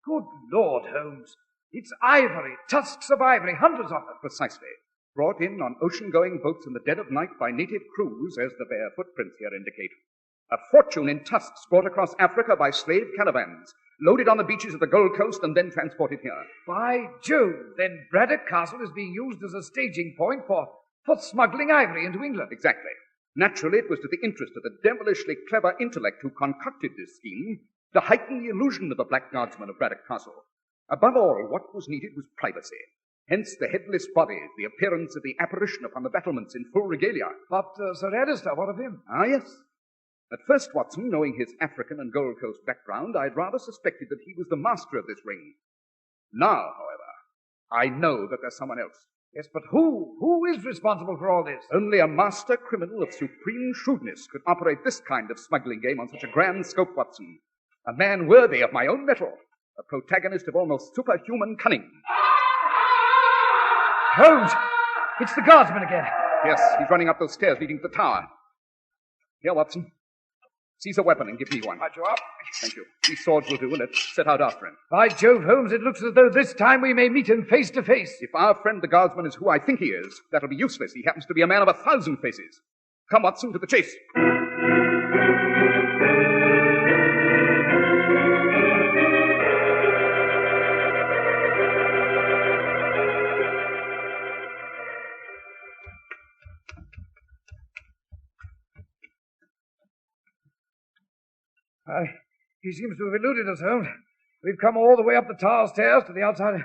Good Lord, Holmes. It's ivory, tusks of ivory, hundreds of them. Precisely. Brought in on ocean-going boats in the dead of night by native crews, as the bare footprints here indicate. A fortune in tusks brought across Africa by slave caravans, loaded on the beaches of the Gold Coast and then transported here. By Jove, then Braddock Castle is being used as a staging point for smuggling ivory into England. Exactly. Naturally, it was to the interest of the devilishly clever intellect who concocted this scheme to heighten the illusion of the Black Guardsman of Braddock Castle. Above all, what was needed was privacy. Hence the headless bodies, the appearance of the apparition upon the battlements in full regalia. But Sir Alistair, what of him? Ah, yes. At first, Watson, knowing his African and Gold Coast background, I'd rather suspected that he was the master of this ring. Now, however, I know that there's someone else. Yes, but who? Who is responsible for all this? Only a master criminal of supreme shrewdness could operate this kind of smuggling game on such a grand scope, Watson. A man worthy of my own metal. A protagonist of almost superhuman cunning. Holmes! It's the Guardsman again. Yes, he's running up those stairs leading to the tower. Here, Watson. Seize a weapon and give me one. Right, you are. Thank you. These swords will do, and let's set out after him. By Jove, Holmes, it looks as though this time we may meet him face to face. If our friend the Guardsman is who I think he is, that'll be useless. He happens to be a man of 1,000 faces. Come, Watson, to the chase. He seems to have eluded us, Holmes. We've come all the way up the tower stairs to the outside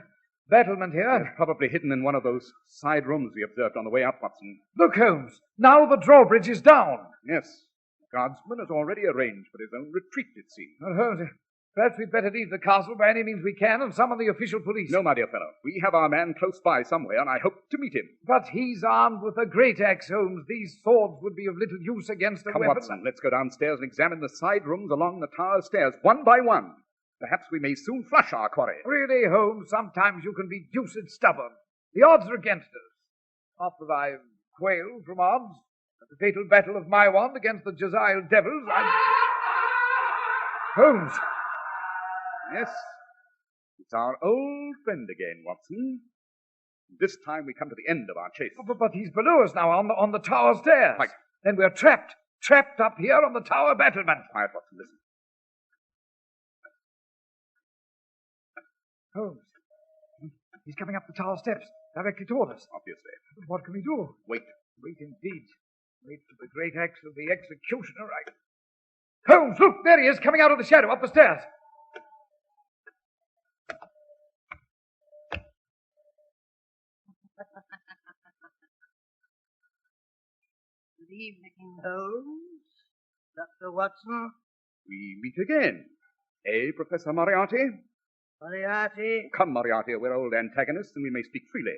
battlement here. They're probably hidden in one of those side rooms we observed on the way up, Watson. Look, Holmes. Now the drawbridge is down. Yes. The Guardsman has already arranged for his own retreat, it seems. Well, Holmes, perhaps we'd better leave the castle by any means we can and summon the official police. No, my dear fellow. We have our man close by somewhere, and I hope to meet him. But he's armed with a great axe, Holmes. These swords would be of little use against a Come, weapon. Watson, let's go downstairs and examine the side rooms along the tower stairs, one by one. Perhaps we may soon flush our quarry. Really, Holmes, sometimes you can be deuced stubborn. The odds are against us. Not that I've quailed from odds. At the fatal battle of Maiwand against the Jezile devils, Holmes! Yes, it's our old friend again, Watson. This time we come to the end of our chase. But he's below us now on the tower stairs. Right. Then we're trapped up here on the tower battlement. Quiet, Watson, listen. Holmes, he's coming up the tower steps, directly toward us. Obviously. But what can we do? Wait. Wait indeed. Wait for the great axe of the executioner. Holmes, look, there he is, coming out of the shadow, up the stairs. Good evening, Holmes. Dr. Watson. We meet again. Eh, Professor Moriarty? Moriarty. Come, Moriarty, we're old antagonists and we may speak freely.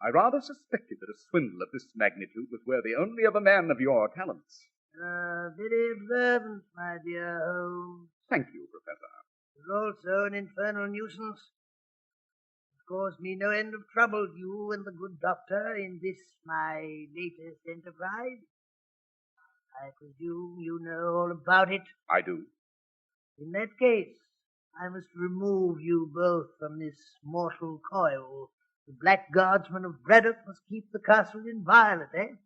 I rather suspected that a swindle of this magnitude was worthy only of a man of your talents. Very observant, my dear Holmes. Thank you, Professor. You're also an infernal nuisance. It's caused me no end of trouble, you and the good doctor, in this, my latest enterprise. I presume you know all about it? I do. In that case, I must remove you both from this mortal coil. The Black Guardsman of Braddock must keep the castle inviolate, eh?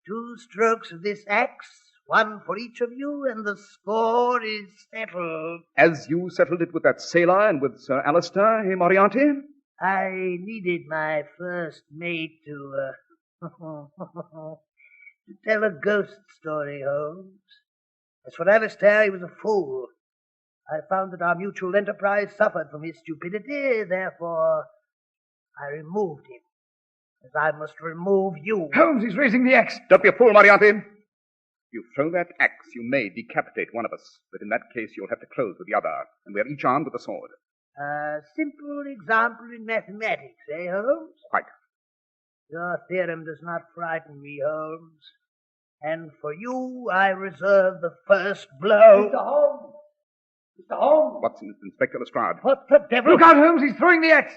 2 strokes of this axe, 1 for each of you, and the score is settled. As you settled it with that sailor and with Sir Alistair, eh, Moriarty? I needed my first mate to tell a ghost story, Holmes. As for Alistair, he was a fool. I found that our mutual enterprise suffered from his stupidity, therefore I removed him, as I must remove you. Holmes, he's raising the axe. Don't be a fool, Moriarty. You throw that axe, you may decapitate one of us, but in that case you'll have to close with the other, and we're each armed with a sword. A simple example in mathematics, eh, Holmes? Quite. Your theorem does not frighten me, Holmes. And for you, I reserve the first blow. Mr. Holmes! Mr. Holmes! Watson, Inspector Lestrade. What the devil? Look out, Holmes, he's throwing the axe!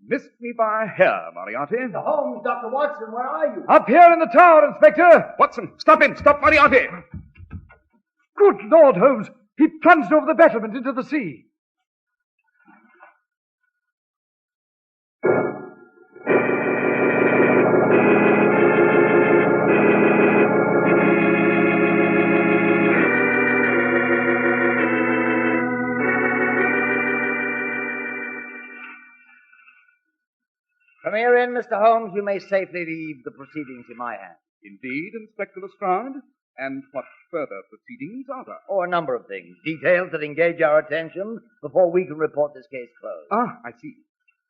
Missed me by a hair, Moriarty. Mr. Holmes, Dr. Watson, where are you? Up here in the tower, Inspector! Watson, stop him! Stop Moriarty! Good Lord, Holmes! He plunged over the battlement into the sea. From here in, Mr. Holmes, you may safely leave the proceedings in my hands. Indeed, Inspector Lestrade. And what further proceedings are there? Oh, a number of things. Details that engage our attention before we can report this case closed. Ah, I see.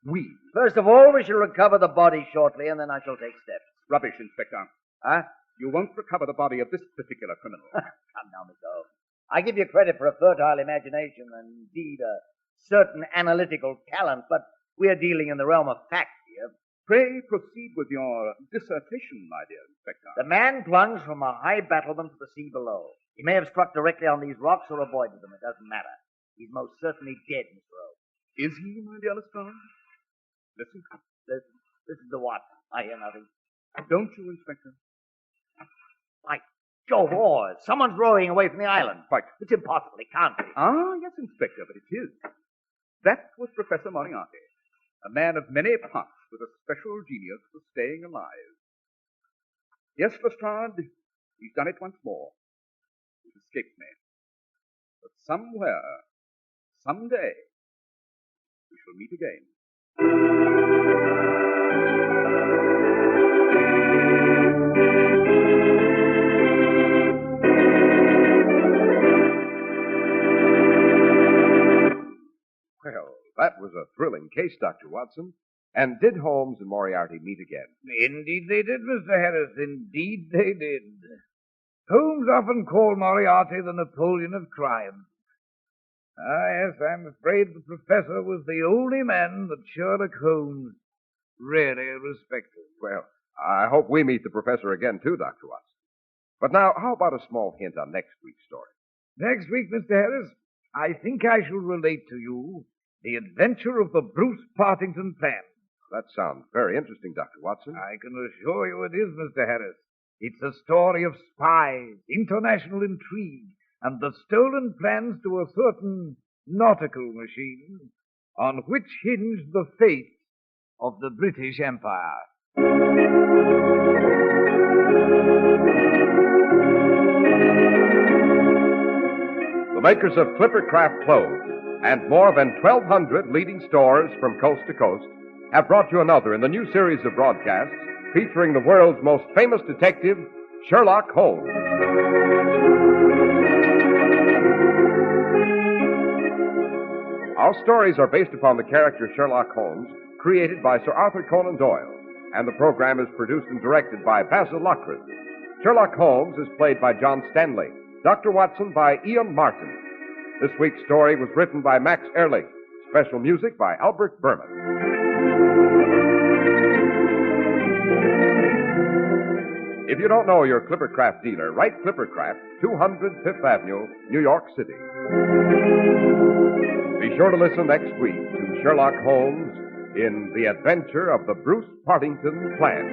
We. First of all, we shall recover the body shortly, and then I shall take steps. Rubbish, Inspector. Huh? You won't recover the body of this particular criminal. Come now, Mr. Holmes. I give you credit for a fertile imagination and indeed a certain analytical talent, but we are dealing in the realm of fact here. Pray proceed with your dissertation, my dear Inspector. The man plunged from a high battlement to the sea below. He may have struck directly on these rocks or avoided them. It doesn't matter. He's most certainly dead, Mr. Holmes. Is he, my dear Lestrade? Listen. Listen to what? I hear nothing. Don't you, Inspector? By Jove, oars. Someone's rowing away from the island. Quite. It's impossible. It can't be. Ah, yes, Inspector, but it is. That was Professor Moriarty, a man of many parts with a special genius for staying alive. Yes, Lestrade, he's done it once more. It escaped me. But somewhere, someday, we shall meet again. Well, that was a thrilling case, Dr. Watson. And did Holmes and Moriarty meet again? Indeed they did, Mr. Harris. Indeed they did. Holmes often called Moriarty the Napoleon of crime. Ah, yes, I'm afraid the professor was the only man that Sherlock Holmes really respected. Well, I hope we meet the professor again, too, Dr. Watson. But now, how about a small hint on next week's story? Next week, Mr. Harris, I think I shall relate to you the adventure of the Bruce Partington plan. That sounds very interesting, Dr. Watson. I can assure you it is, Mr. Harris. It's a story of spies, international intrigue, and the stolen plans to a certain nautical machine on which hinged the fate of the British Empire. The makers of Clippercraft clothes and more than 1,200 leading stores from coast to coast have brought you another in the new series of broadcasts featuring the world's most famous detective, Sherlock Holmes. Our stories are based upon the character Sherlock Holmes, created by Sir Arthur Conan Doyle, and the program is produced and directed by Basil Lockridge. Sherlock Holmes is played by John Stanley, Dr. Watson by Ian Martin. This week's story was written by Max Ehrlich, special music by Albert Berman. If you don't know your Clippercraft dealer, write Clippercraft, 200 Fifth Avenue, New York City. Be sure to listen next week to Sherlock Holmes in The Adventure of the Bruce Partington Plan.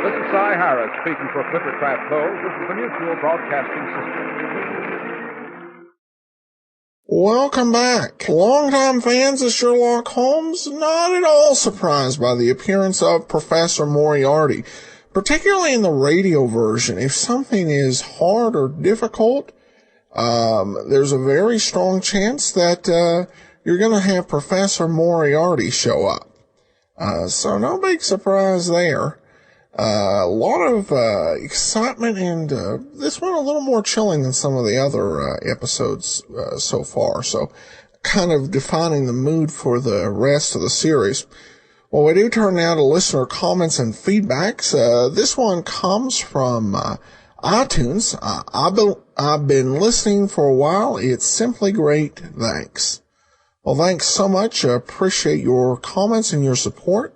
This is Cy Harris speaking for Clippercraft Clothes. This is the Mutual Broadcasting System. Welcome back. Longtime fans of Sherlock Holmes, not at all surprised by the appearance of Professor Moriarty, particularly in the radio version. If something is hard or difficult, there's a very strong chance that you're going to have Professor Moriarty show up. So no big surprise there. A lot of excitement, and this one a little more chilling than some of the other episodes so far. So kind of defining the mood for the rest of the series. Well, we do turn now to listener comments and feedbacks. This one comes from iTunes. I've been listening for a while. It's simply great. Thanks. Well, thanks so much. I appreciate your comments and your support.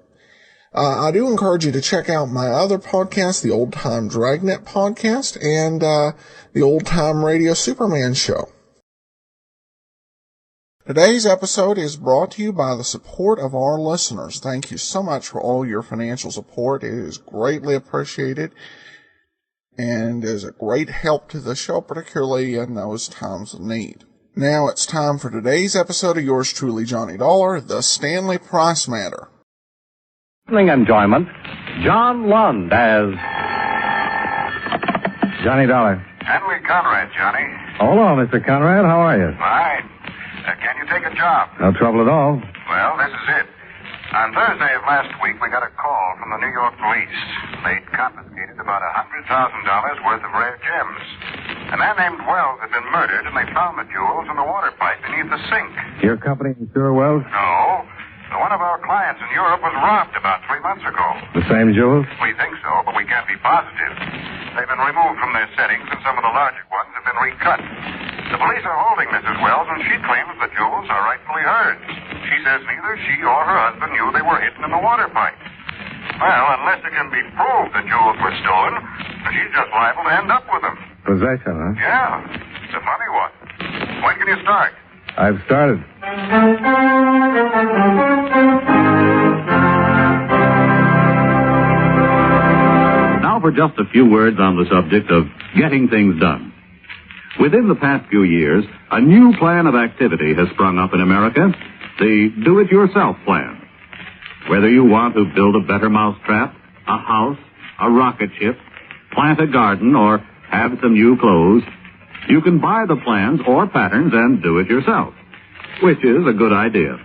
I do encourage you to check out my other podcast, the Old Time Dragnet podcast, and the Old Time Radio Superman show. Today's episode is brought to you by the support of our listeners. Thank you so much for all your financial support. It is greatly appreciated and is a great help to the show, particularly in those times of need. Now it's time for today's episode of yours truly, Johnny Dollar, The Stanley Price Matter. Enjoyment, John Lund as Johnny Dollar. Henry Conrad, Johnny. Hello, Mr. Conrad. How are you? Fine. Can you take a job? No trouble at all. Well, this is it. On Thursday of last week, we got a call from the New York police. They'd confiscated about $100,000 worth of rare gems. A man named Wells had been murdered, and they found the jewels in the water pipe beneath the sink. Your company insure Wells? No. One of our clients in Europe was robbed about 3 months ago. The same jewels? We think so, but we can't be positive. They've been removed from their settings, and some of the larger ones have been recut. The police are holding Mrs. Wells, and she claims the jewels are rightfully hers. She says neither she or her husband knew they were hidden in the water pipe. Well, unless it can be proved the jewels were stolen, she's just liable to end up with them. Possession, huh? Yeah. It's a funny one. When can you start? I've started. Now for just a few words on the subject of getting things done. Within the past few years, a new plan of activity has sprung up in America, the do-it-yourself plan. Whether you want to build a better mousetrap, a house, a rocket ship, plant a garden, or have some new clothes, you can buy the plans or patterns and do it yourself, which is a good idea.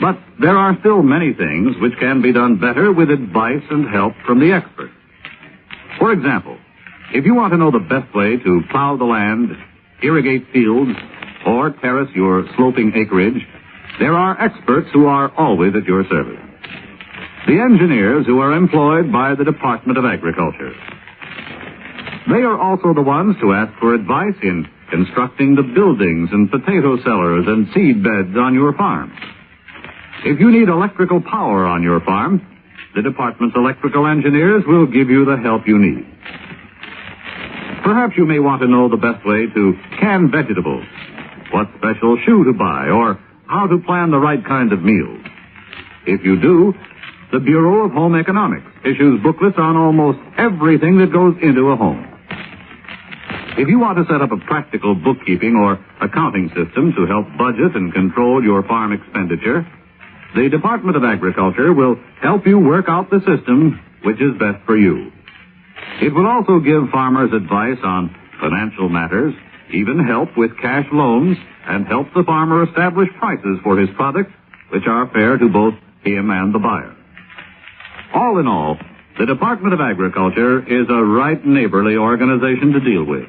But there are still many things which can be done better with advice and help from the experts. For example, if you want to know the best way to plow the land, irrigate fields, or terrace your sloping acreage, there are experts who are always at your service. The engineers who are employed by the Department of Agriculture. They are also the ones to ask for advice in constructing the buildings and potato cellars and seed beds on your farm. If you need electrical power on your farm, the department's electrical engineers will give you the help you need. Perhaps you may want to know the best way to can vegetables, what special shoe to buy, or how to plan the right kind of meals. If you do, the Bureau of Home Economics issues booklets on almost everything that goes into a home. If you want to set up a practical bookkeeping or accounting system to help budget and control your farm expenditure, the Department of Agriculture will help you work out the system which is best for you. It will also give farmers advice on financial matters, even help with cash loans, and help the farmer establish prices for his products which are fair to both him and the buyer. All in all, the Department of Agriculture is a right neighborly organization to deal with,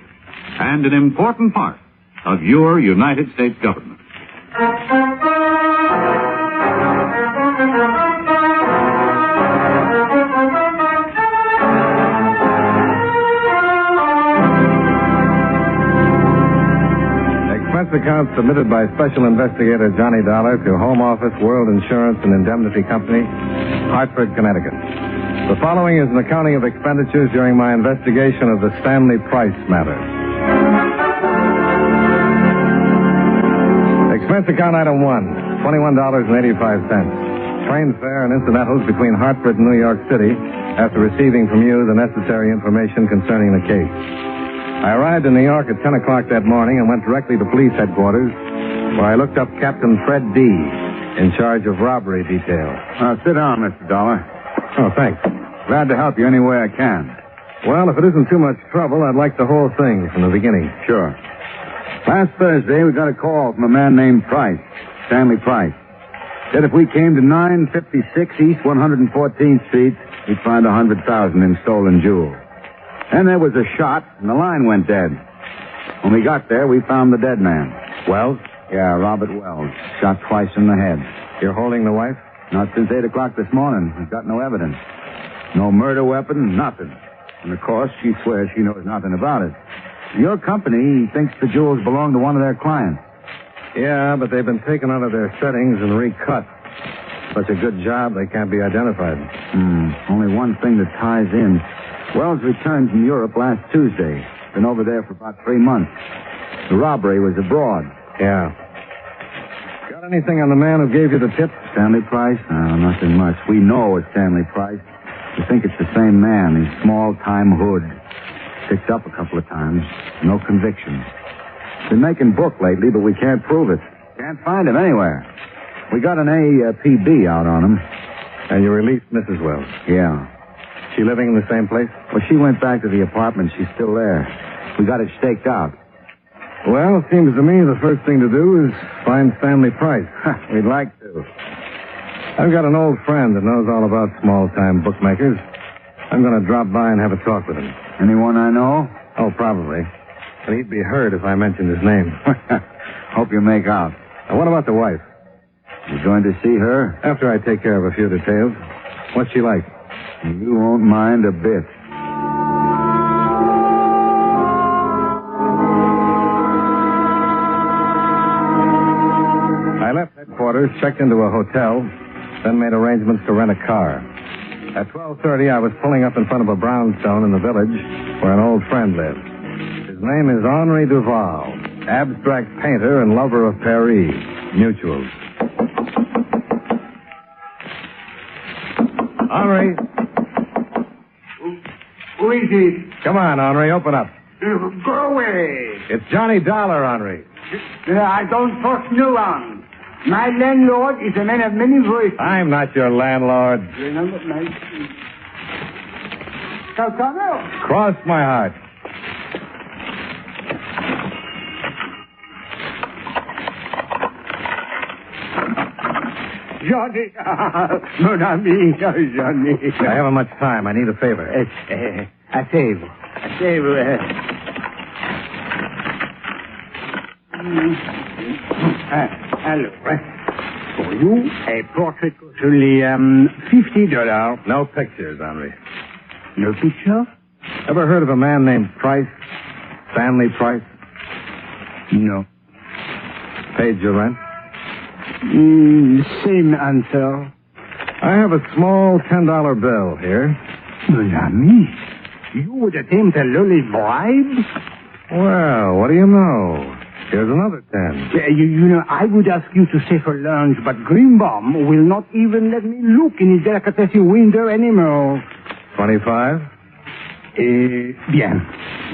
and an important part of your United States government. Expense account submitted by Special Investigator Johnny Dollar to Home Office, World Insurance and Indemnity Company, Hartford, Connecticut. The following is an accounting of expenditures during my investigation of the Stanley Price matter. Expense account item 1, $21.85. Train fare and incidentals between Hartford and New York City after receiving from you the necessary information concerning the case. I arrived in New York at 10 o'clock that morning and went directly to police headquarters, where I looked up Captain Fred D., in charge of robbery detail. Sit down, Mr. Dollar. Oh, thanks. Glad to help you any way I can. Well, if it isn't too much trouble, I'd like the whole thing from the beginning. Sure. Last Thursday, we got a call from a man named Price, Stanley Price. Said if we came to 956 East 114th Street, we'd find 100,000 in stolen jewels. Then there was a shot, and the line went dead. When we got there, we found the dead man. Wells? Yeah, Robert Wells. Shot twice in the head. You're holding the wife? Not since 8 o'clock this morning. We've got no evidence. No murder weapon, nothing. And, of course, she swears she knows nothing about it. Your company thinks the jewels belong to one of their clients. Yeah, but they've been taken out of their settings and recut. Such a good job, they can't be identified. Only one thing that ties in. Wells returned from Europe last Tuesday. Been over there for about 3 months. The robbery was abroad. Yeah. Got anything on the man who gave you the tip? Stanley Price? No, nothing much. We know it's Stanley Price. We think it's the same man. He's small-time hood. Picked up a couple of times. No convictions. Been making book lately, but we can't prove it. Can't find him anywhere. We got an APB out on him. And you released Mrs. Wells? Yeah. She living in the same place? Well, she went back to the apartment. She's still there. We got it staked out. Well, it seems to me the first thing to do is find Stanley Price. We'd like to. I've got an old friend that knows all about small-time bookmakers. I'm going to drop by and have a talk with him. Anyone I know? Oh, probably. But he'd be hurt if I mentioned his name. Hope you make out. Now, what about the wife? You going to see her? After I take care of a few details. What's she like? You won't mind a bit. I left headquarters, checked into a hotel, then made arrangements to rent a car. At 12:30, I was pulling up in front of a brownstone in the village where an old friend lived. His name is Henri Duval, abstract painter and lover of Paris. Mutuals. Henri. Who is it? Come on, Henri, open up. Go away. It's Johnny Dollar, Henri. I don't trust no one. My landlord is a man of many voices. I'm not your landlord. Cross my heart. Johnny. Mon ami, Johnny. I haven't much time. I need a favor. A favor. A favor. Hello. For you, a portrait costs only $50. No pictures, Henri. No picture? Ever heard of a man named Price? Stanley Price? No. Paid your rent? Same answer. I have a small $10 bill here. Mon ami, you would attempt a lowly bribe? Well, what do you know? Here's another 10. You know, I would ask you to stay for lunch, but Greenbaum will not even let me look in his delicatessen window anymore. 25? Bien.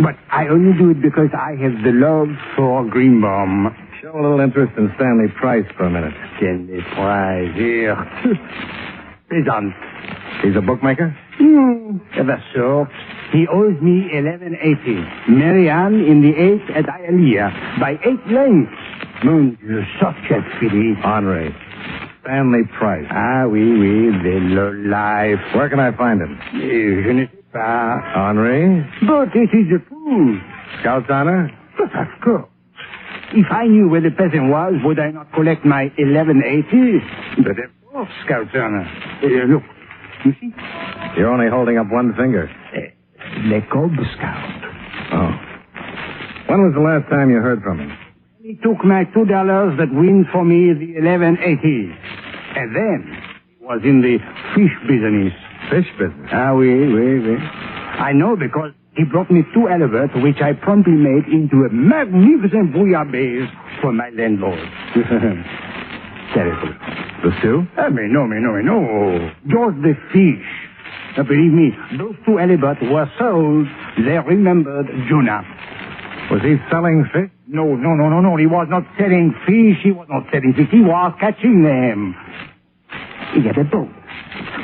But I only do it because I have the love for Greenbaum. Show a little interest in Stanley Price for a minute. Stanley Price, here. Peasant. He's a bookmaker? Of a sort. He owes me $11.80. Marianne in the 8th at Hialeah by 8 lengths. Mon Dieu, such a filly. Henri. Stanley Price. Ah, oui, the low life. Where can I find him? Je ne sais pas. Henri? But it is the truth. Scout's honor? But of course. If I knew where the peasant was, would I not collect my $11.80? But of course, Scout's honor. Look, you see? You're only holding up one finger. Le Cub Scout. Oh. When was the last time you heard from him? He took my $2 that wins for me the $11.80. And then he was in the fish business. Fish business? Ah, oui. I know because he brought me 2 halibut, which I promptly made into a magnificent bouillabaisse for my landlord. Terrible. The stew? Mais no. Just the fish. Believe me, those 2 halibut were sold. They remembered Jonah. Was he selling fish? No. He was not selling fish. He was catching them. He had a boat.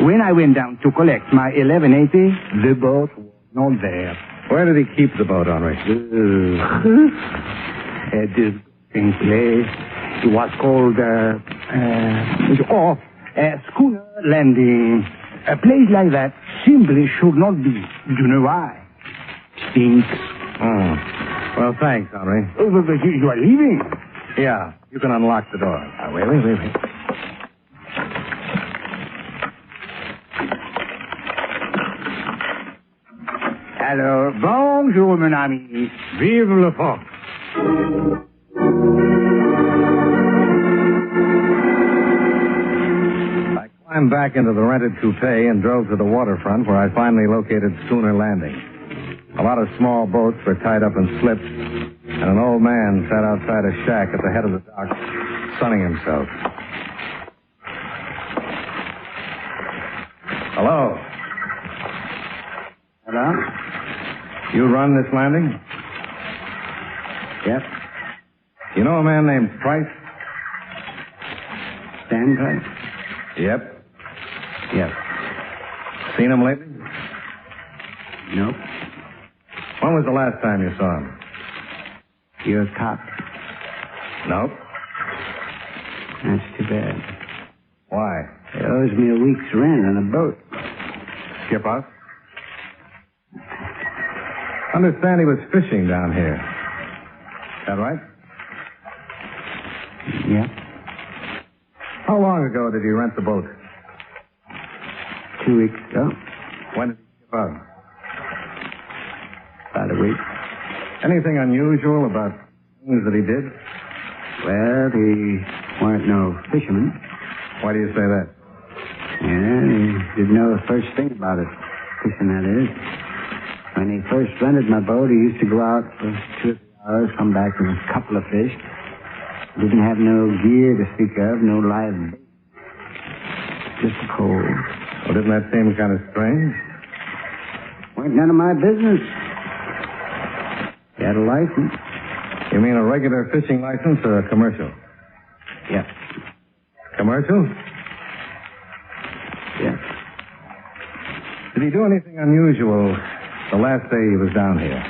When I went down to collect my $11.80, the boat was not there. Where did he keep the boat, Henri? At this place. It was called Schooner landing. A place like that simply should not be. Do you know why? Stinks. Oh. Well, thanks, Henry. You are leaving? Yeah, you can unlock the door. Wait. Alors, bonjour, mon ami. Vive le France. I climbed back into the rented coupe and drove to the waterfront where I finally located Schooner Landing. A lot of small boats were tied up in slips, and an old man sat outside a shack at the head of the dock, sunning himself. Hello. Hello? You run this landing? Yep. You know a man named Price? Stan Price? Yep. Yep. Seen him lately? Nope. When was the last time you saw him? You're a cop. Nope. That's too bad. Why? He owes me a week's rent on a boat. Skip us? Understand he was fishing down here. That right? Yep. How long ago did you rent the boat? 2 weeks ago. When did he skip out? About a week. Anything unusual about things that he did? Well, he weren't no fisherman. Why do you say that? Yeah, he didn't know the first thing about it. Fishing, that is. When he first rented my boat, he used to go out for 2 or 3 hours, come back with a couple of fish. Didn't have no gear to speak of, no live bait. Just a pole. Well, didn't that seem kind of strange? Weren't none of my business. He had a license. You mean a regular fishing license or a commercial? Yep. Commercial? Yep. Did he do anything unusual the last day he was down here?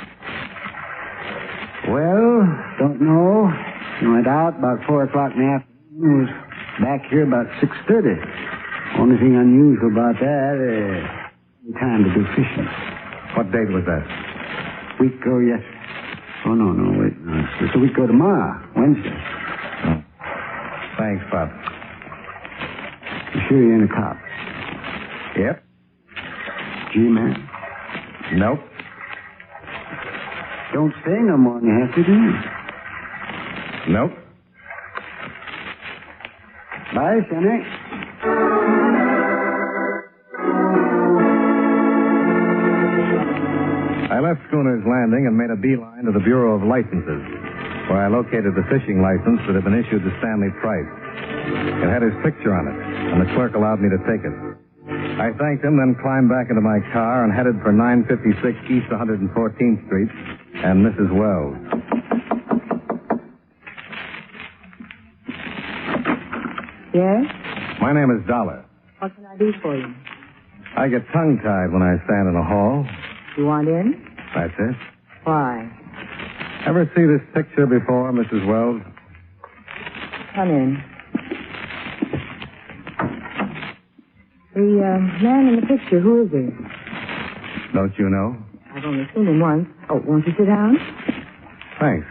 Well, don't know. He went out about 4 o'clock in the afternoon. Was back here about 6:30. Only thing unusual about that is time to do fishing. What date was that? Week ago yesterday. Oh, no, wait. No. It's a week ago tomorrow, Wednesday. Oh. Thanks, Pop. You sure you ain't a cop? Yep. G-man? Nope. Don't say no more than you have to do. Nope. Bye, Sonny. I left Schooner's Landing and made a beeline to the Bureau of Licenses, where I located the fishing license that had been issued to Stanley Price. It had his picture on it, and the clerk allowed me to take it. I thanked him, then climbed back into my car and headed for 956 East 114th Street and Mrs. Wells. Yes? My name is Dollar. What can I do for you? I get tongue-tied when I stand in a hall. You want in? That's it. Why? Ever see this picture before, Mrs. Wells? Come in. The man in the picture, who is he? Don't you know? I've only seen him once. Oh, won't you sit down? Thanks.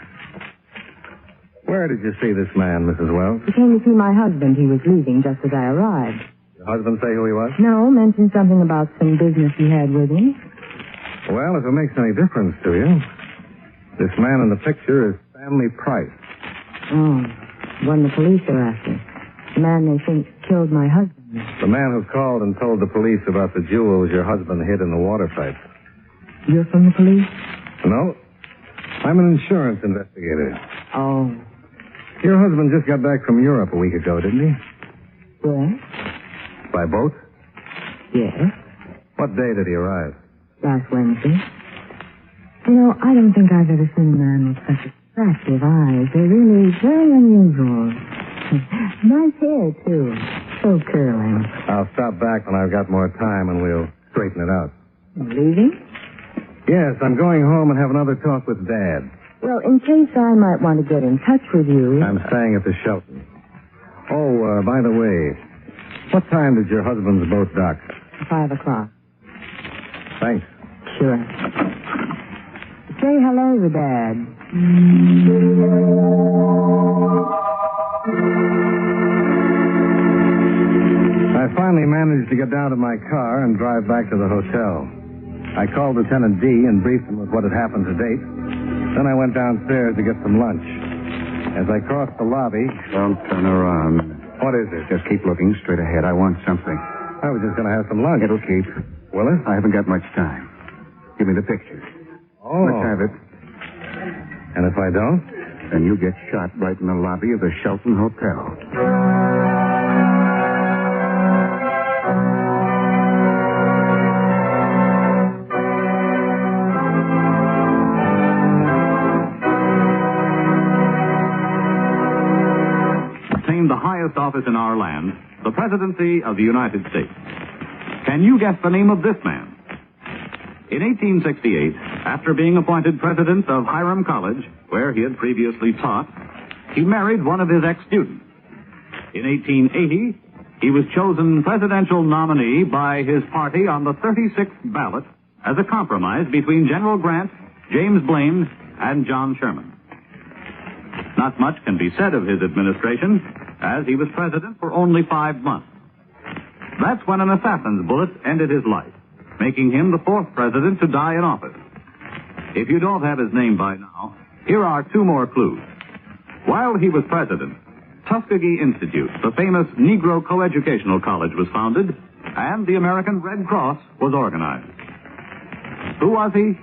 Where did you see this man, Mrs. Wells? He came to see my husband. He was leaving just as I arrived. Your husband say who he was? No, mentioned something about some business he had with him. Well, if it makes any difference to you, this man in the picture is Stanley Price. Oh, one the police are after. The man they think killed my husband. The man who called and told the police about the jewels your husband hid in the water pipe. You're from the police? No. I'm an insurance investigator. Oh. Your husband just got back from Europe a week ago, didn't he? Yes. By boat? Yes. What day did he arrive? Last Wednesday. You know, I don't think I've ever seen a man with such attractive eyes. They're really very unusual. Nice hair, too. So curling. I'll stop back when I've got more time and we'll straighten it out. Leaving? Yes, I'm going home and have another talk with Dad. Well, in case I might want to get in touch with you... I'm staying at the Shelton. Oh, by the way, what time did your husband's boat dock? 5 o'clock. Thanks. Sure. Say hello to Dad. I finally managed to get down to my car and drive back to the hotel. I called Lieutenant D and briefed him with what had happened to date. Then I went downstairs to get some lunch. As I crossed the lobby... Don't turn around. What is it? Just keep looking straight ahead. I want something. I was just going to have some lunch. It'll keep. Will it? I haven't got much time. Give me the picture. Oh. Let's have it. And if I don't? Then you get shot right in the lobby of the Shelton Hotel. Obtained the highest office in our land, the presidency of the United States. Can you guess the name of this man? In 1868, after being appointed president of Hiram College, where he had previously taught, he married one of his ex-students. In 1880, he was chosen presidential nominee by his party on the 36th ballot as a compromise between General Grant, James Blaine, and John Sherman. Not much can be said of his administration, as he was president for only 5 months. That's when an assassin's bullet ended his life, making him the 4th president to die in office. If you don't have his name by now, here are 2 more clues. While he was president, Tuskegee Institute, the famous Negro coeducational college, was founded, and the American Red Cross was organized. Who was he?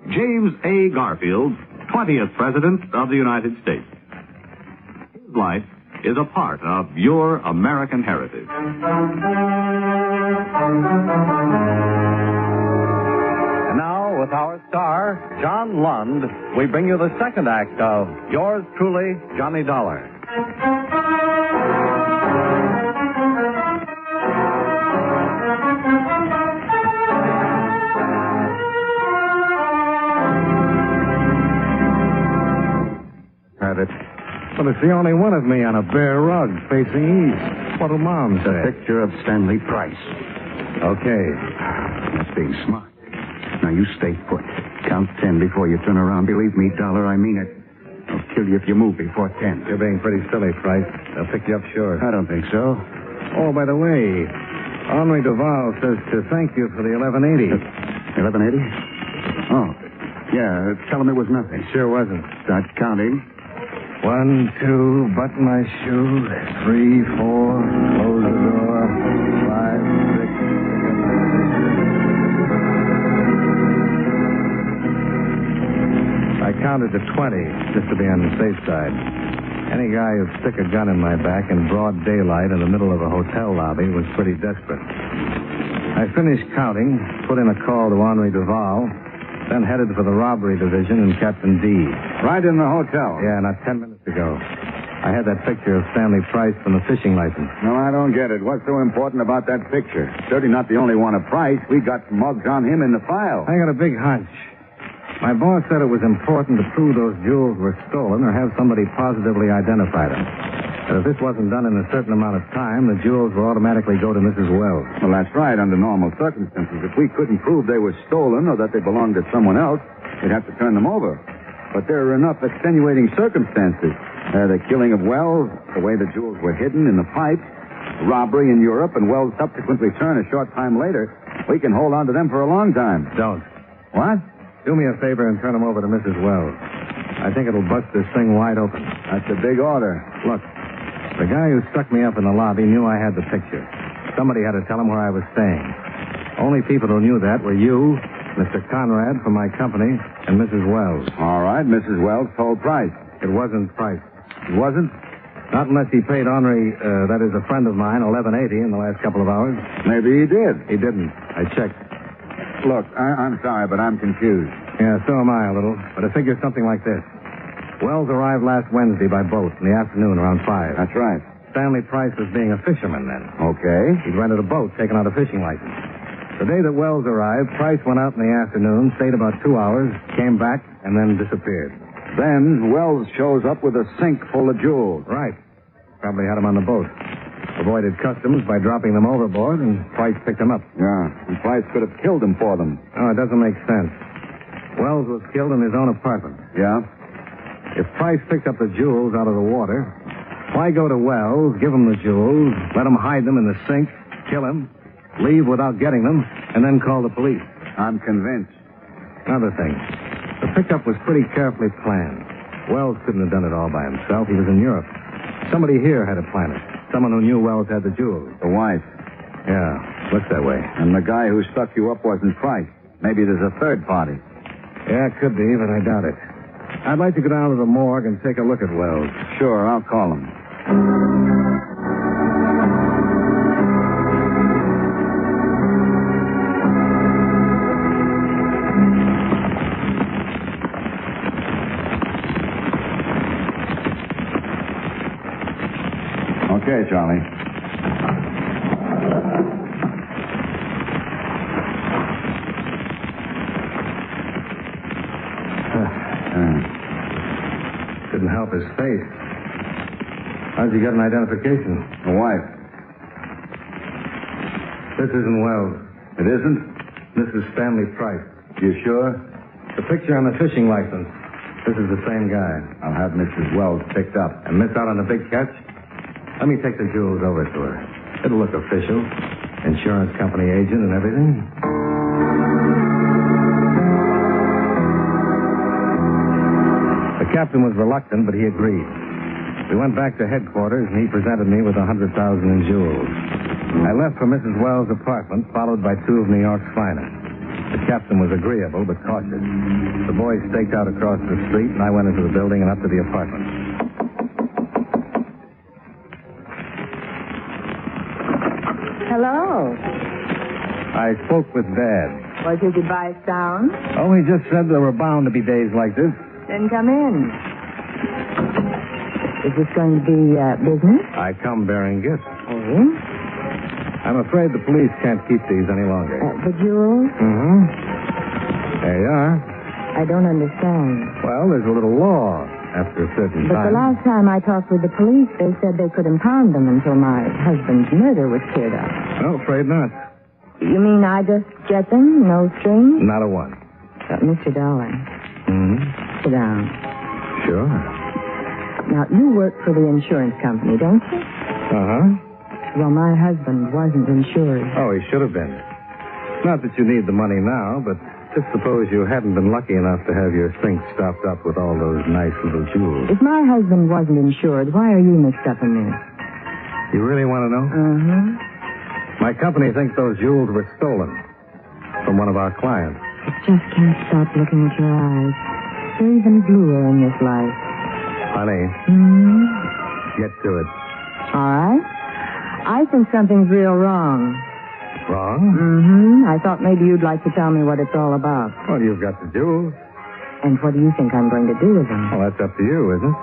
James A. Garfield, 20th President of the United States. His life is a part of your American heritage. And now, with our star, John Lund, we bring you the second act of Yours Truly, Johnny Dollar. Have it. Well, it's the only one of me on a bare rug facing east. What'll Mom say? The picture of Stanley Price. Okay. That's being smart. Now, you stay put. Count 10 before you turn around. Believe me, Dollar, I mean it. I'll kill you if you move before 10. You're being pretty silly, Price. They'll pick you up sure. I don't think so. Oh, by the way, Henri Duval says to thank you for the 1180. 1180? Oh, yeah, tell him it was nothing. It sure wasn't. Start counting. 1, 2, button my shoe. 3, 4, close the door. 5, 6. I counted to 20, just to be on the safe side. Any guy who'd stick a gun in my back in broad daylight in the middle of a hotel lobby was pretty desperate. I finished counting, put in a call to Henri Duval, then headed for the robbery division and Captain D. Right in the hotel? Yeah, not 10 minutes ago. I had that picture of Stanley Price from the fishing license. No, I don't get it. What's so important about that picture? Certainly not the only one of Price. We got mugs on him in the file. I got a big hunch. My boss said it was important to prove those jewels were stolen or have somebody positively identify them. But if this wasn't done in a certain amount of time, the jewels would automatically go to Mrs. Wells. Well, that's right, under normal circumstances. If we couldn't prove they were stolen or that they belonged to someone else, we'd have to turn them over. But there are enough extenuating circumstances. The killing of Wells, the way the jewels were hidden in the pipes, robbery in Europe, and Wells' subsequent return a short time later. We can hold on to them for a long time. Don't. What? Do me a favor and turn them over to Mrs. Wells. I think it'll bust this thing wide open. That's a big order. Look, the guy who stuck me up in the lobby knew I had the picture. Somebody had to tell him where I was staying. Only people who knew that were you, Mr. Conrad from my company, and Mrs. Wells. All right, Mrs. Wells told Price. It wasn't Price. It wasn't? Not unless he paid Henri, that is a friend of mine, $11.80 in the last couple of hours. Maybe he did. He didn't. I checked. Look, I'm sorry, but I'm confused. Yeah, so am I a little. But it figures something like this. Wells arrived last Wednesday by boat in the afternoon around 5. That's right. Stanley Price was being a fisherman then. Okay. He'd rented a boat, taken out a fishing license. The day that Wells arrived, Price went out in the afternoon, stayed about 2 hours, came back, and then disappeared. Then Wells shows up with a sink full of jewels. Right. Probably had them on the boat. Avoided customs by dropping them overboard, and Price picked them up. Yeah, and Price could have killed him for them. Oh, it doesn't make sense. Wells was killed in his own apartment. Yeah? If Price picked up the jewels out of the water, why go to Wells, give him the jewels, let him hide them in the sink, kill him, leave without getting them, and then call the police? I'm convinced. Another thing. The pickup was pretty carefully planned. Wells couldn't have done it all by himself. He was in Europe. Somebody here had to plan it. Someone who knew Wells had the jewels. The wife. Yeah, looks that way. And the guy who stuck you up wasn't Price. Maybe there's a third party. Yeah, it could be, but I doubt it. I'd like to go down to the morgue and take a look at Wells. Sure, I'll call him. Okay, Charlie. Didn't help his face. How'd you get an identification? The wife. This isn't Wells. It isn't? This is Stanley Price. You sure? The picture on the fishing license. This is the same guy. I'll have Mrs. Wells picked up. And miss out on the big catch? Let me take the jewels over to her. It'll look official. Insurance company agent and everything. The captain was reluctant, but he agreed. We went back to headquarters, and he presented me with $100,000 in jewels. I left for Mrs. Wells' apartment, followed by two of New York's finest. The captain was agreeable, but cautious. The boys staked out across the street, and I went into the building and up to the apartment. Hello. I spoke with Dad. Was his advice sound? Oh, he just said there were bound to be days like this. Then come in. Is this going to be business? I come bearing gifts. Oh? I'm afraid the police can't keep these any longer. The jewels? Mm-hmm. There you are. I don't understand. Well, there's a little law after a certain But time. the last time I talked with the police, they said they could impound them until my husband's murder was cleared up. No, afraid not. You mean I just get them? No strings? Not a one. Mr. Dollar. Mm-hmm. Sit down. Sure. Now, you work for the insurance company, don't you? Uh-huh. Well, my husband wasn't insured. Oh, he should have been. Not that you need the money now, but just suppose you hadn't been lucky enough to have your sink stopped up with all those nice little jewels. If my husband wasn't insured, why are you mixed up in this? You really want to know? Uh-huh. My company thinks those jewels were stolen from one of our clients. I just can't stop looking at your eyes. They're even bluer in this light. Honey, get to it. All right. I think something's real wrong. Wrong? Mm-hmm. I thought maybe you'd like to tell me what it's all about. Well, you've got the jewels. And what do you think I'm going to do with them? Well, that's up to you, isn't it?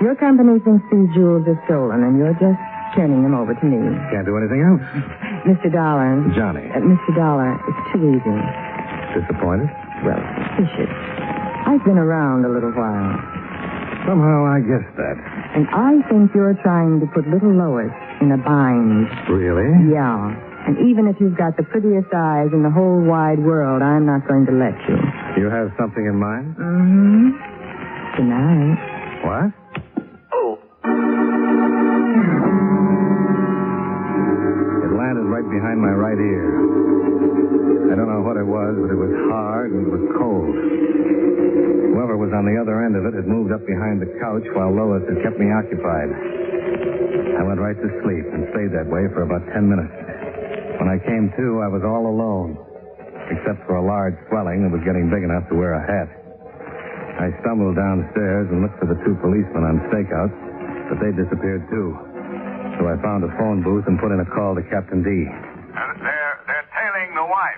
Your company thinks these jewels are stolen, and you're just turning them over to me. Can't do anything else. Mr. Dollar. Johnny. Mr. Dollar, it's too easy. Disappointed? Well, suspicious. I've been around a little while. Somehow I guessed that. And I think you're trying to put little Lois in a bind. Really? Yeah. And even if you've got the prettiest eyes in the whole wide world, I'm not going to let you. You have something in mind? Mm-hmm. Tonight. What? Oh. It landed right behind my right ear. I don't know what it was, but it was hard and it was cold. Whoever was on the other end of it had moved up behind the couch while Lois had kept me occupied. I went right to sleep and stayed that way for about 10 minutes. When I came to, I was all alone, except for a large swelling that was getting big enough to wear a hat. I stumbled downstairs and looked for the two policemen on stakeout, but they disappeared too. So I found a phone booth and put in a call to Captain D. They're tailing the wife.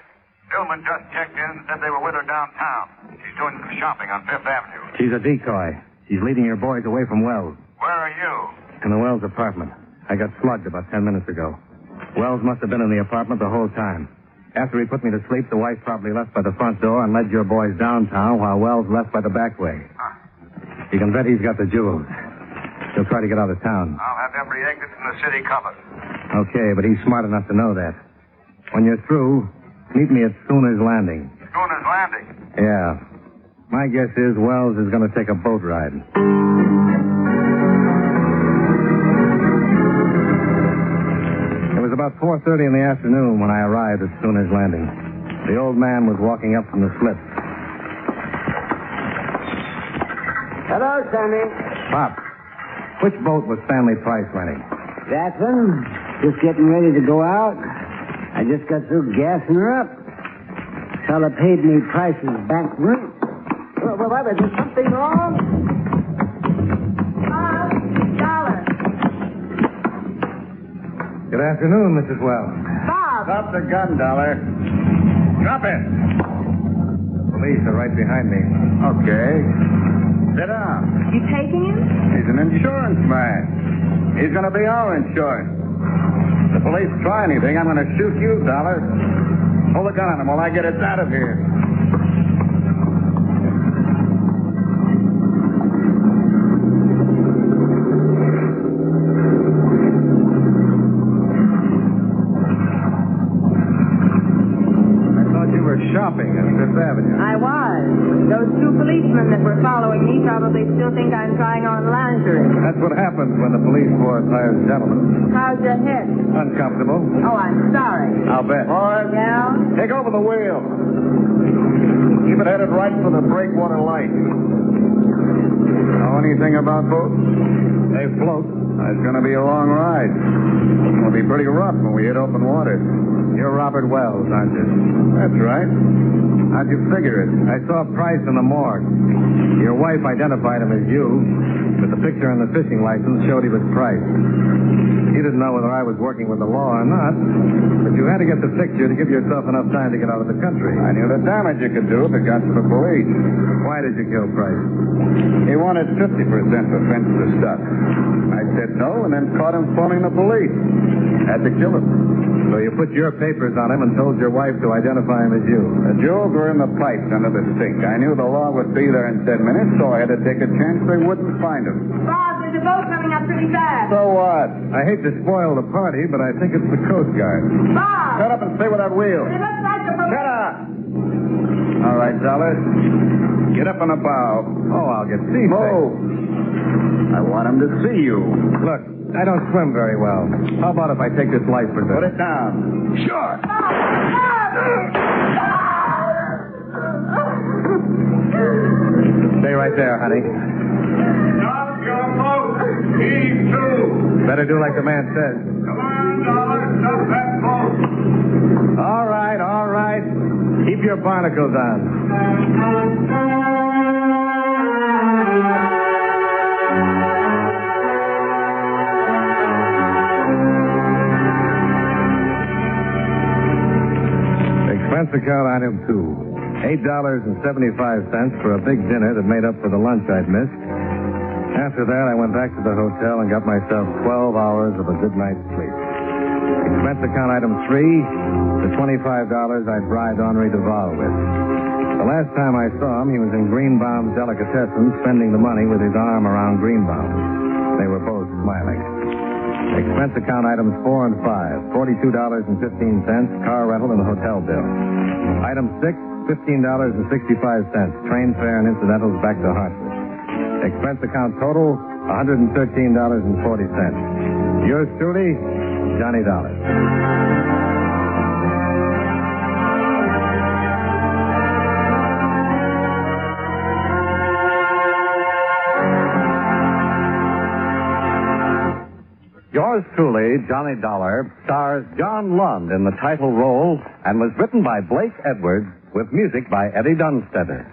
Tillman just checked in and said they were with her downtown. She's doing some shopping on Fifth Avenue. She's a decoy. She's leading your boys away from Wells. Where are you? In the Wells apartment. I got slugged about 10 minutes ago. Wells must have been in the apartment the whole time. After he put me to sleep, the wife probably left by the front door and led your boys downtown while Wells left by the back way. You can bet he's got the jewels. He'll try to get out of town. I'll have every exit from the city covered. Okay, but he's smart enough to know that. When you're through, meet me at Schooner's Landing. Schooner's Landing? Yeah. My guess is Wells is going to take a boat ride. It was about 4:30 in the afternoon when I arrived at Schooner's Landing. The old man was walking up from the slip. Hello, Stanley. Pop, which boat was Stanley Price renting? That one. Just getting ready to go out. I just got through gassing her up. Fella paid me Price's back rent. Well, is there something wrong? $5. Good afternoon, Mrs. Wells. Bob! Drop the gun, Dollar. Drop it. The police are right behind me. Okay. Sit down. You taking him? He's an insurance man. He's going to be our insurance. If the police try anything, I'm going to shoot you, Dollar. Hold the gun on him while I get us out of here. Shopping at Fifth Avenue. I was. Those two policemen that were following me probably still think I'm trying on lingerie. That's what happens when the police force hires gentlemen. How's your head? Uncomfortable. Oh, I'm sorry. I'll bet. Boys, Yeah? take over the wheel. Keep it headed right for the breakwater light. Know anything about boats? They float. It's going to be a long ride. It'll be pretty rough when we hit open water. You're Robert Wells, aren't you? That's right. How'd you figure it? I saw Price in the morgue. Your wife identified him as you, but the picture on the fishing license showed he was Price. He didn't know whether I was working with the law or not, but you had to get the picture to give yourself enough time to get out of the country. I knew the damage you could do if it got to the police. Why did you kill Price? He wanted 50% for fenceless stuff. I said no, and then caught him phoning the police. Had to kill him. So you put your papers on him and told your wife to identify him as you. The jewels were in the pipes under the sink. I knew the law would be there in 10 minutes, so I had to take a chance they wouldn't find him. Bob, there's a boat coming up pretty fast. So what? I hate to spoil the party, but I think it's the Coast Guard. Bob! Shut up and stay with that wheel. It looks like the police. Shut up! All right, Dollar. Get up on the bow. Oh, I'll get seasick. Move. I want him to see you. Look, I don't swim very well. How about if I take this life preserver? Put it down. Sure. Stay right there, honey. Stop your boat. Heave to. Better do like the man says. Come on, Dollar. Stop that boat. All right, all right. Keep your barnacles on. Expense account item 2. $8.75 for a big dinner that made up for the lunch I'd missed. After that, I went back to the hotel and got myself 12 hours of a good night's sleep. Expense account item 3, the $25 I bribed Henri Duval with. The last time I saw him, he was in Greenbaum's Delicatessen, spending the money with his arm around Greenbaum. They were both smiling. Expense account items 4 and 5, $42.15, car rental and hotel bill. Item 6, $15.65, train fare and incidentals back to Hartford. Expense account total, $113.40. Yours truly, Johnny Dollar. Yours truly, Johnny Dollar, stars John Lund in the title role and was written by Blake Edwards with music by Eddie Dunstetter.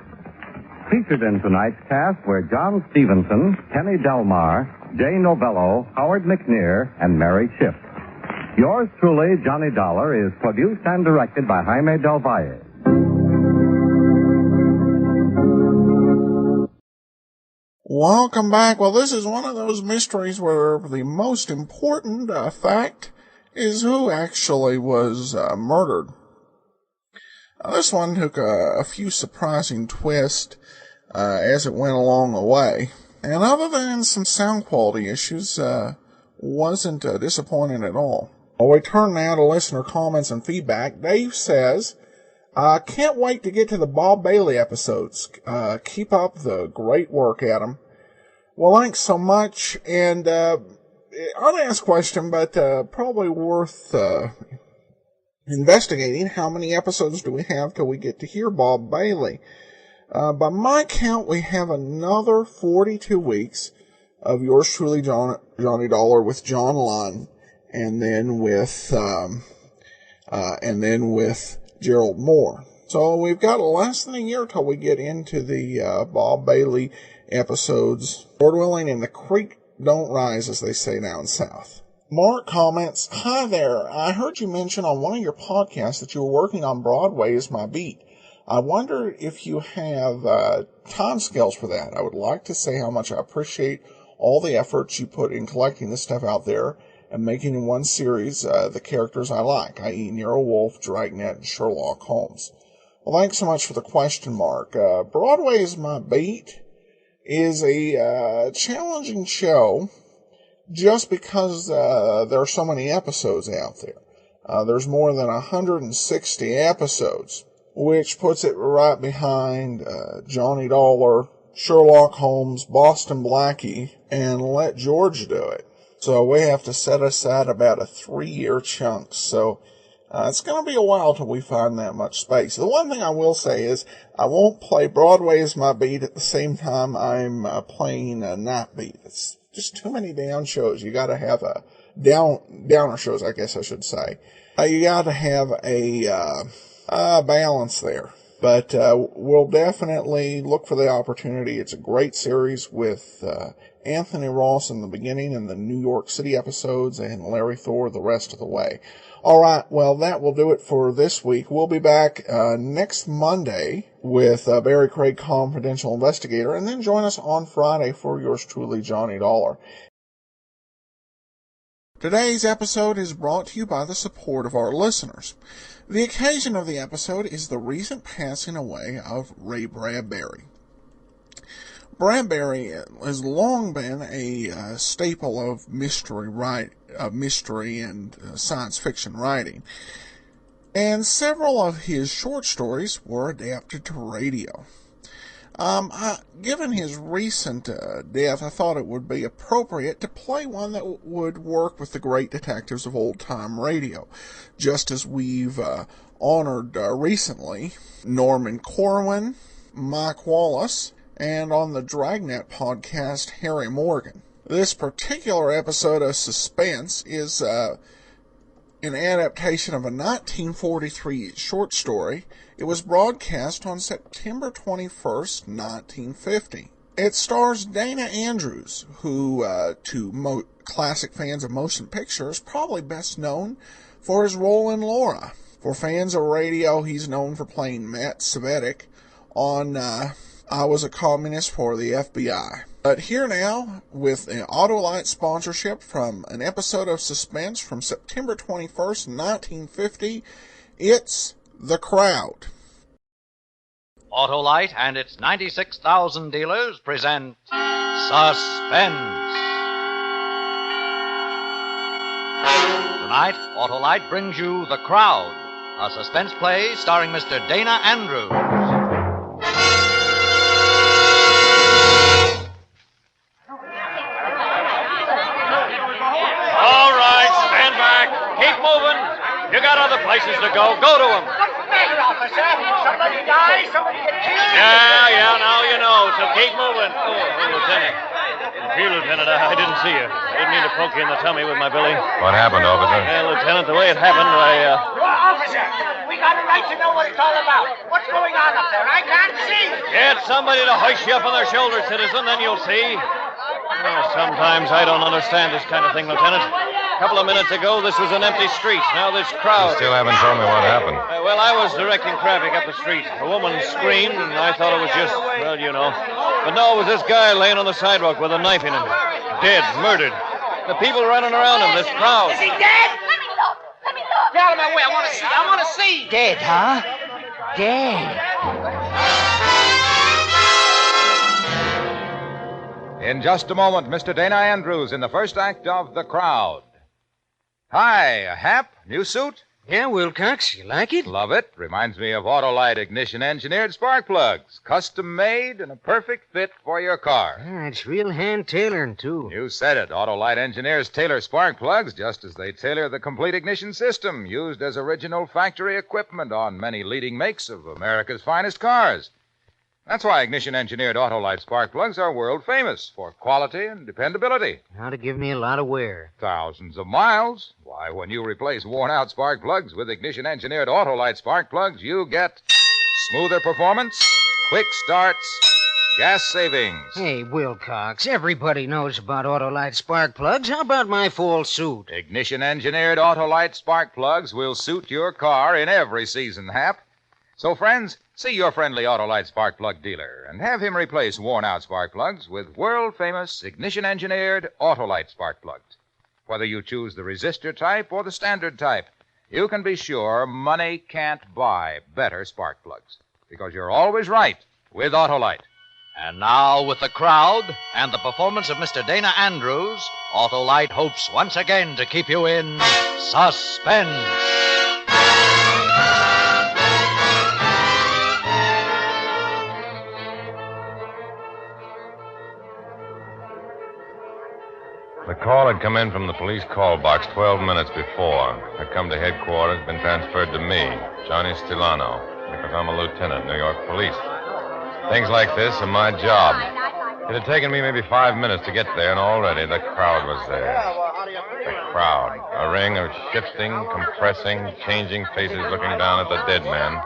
Featured in tonight's cast were John Stevenson, Kenny Delmar, Jay Novello, Howard McNear, and Mary Shipp. Yours truly, Johnny Dollar, is produced and directed by Jaime Del Valle. Welcome back. Well, this is one of those mysteries where the most important fact is who actually was murdered. Now, this one took a few surprising twists as it went along the way. And other than some sound quality issues, wasn't disappointing at all. Well, we turn now to listener comments and feedback. Dave says, can't wait to get to the Bob Bailey episodes. Keep up the great work, Adam. Well, thanks so much. And unasked question, but probably worth investigating. How many episodes do we have till we get to hear Bob Bailey? By my count, we have another 42 weeks of yours truly, Johnny Dollar, with John Lunn, and then with Gerald Moore. So we've got less than a year till we get into the Bob Bailey episodes. Lord willing, and the creek don't rise, as they say down south. Mark comments, "Hi there. I heard you mention on one of your podcasts that you were working on Broadway Is My Beat. I wonder if you have time scales for that. I would like to say how much I appreciate all the efforts you put in collecting this stuff out there and making in one series the characters I like, i.e. Nero Wolfe, Dragnet, and Sherlock Holmes." Well, thanks so much for the question, Mark. Broadway Is My Beat is a challenging show just because there are so many episodes out there. There's more than 160 episodes, which puts it right behind Johnny Dollar, Sherlock Holmes, Boston Blackie, and Let George Do It. So we have to set aside about a 3-year chunk. So it's going to be a while till we find that much space. The one thing I will say is I won't play Broadway Is My Beat at the same time I'm playing Night Beat. It's just too many down shows. You got to have a downer shows, I guess I should say. You got to have a balance there. But we'll definitely look for the opportunity. It's a great series with Anthony Ross in the beginning and the New York City episodes, and Larry Thor the rest of the way. All right, well, that will do it for this week. We'll be back next Monday with Barrie Craig, Confidential Investigator, and then join us on Friday for yours truly, Johnny Dollar. Today's episode is brought to you by the support of our listeners. The occasion of the episode is the recent passing away of Ray Bradbury. Bradbury has long been a staple of mystery and science fiction writing, and several of his short stories were adapted to radio. Given his recent death, I thought it would be appropriate to play one that would work with the great detectives of old-time radio, just as we've honored recently Norman Corwin, Mike Wallace, and on the Dragnet podcast, Harry Morgan. This particular episode of Suspense is an adaptation of a 1943 short story. It was broadcast on September 21st, 1950. It stars Dana Andrews, who, to classic fans of motion pictures, probably best known for his role in Laura. For fans of radio, he's known for playing Matt Svetich on I Was a Communist for the FBI. But here now, with an Autolite sponsorship from an episode of Suspense from September 21st, 1950, it's The Crowd. Autolite and its 96,000 dealers present Suspense. Tonight, Autolite brings you The Crowd, a suspense play starring Mr. Dana Andrews. All right, stand back. Keep moving. You got other places to go. Go to them. What's the matter, officer? Somebody dies? Somebody get killed? Yeah, now you know, so keep moving. Oh, Lieutenant. Here, Lieutenant, I didn't see you. I didn't mean to poke you in the tummy with my billy. What happened, officer? Lieutenant, the way it happened, Officer, we got a right to know what it's all about. What's going on up there? I can't see. Get somebody to hoist you up on their shoulders, citizen, then you'll see. Well, sometimes I don't understand this kind of thing, Lieutenant. A couple of minutes ago, this was an empty street. Now this crowd... You still haven't told me what happened. Well, I was directing traffic up the street. A woman screamed, and I thought it was just, well, you know. But no, it was this guy laying on the sidewalk with a knife in him. Dead, murdered. The people running around him, this crowd. Is he dead? Let me look. Get out of my way. I want to see. Dead, huh? Dead. In just a moment, Mr. Dana Andrews in the first act of The Crowd. Hi, Hap, new suit? Yeah, Wilcox, you like it? Love it. Reminds me of Autolite ignition engineered spark plugs. Custom made and a perfect fit for your car. Yeah, it's real hand tailoring, too. You said it. Autolite engineers tailor spark plugs just as they tailor the complete ignition system used as original factory equipment on many leading makes of America's finest cars. That's why ignition-engineered Autolite spark plugs are world famous for quality and dependability. How to give me a lot of wear. Thousands of miles. Why, when you replace worn-out spark plugs with ignition-engineered Autolite spark plugs, you get smoother performance, quick starts, gas savings. Hey, Wilcox, everybody knows about Autolite spark plugs. How about my full suit? Ignition-engineered Autolite spark plugs will suit your car in every season, Hap. So, friends, see your friendly Autolite spark plug dealer and have him replace worn-out spark plugs with world-famous ignition-engineered Autolite spark plugs. Whether you choose the resistor type or the standard type, you can be sure money can't buy better spark plugs because you're always right with Autolite. And now, with The Crowd and the performance of Mr. Dana Andrews, Autolite hopes once again to keep you in suspense. The call had come in from the police call box 12 minutes before. Had come to headquarters, been transferred to me, Johnny Stilano, because I'm a lieutenant, New York Police. Things like this are my job. It had taken me maybe 5 minutes to get there, and already the crowd was there. The crowd. A ring of shifting, compressing, changing faces looking down at the dead man,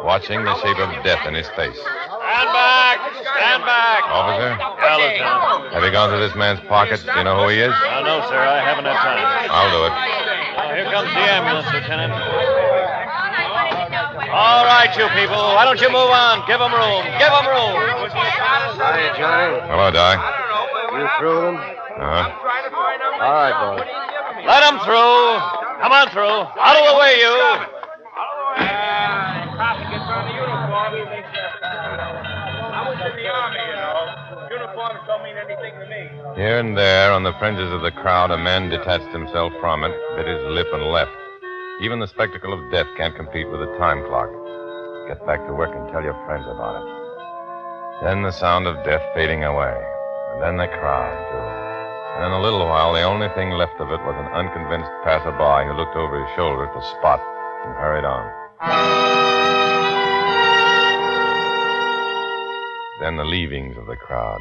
watching the shape of death in his face. Stand back! Stand back! Officer? Yeah, Lieutenant. Have you gone through this man's pockets? Do you know who he is? No, sir. I haven't had time. I'll do it. Here comes the ambulance, Lieutenant. All right, you people. Why don't you move on? Give them room. Give them room. Hiya, Johnny. Hello, Doc. You through them? Uh-huh. All right, boy. Let them through. Come on through. Out of the way, you. Here and there, on the fringes of the crowd, a man detached himself from it, bit his lip, and left. Even the spectacle of death can't compete with a time clock. Get back to work and tell your friends about it. Then the sound of death fading away. And then the crowd, too. And in a little while, the only thing left of it was an unconvinced passerby who looked over his shoulder at the spot and hurried on. Then the leavings of the crowd.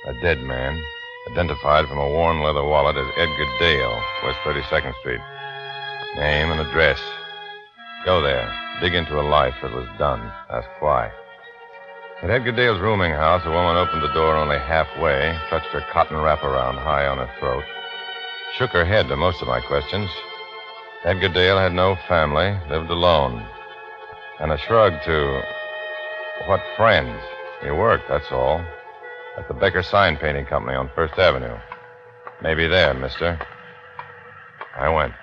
A dead man, identified from a worn leather wallet as Edgar Dale, West 32nd Street. Name and address. Go there. Dig into a life that was done. Ask why. At Edgar Dale's rooming house, a woman opened the door only halfway, clutched her cotton wraparound high on her throat, shook her head to most of my questions. Edgar Dale had no family, lived alone. And a shrug to, what friends? He worked, that's all. At the Becker Sign Painting Company on First Avenue. Maybe there, mister. I went.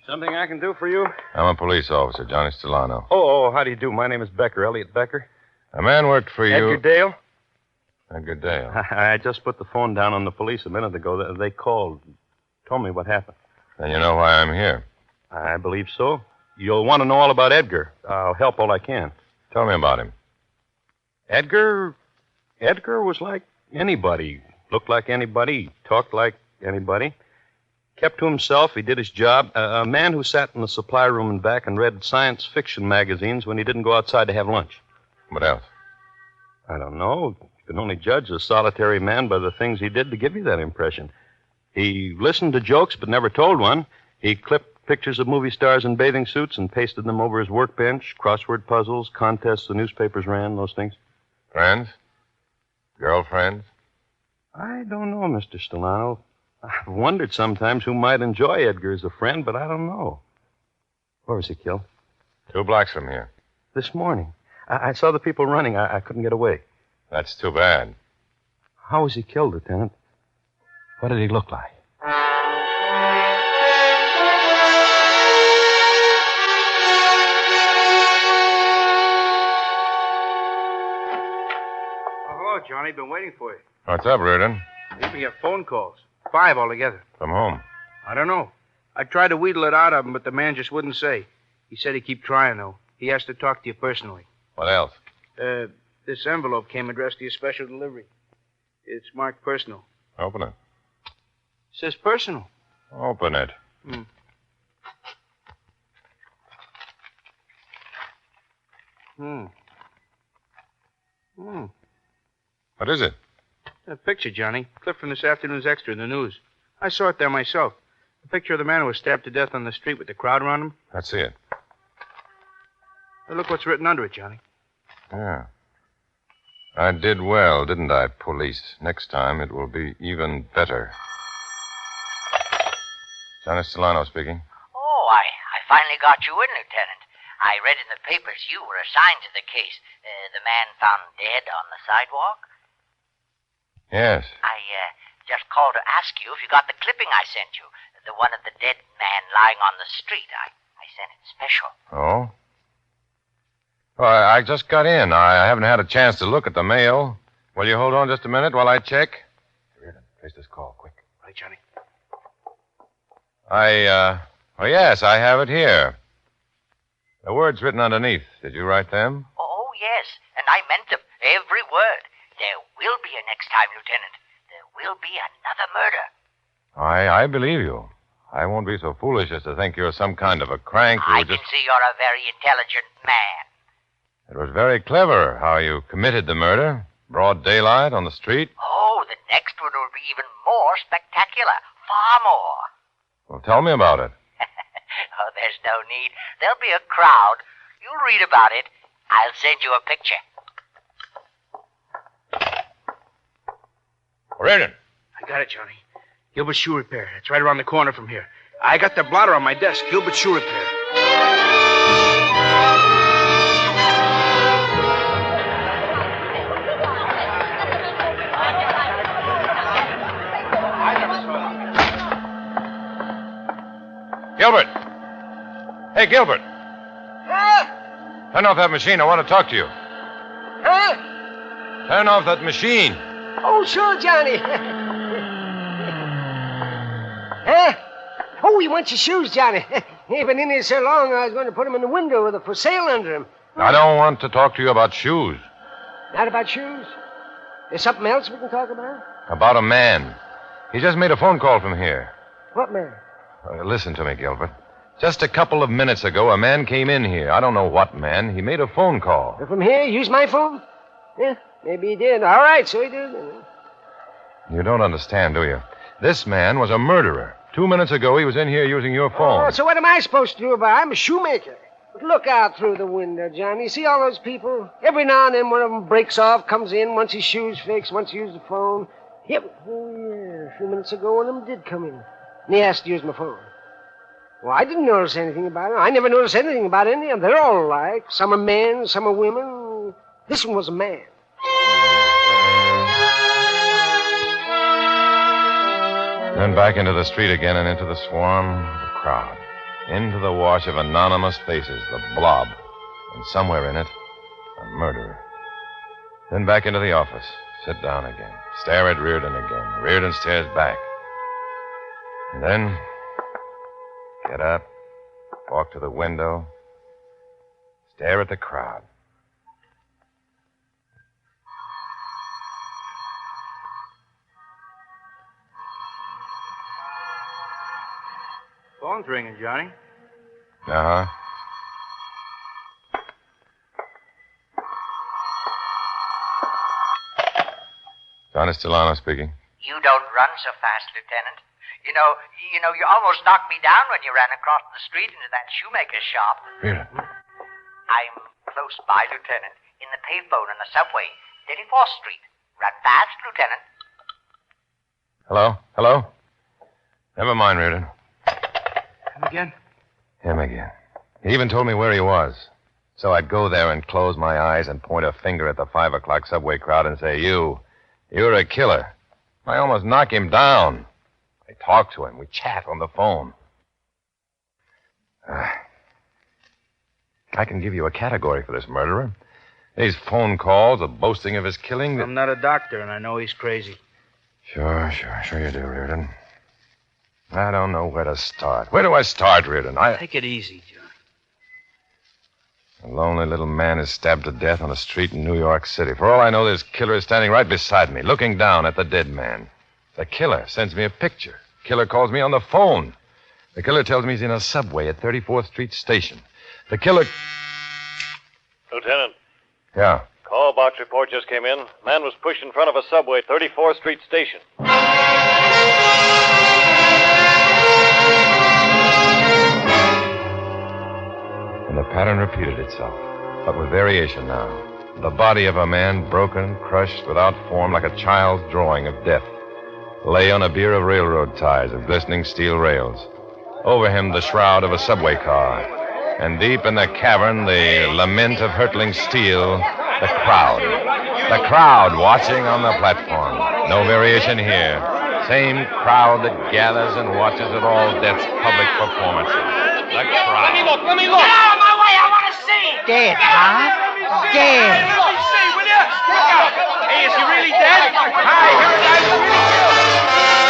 Something I can do for you? I'm a police officer, Johnny Stilano. Oh, how do you do? My name is Becker, Elliot Becker. A man worked for you. Edgar Dale? Edgar Dale. I just put the phone down on the police a minute ago. They called, told me what happened. Then you know why I'm here. I believe so. You'll want to know all about Edgar. I'll help all I can. Tell me about him. Edgar was like anybody. Looked like anybody. Talked like anybody. Kept to himself. He did his job. A man who sat in the supply room and back and read science fiction magazines when he didn't go outside to have lunch. What else? I don't know. You can only judge a solitary man by the things he did to give you that impression. He listened to jokes but never told one. He clipped pictures of movie stars in bathing suits and pasted them over his workbench, crossword puzzles, contests the newspapers ran, those things. Friends? Girlfriends? I don't know, Mr. Stilano. I've wondered sometimes who might enjoy Edgar as a friend, but I don't know. Where was he killed? 2 blocks from here. This morning. I saw the people running. I couldn't get away. That's too bad. How was he killed, Lieutenant? What did he look like? Johnny. Been waiting for you. What's up, Reardon? Leaving your phone calls. 5 altogether. From whom? I don't know. I tried to wheedle it out of him, but the man just wouldn't say. He said he'd keep trying, though. He has to talk to you personally. What else? This envelope came addressed to your special delivery. It's marked personal. Open it. It says personal. Open it. What is it? A picture, Johnny. Clip from this afternoon's extra in the news. I saw it there myself. A picture of the man who was stabbed to death on the street with the crowd around him. Let's see it. Hey, look what's written under it, Johnny. Yeah. I did well, didn't I, police? Next time it will be even better. Johnny Solano speaking. Oh, I finally got you in, Lieutenant. I read in the papers you were assigned to the case. The man found dead on the sidewalk. Yes. I just called to ask you if you got the clipping I sent you. The one of the dead man lying on the street. I sent it special. Oh? Well, I just got in. I haven't had a chance to look at the mail. Will you hold on just a minute while I check? Reardon, place this call, quick. Right, Johnny. Oh, yes, I have it here. The words written underneath. Did you write them? Oh, yes, and I meant them. Every word. There will be a next time, Lieutenant. There will be another murder. I believe you. I won't be so foolish as to think you're some kind of a crank who I just... can see you're a very intelligent man. It was very clever how you committed the murder. Broad daylight on the street. Oh, the next one will be even more spectacular. Far more. Well, tell me about it. Oh, there's no need. There'll be a crowd. You'll read about it. I'll send you a picture. Reardon. I got it, Johnny. Gilbert Shoe Repair. It's right around the corner from here. I got the blotter on my desk. Gilbert Shoe Repair. Gilbert. Hey, Gilbert. Huh? Turn off that machine. I want to talk to you. Huh? Turn off that machine. Oh, sure, Johnny. Huh? Oh, he wants your shoes, Johnny. He's been in here so long, I was going to put him in the window with a for sale under him. I don't want to talk to you about shoes. Not about shoes? There's something else we can talk about? About a man. He just made a phone call from here. What man? Listen to me, Gilbert. Just a couple of minutes ago, a man came in here. I don't know what man. He made a phone call. From here? Use my phone? Yeah, maybe he did. All right, so he did. You don't understand, do you? This man was a murderer. 2 minutes ago, he was in here using your phone. Oh, so what am I supposed to do about it? I'm a shoemaker. But look out through the window, Johnny. See all those people? Every now and then one of them breaks off, comes in, wants his shoes fixed, wants to use the phone. Yep. Oh, yeah. A few minutes ago, one of them did come in. And he asked to use my phone. Well, I didn't notice anything about it. I never noticed anything about any of them. They're all alike. Some are men, some are women. This one was a man. Then back into the street again and into the swarm of the crowd. Into the wash of anonymous faces, the blob. And somewhere in it, a murderer. Then back into the office. Sit down again. Stare at Reardon again. Reardon stares back. And then, get up, walk to the window, stare at the crowd. Phone's ringing, Johnny. Uh-huh. Johnny Solano speaking. You don't run so fast, Lieutenant. You know, you almost knocked me down when you ran across the street into that shoemaker's shop. Vera. I'm close by, Lieutenant, in the payphone on the subway, 34th Street. Run fast, Lieutenant. Hello? Hello? Never mind, Reardon. Him again? Him again. He even told me where he was. So I'd go there and close my eyes and point a finger at the 5 o'clock subway crowd and say, you're a killer. I almost knock him down. I talk to him. We chat on the phone. I can give you a category for this murderer. These phone calls, the boasting of his killing. I'm not a doctor, and I know he's crazy. Sure you do, Reardon. I don't know where to start. Where do I start, Reardon? Take it easy, John. A lonely little man is stabbed to death on a street in New York City. For all I know, this killer is standing right beside me, looking down at the dead man. The killer sends me a picture. The killer calls me on the phone. The killer tells me he's in a subway at 34th Street Station. The killer... Lieutenant, Yeah. call box report just came in. Man was pushed in front of a subway, 34th Street Station. And the pattern repeated itself, but with variation now. The body of a man, broken, crushed, without form, like a child's drawing of death, lay on a bier of railroad ties of glistening steel rails. Over him, the shroud of a subway car. And deep in the cavern, the lament of hurtling steel, the crowd. The crowd watching on the platform. No variation here. Same crowd that gathers and watches at all death's public performances. The crowd. Let me look. Get out of my way. I want to see. Dead, huh? Dead. Let me see, will you? Look out. Hey, is he really dead? Hi, here he is.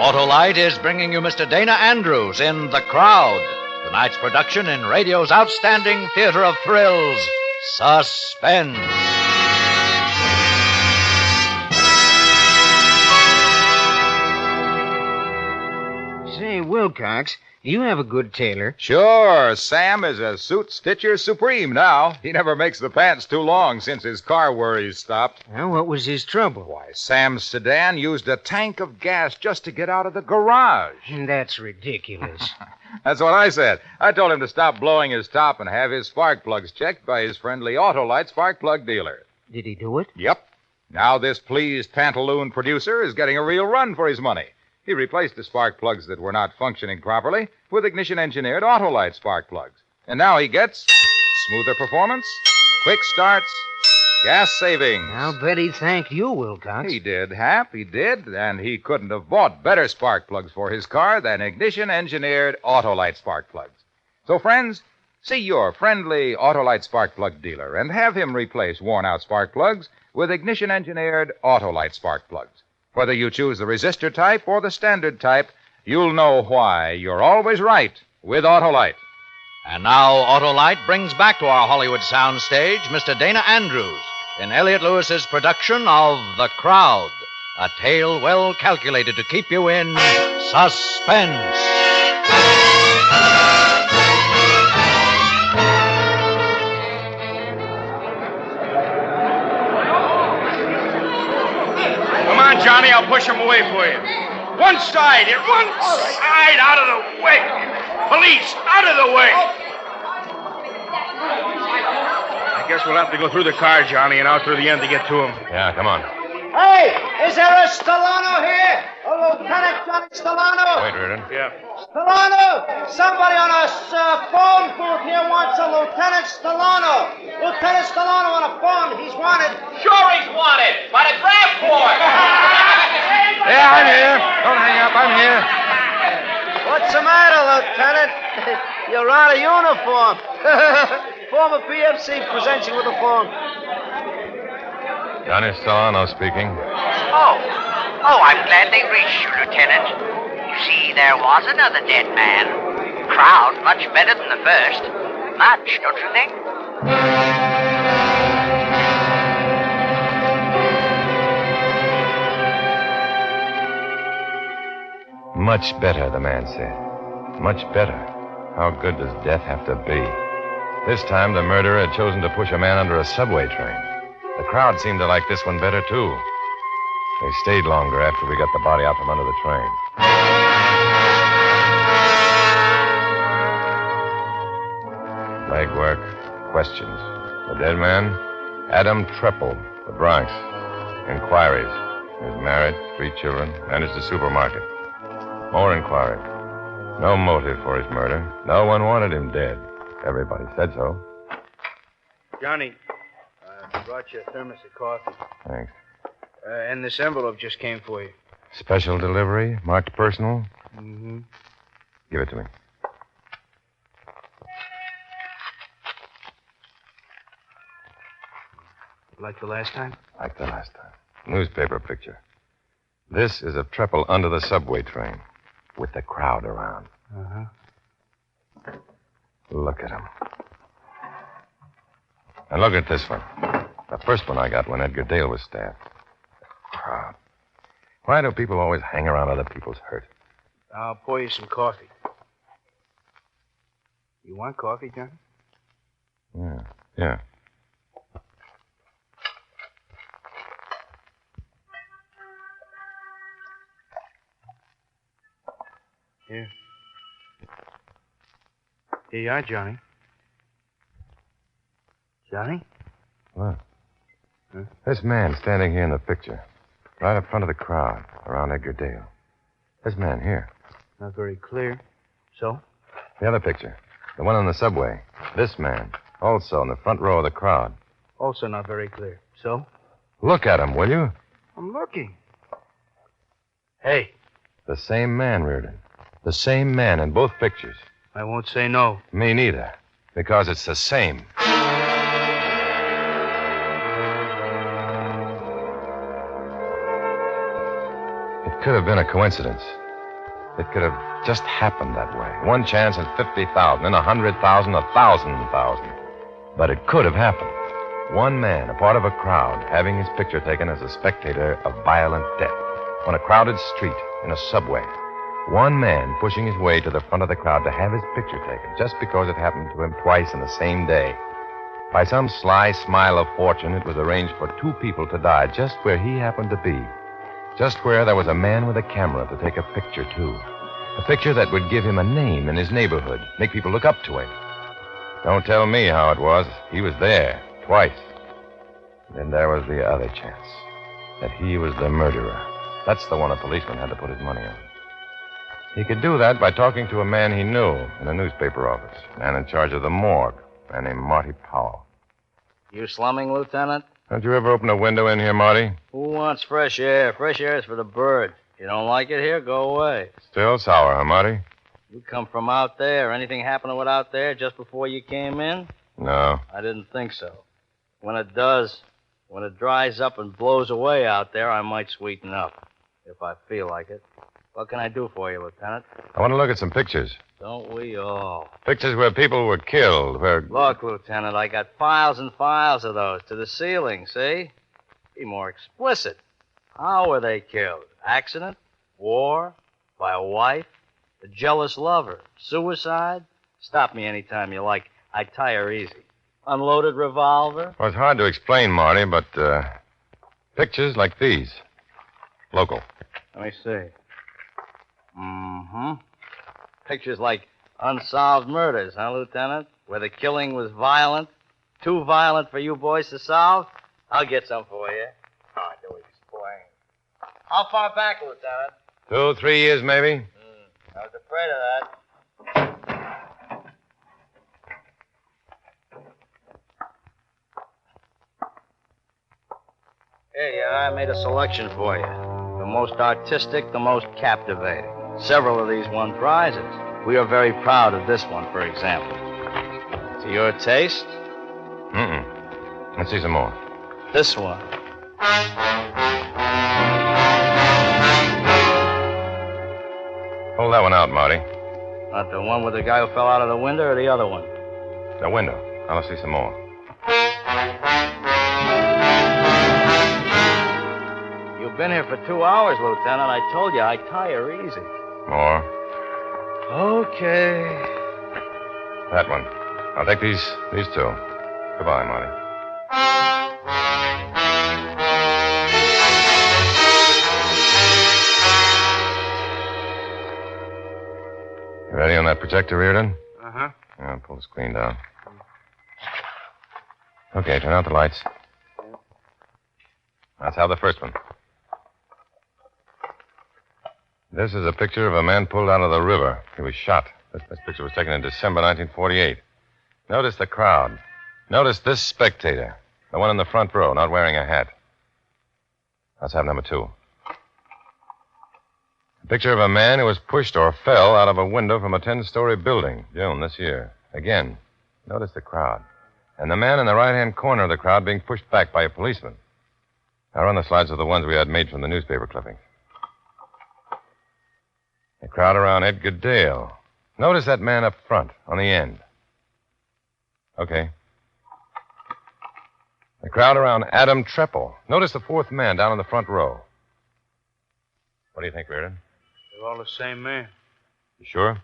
Autolite is bringing you Mr. Dana Andrews in The Crowd, tonight's production in radio's outstanding theater of thrills, Suspense. Say, Wilcox, you have a good tailor. Sure, Sam is a suit stitcher supreme now. He never makes the pants too long since his car worries stopped. Well, what was his trouble? Why, Sam's sedan used a tank of gas just to get out of the garage. That's ridiculous. That's what I said. I told him to stop blowing his top and have his spark plugs checked by his friendly Autolite spark plug dealer. Did he do it? Yep. Now this pleased pantaloon producer is getting a real run for his money. He replaced the spark plugs that were not functioning properly with ignition-engineered Autolite spark plugs. And now he gets smoother performance, quick starts, gas savings. I'll bet he thanked you, Wilcox. He did, Hap, he did. And he couldn't have bought better spark plugs for his car than ignition-engineered Autolite spark plugs. So, friends, see your friendly Autolite spark plug dealer and have him replace worn-out spark plugs with ignition-engineered Autolite spark plugs. Whether you choose the resistor type or the standard type, you'll know why you're always right with Autolite. And now Autolite brings back to our Hollywood soundstage Mr. Dana Andrews in Elliot Lewis's production of The Crowd, a tale well calculated to keep you in suspense. Come on, Johnny, I'll push him away for you. One side, out of the way. Police, out of the way. I guess we'll have to go through the car, Johnny, and out through the end to get to him. Yeah, come on. Hey, is there a Stellano here? A Lieutenant Johnny Stellano? Wait, Reardon. Yeah. Stellano! Somebody on a phone booth here wants a Lieutenant Stellano. Lieutenant Stellano on a phone. He's wanted. Sure he's wanted. By the grab board. Yeah, I'm here. Don't hang up. I'm here. What's the matter, Lieutenant? You're out of uniform. Former PFC presents you with a phone. Johnny Stellano speaking. Oh, I'm glad they reached you, Lieutenant. You see, there was another dead man. Crowd much better than the first. Much, don't you think? Much better, the man said. Much better. How good does death have to be? This time, the murderer had chosen to push a man under a subway train. The crowd seemed to like this one better, too. They stayed longer after we got the body out from under the train. Legwork, questions. The dead man? Adam Treppel, the Bronx. Inquiries. He's married, 3 children, managed a supermarket. More inquiries. No motive for his murder. No one wanted him dead. Everybody said so. Johnny, I brought you a thermos of coffee. Thanks. And this envelope just came for you. Special delivery, marked personal. Mm-hmm. Give it to me. Like the last time? Like the last time. Newspaper picture. This is a triple under the subway train with the crowd around. Uh-huh. Look at him. And look at this one. The first one I got when Edgar Dale was stabbed. The crowd. Why do people always hang around other people's hurt? I'll pour you some coffee. You want coffee, Johnny? Yeah. Here. Here you are, Johnny. Johnny? Look. Huh? This man standing here in the picture, right up front of the crowd, around Edgar Dale. This man here. Not very clear. So? The other picture, the one on the subway. This man, also in the front row of the crowd. Also not very clear. So? Look at him, will you? I'm looking. Hey. The same man, Reardon. The same man in both pictures. I won't say no. Me neither. Because it's the same. It could have been a coincidence. It could have just happened that way. One chance in 50,000, in 100,000, 1,000,000. But it could have happened. One man, a part of a crowd, having his picture taken as a spectator of violent death. On a crowded street, in a subway. One man pushing his way to the front of the crowd to have his picture taken, just because it happened to him twice in the same day. By some sly smile of fortune, it was arranged for two people to die just where he happened to be. Just where there was a man with a camera to take a picture, too. A picture that would give him a name in his neighborhood, make people look up to him. Don't tell me how it was. He was there, twice. Then there was the other chance, that he was the murderer. That's the one a policeman had to put his money on. He could do that by talking to a man he knew in a newspaper office, a man in charge of the morgue, a man named Marty Powell. You slumming, Lieutenant? Don't you ever open a window in here, Marty? Who wants fresh air? Fresh air is for the birds. You don't like it here? Go away. Still sour, huh, Marty? You come from out there. Anything happened with out there just before you came in? No. I didn't think so. When it does, when it dries up and blows away out there, I might sweeten up, if I feel like it. What can I do for you, Lieutenant? I want to look at some pictures. Don't we all? Pictures where people were killed, where... Look, Lieutenant, I got files and files of those to the ceiling, see? Be more explicit. How were they killed? Accident? War? By a wife? A jealous lover? Suicide? Stop me anytime you like. I tire easy. Unloaded revolver? Well, it's hard to explain, Marty, but pictures like these. Local. Let me see. Mm-hmm. Pictures like unsolved murders, huh, Lieutenant? Where the killing was violent. Too violent for you boys to solve? I'll get some for you. Oh, I do explain. How far back, Lieutenant? 2, 3 years, maybe? I was afraid of that. Here you are. I made a selection for you. The most artistic, the most captivating. Several of these won prizes. We are very proud of this one, for example. To your taste? Let's see some more. This one. Hold that one out, Marty. Not the one with the guy who fell out of the window or the other one? The window. Now let's see some more. You've been here for 2 hours, Lieutenant. I told you I tire easy. More. Okay. That one. I'll take these two. Goodbye, Marty. You ready on that projector, Reardon? Uh-huh. I'll pull the screen down. Okay, turn out the lights. Let's have the first one. This is a picture of a man pulled out of the river. He was shot. This picture was taken in December 1948. Notice the crowd. Notice this spectator, the one in the front row, not wearing a hat. Let's have number 2. A picture of a man who was pushed or fell out of a window from a 10-story building. June, this year. Again. Notice the crowd. And the man in the right-hand corner of the crowd being pushed back by a policeman. Now run the slides of the ones we had made from the newspaper clippings. The crowd around Edgar Dale. Notice that man up front, on the end. Okay. The crowd around Adam Treple. Notice the fourth man down in the front row. What do you think, Reardon? They're all the same man. You sure?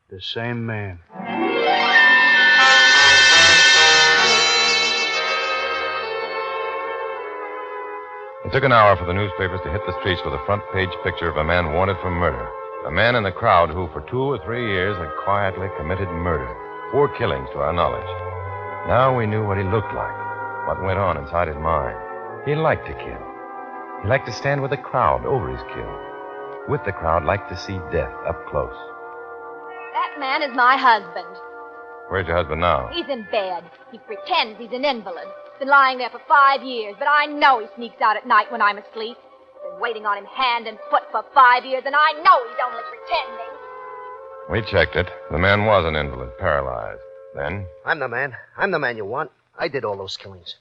The same man. It took an hour for the newspapers to hit the streets with a front-page picture of a man wanted for murder. A man in the crowd who, for 2 or 3 years, had quietly committed murder. 4 killings, to our knowledge. Now we knew what he looked like, what went on inside his mind. He liked to kill. He liked to stand with the crowd over his kill. With the crowd, liked to see death up close. That man is my husband. Where's your husband now? He's in bed. He pretends he's an invalid. Been lying there for 5 years, but I know he sneaks out at night when I'm asleep. Been waiting on him hand and foot for 5 years, and I know he's only pretending. We checked it. The man was an invalid, paralyzed. Then? I'm the man. I'm the man you want. I did all those killings.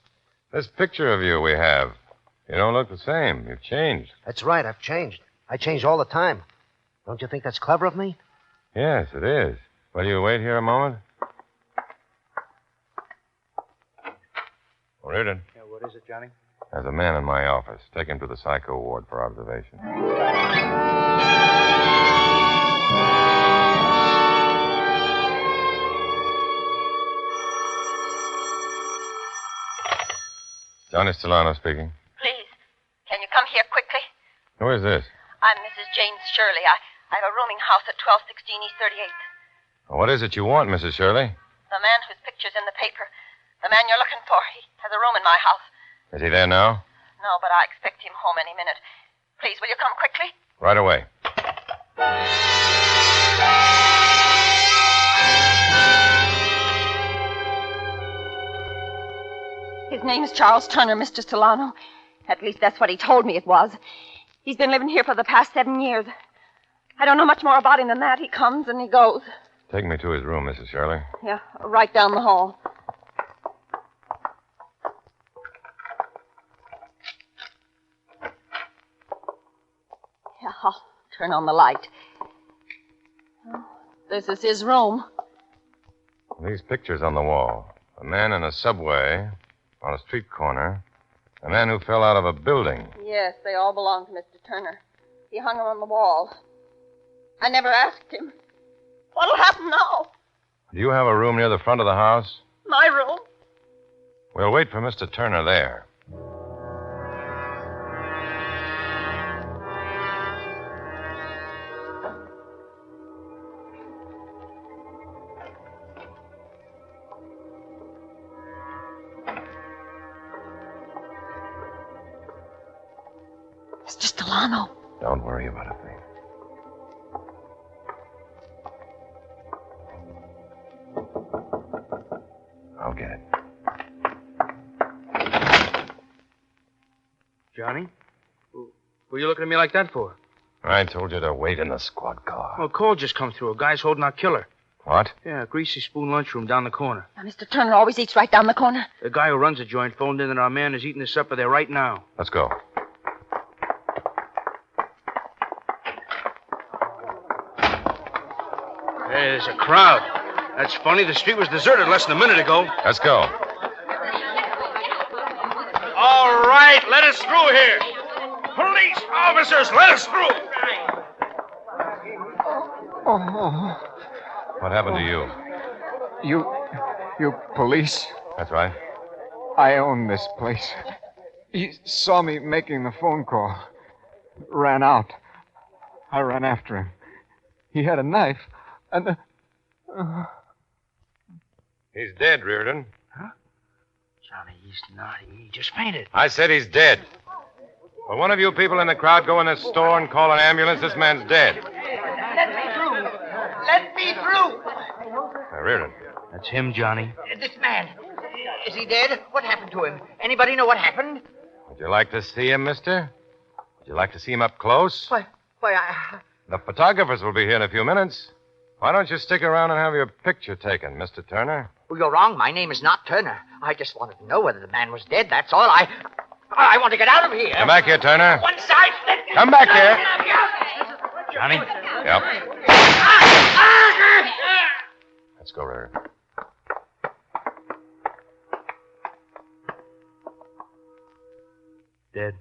This picture of you we have. You don't look the same. You've changed. That's right, I've changed. I change all the time. Don't you think that's clever of me? Yes, it is. Will you wait here a moment? Reardon. Yeah, what is it, Johnny? There's a man in my office. Take him to the psycho ward for observation. Johnny Solano speaking. Please, can you come here quickly? Who is this? I'm Mrs. James Shirley. I have a rooming house at 1216 East 38th. What is it you want, Mrs. Shirley? The man whose picture's in the paper. The man you're looking for. He has a room in my house. Is he there now? No, but I expect him home any minute. Please, will you come quickly? Right away. His name's Charles Turner, Mr. Solano. At least that's what he told me it was. He's been living here for the past 7 years. I don't know much more about him than that. He comes and he goes. Take me to his room, Mrs. Shirley. Yeah, right down the hall. Yeah, I'll turn on the light. This is his room. These pictures on the wall. A man in a subway, on a street corner. A man who fell out of a building. Yes, they all belong to Mr. Turner. He hung them on the wall. I never asked him. What'll happen now? Do you have a room near the front of the house? My room? We'll wait for Mr. Turner there. Mr. Solano. Don't worry about a thing. I'll get it. Johnny? Were you looking at me like that for? I told you to wait in the squad car. Well, a call just come through. A guy's holding our killer. What? Yeah, a Greasy Spoon lunchroom down the corner. Now, Mr. Turner always eats right down the corner. The guy who runs the joint phoned in that our man is eating his supper there right now. Let's go. Hey, there's a crowd. That's funny. The street was deserted less than a minute ago. Let's go. All right, let us through here. Police officers, let us through. Oh, What happened to you? you police? That's right. I own this place. He saw me making the phone call. Ran out. I ran after him. He had a knife, and He's dead, Reardon. Johnny, he's naughty. He just fainted. I said he's dead. Will one of you people in the crowd go in this store and call an ambulance? This man's dead. Let me through. Let me through. Reardon. That's him, Johnny. This man. Is he dead? What happened to him? Anybody know what happened? Would you like to see him, mister? Would you like to see him up close? Why, The photographers will be here in a few minutes. Why don't you stick around and have your picture taken, Mr. Turner? Oh, you're wrong. My name is not Turner. I just wanted to know whether the man was dead. That's all. I want to get out of here. Come back here, Turner. One side. Come back here. Johnny? Yep. Let's go, Ray. Dead.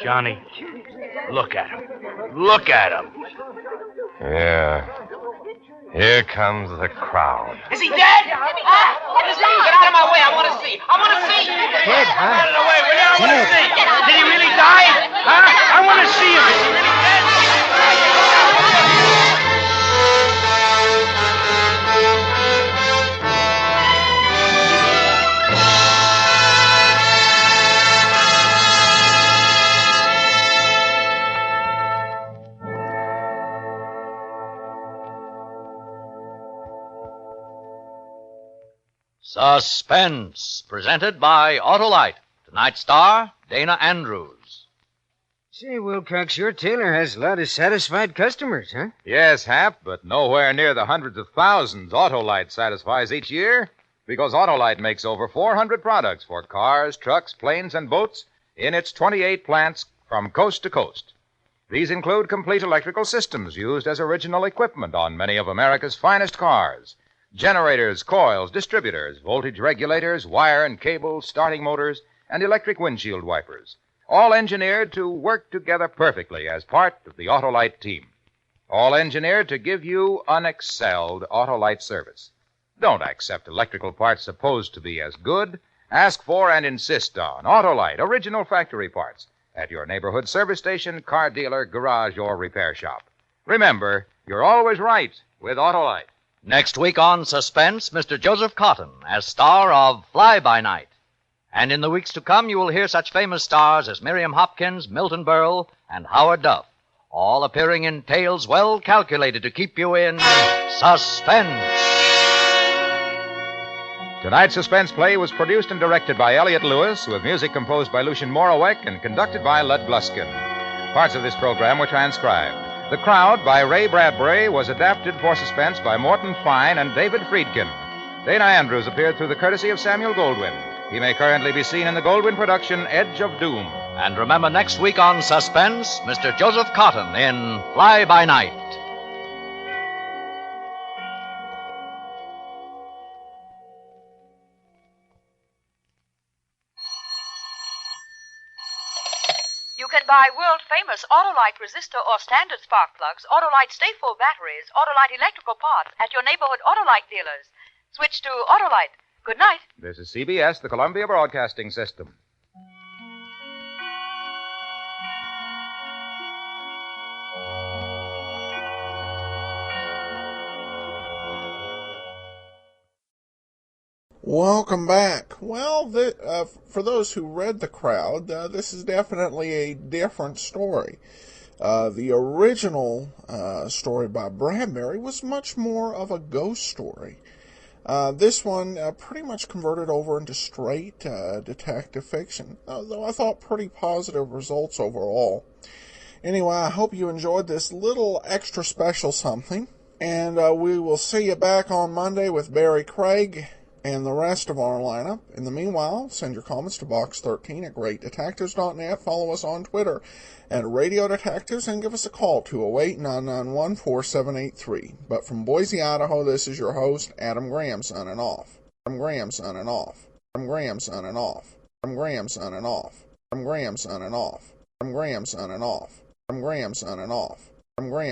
Johnny, look at him. Look at him. Yeah. Here comes the crowd. Is he dead? Is he? Get out of my way. I want to see. Dead, huh? Out of the way, will you? I want to see. Did he really die? Huh? I want to see him. Is he really dead? Suspense, presented by Autolite. Tonight's star, Dana Andrews. Say, Wilcox, your tailor has a lot of satisfied customers, huh? Yes, Hap, but nowhere near the hundreds of thousands Autolite satisfies each year, because Autolite makes over 400 products for cars, trucks, planes, and boats in its 28 plants from coast to coast. These include complete electrical systems used as original equipment on many of America's finest cars. Generators, coils, distributors, voltage regulators, wire and cable, starting motors, and electric windshield wipers. All engineered to work together perfectly as part of the Autolite team. All engineered to give you unexcelled Autolite service. Don't accept electrical parts supposed to be as good. Ask for and insist on Autolite original factory parts at your neighborhood service station, car dealer, garage, or repair shop. Remember, you're always right with Autolite. Next week on Suspense, Mr. Joseph Cotton as star of Fly By Night. And in the weeks to come, you will hear such famous stars as Miriam Hopkins, Milton Berle, and Howard Duff, all appearing in tales well calculated to keep you in suspense. Tonight's suspense play was produced and directed by Elliott Lewis, with music composed by Lucien Morawek and conducted by Lud Gluskin. Parts of this program were transcribed. The Crowd by Ray Bradbury was adapted for suspense by Morton Fine and David Friedkin. Dana Andrews appeared through the courtesy of Samuel Goldwyn. He may currently be seen in the Goldwyn production Edge of Doom. And remember, next week on Suspense, Mr. Joseph Cotton in Fly By Night. You can buy world-famous Autolite resistor or standard spark plugs, Autolite stay-full batteries, Autolite electrical parts at your neighborhood Autolite dealers. Switch to Autolite. Good night. This is CBS, the Columbia Broadcasting System. Welcome back. Well, for those who read The Crowd, this is definitely a different story. The original story by Bradbury was much more of a ghost story. This one pretty much converted over into straight detective fiction, though I thought pretty positive results overall. Anyway, I hope you enjoyed this little extra special something, and we will see you back on Monday with Barrie Craig and the rest of our lineup. In the meanwhile, send your comments to box13 at greatdetectives.net. Follow us on Twitter at Radio Detectives and give us a call, 208-991-4783. But from Boise, Idaho, this is your host, Adam Graham, signing off. Adam Graham signing off. Adam Graham signing off. Adam Graham signing off. Adam Graham signing off. Adam Graham signing off. Adam Graham signing off. Adam Graham.